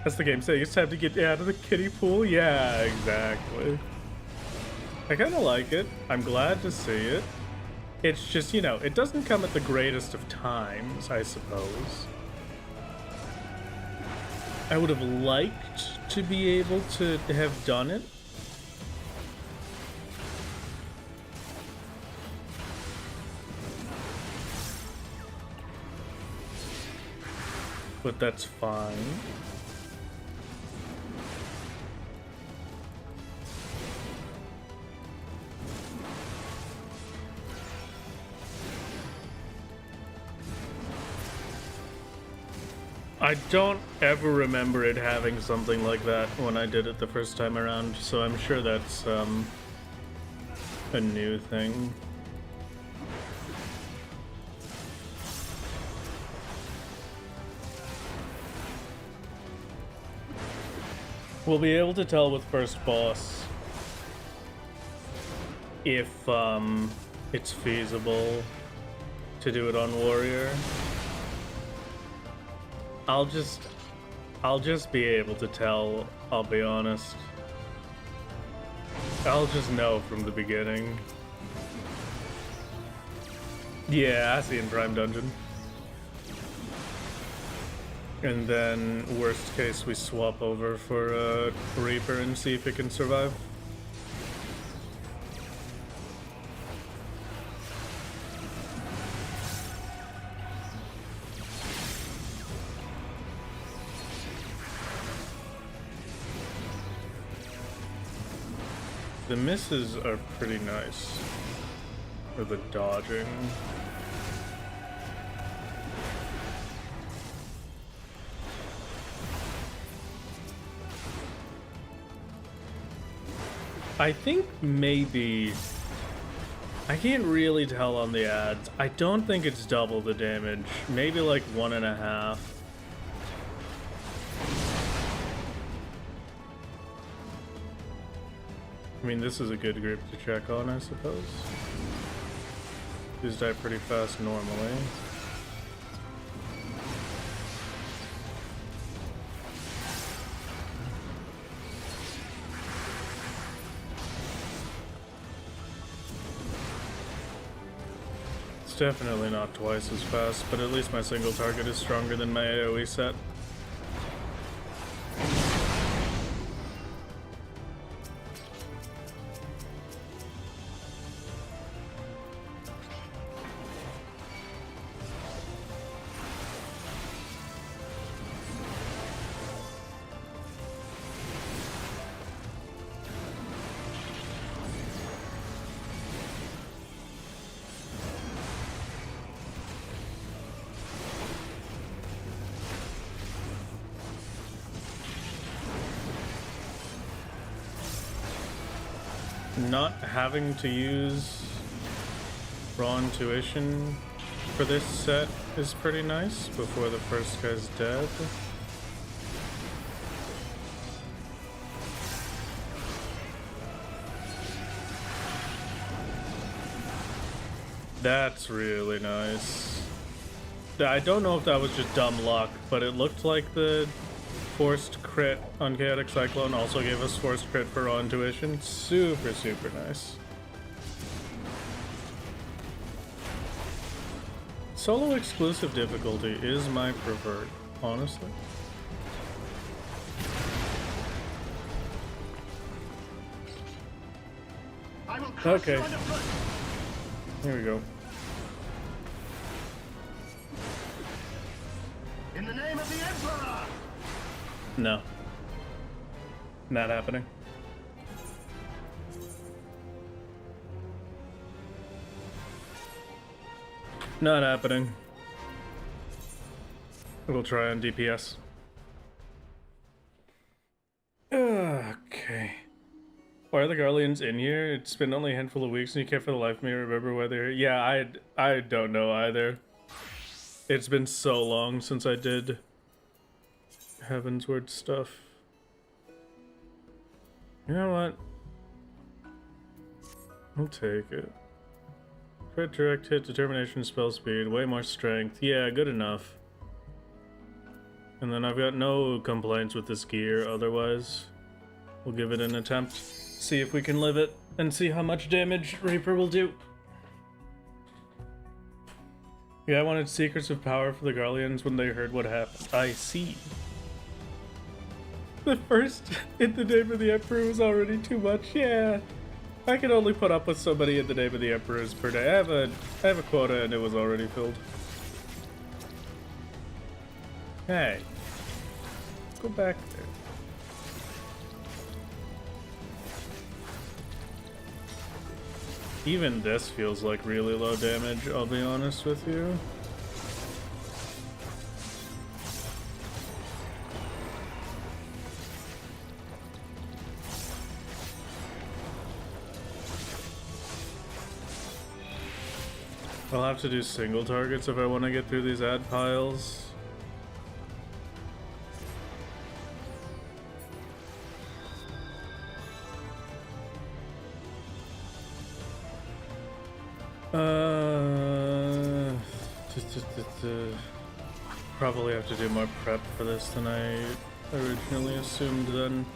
That's the game saying it's time to get out of the kiddie pool? Yeah, exactly. I kind of like it. I'm glad to see it. It's just, you know, it doesn't come at the greatest of times, I suppose. I would have liked to be able to have done it. But that's fine. I don't ever remember it having something like that when I did it the first time around, so I'm sure that's a new thing. We'll be able to tell with first boss if it's feasible to do it on warrior. I'll just be able to tell, I'll be honest. I'll just know from the beginning. Yeah, Asian Prime Dungeon. And then, worst case, we swap over for Reaper and see if it can survive. The misses are pretty nice. Or the dodging. I think maybe... I can't really tell on the ads. I don't think it's double the damage. Maybe like 1.5. I mean, this is a good group to check on, I suppose. These die pretty fast normally. It's definitely not twice as fast, but at least my single target is stronger than my AoE set. Not having to use raw intuition for this set is pretty nice before the first guy's dead. That's really nice. I don't know if that was just dumb luck, but it looked like the forced crit on Chaotic Cyclone also gave us forced crit for raw intuition. Super, super nice. Solo exclusive difficulty is my preferred, honestly. Okay. Here we go. In the name of the Emperor! No. Not happening. Not happening. We'll try on DPS. Okay. Why are the Guardians in here? It's been only a handful of weeks and you can't for the life of me remember whether... Yeah, I don't know either. It's been so long since I did Heavensward stuff. You know what? I'll take it. Crit, direct hit, determination, spell speed, way more strength. Yeah, good enough. And then I've got no complaints with this gear otherwise. We'll give it an attempt, see if we can live it, and see how much damage Reaper will do. Yeah, I wanted Secrets of Power for the Garleans when they heard what happened. I see. The first In the Name of the Emperor was already too much, yeah. I can only put up with so many In the Name of the Emperors per day. I have a quota and it was already filled. Hey. Let's go back there. Even this feels like really low damage, I'll be honest with you. I'll have to do single targets if I want to get through these ad piles. Probably have to do more prep for this than I originally assumed then.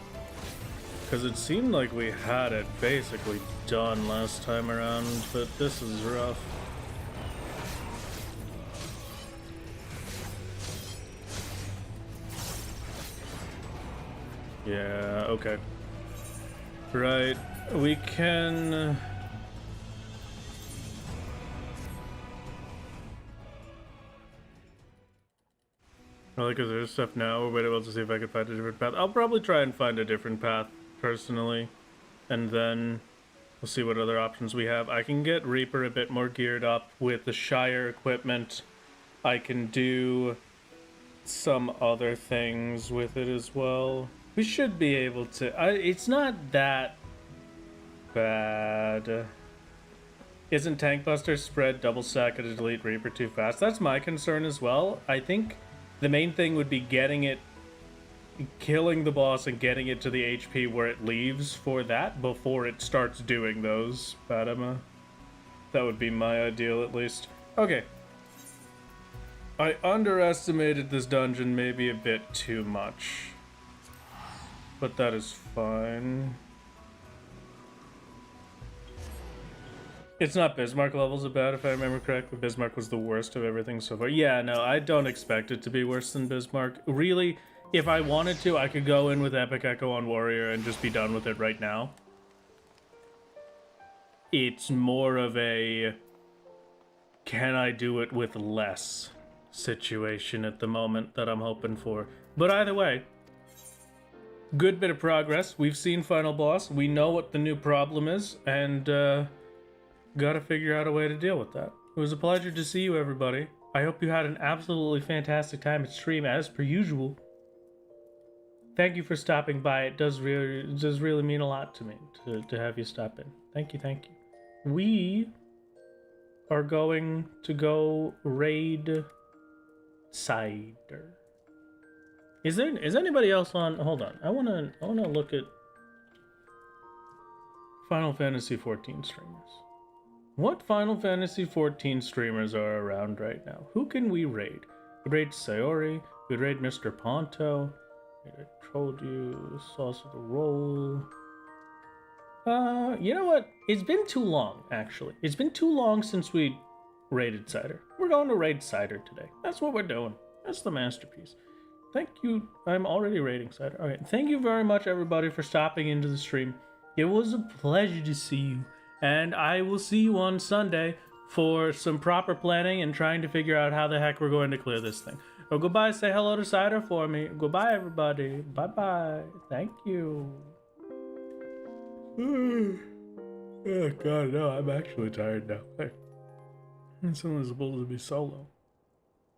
Because it seemed like we had it basically done last time around, but this is rough. Yeah, okay. Right, we can... Well, because there's stuff now, we're waiting to see if I can find a different path. I'll probably try and find a different path, personally. And then we'll see what other options we have. I can get Reaper a bit more geared up with the Shire equipment. I can do some other things with it as well. We should be able to... it's not that bad. Isn't Tank Buster spread double stack and delete Reaper too fast? That's my concern as well. I think the main thing would be getting it, killing the boss and getting it to the HP where it leaves for that before it starts doing those, Fatima. That would be my ideal at least. Okay. I underestimated this dungeon maybe a bit too much. But that is fine. It's not Bismarck levels of bad, if I remember correctly. Bismarck was the worst of everything so far. Yeah, no, I don't expect it to be worse than Bismarck. Really, if I wanted to, I could go in with Epic Echo on Warrior and just be done with it right now. It's more of a... can I do it with less situation at the moment that I'm hoping for. But either way, good bit of progress. We've seen Final Boss. We know what the new problem is, and gotta figure out a way to deal with that. It was a pleasure to see you, everybody. I hope you had an absolutely fantastic time at stream, as per usual. Thank you for stopping by. It does really mean a lot to me to have you stop in. Thank you, thank you. We are going to go raid Cider. Is anybody else on? Hold on. I wanna look at Final Fantasy 14 streamers. What Final Fantasy 14 streamers are around right now? Who can we raid? We raid Sayori. We raid Mr. Ponto. I told you. Sauce of the Roll. You know what? It's been too long, actually. It's been too long since we raided Cider. We're going to raid Cider today. That's what we're doing. That's the masterpiece. Thank you. I'm already raiding Cider. Okay, thank you very much, everybody, for stopping into the stream. It was a pleasure to see you. And I will see you on Sunday for some proper planning and trying to figure out how the heck we're going to clear this thing. Oh, goodbye. Say hello to Cider for me. Goodbye, everybody. Bye-bye. Thank you. Oh, God, no. I'm actually tired now. Hey. It's only supposed to be solo.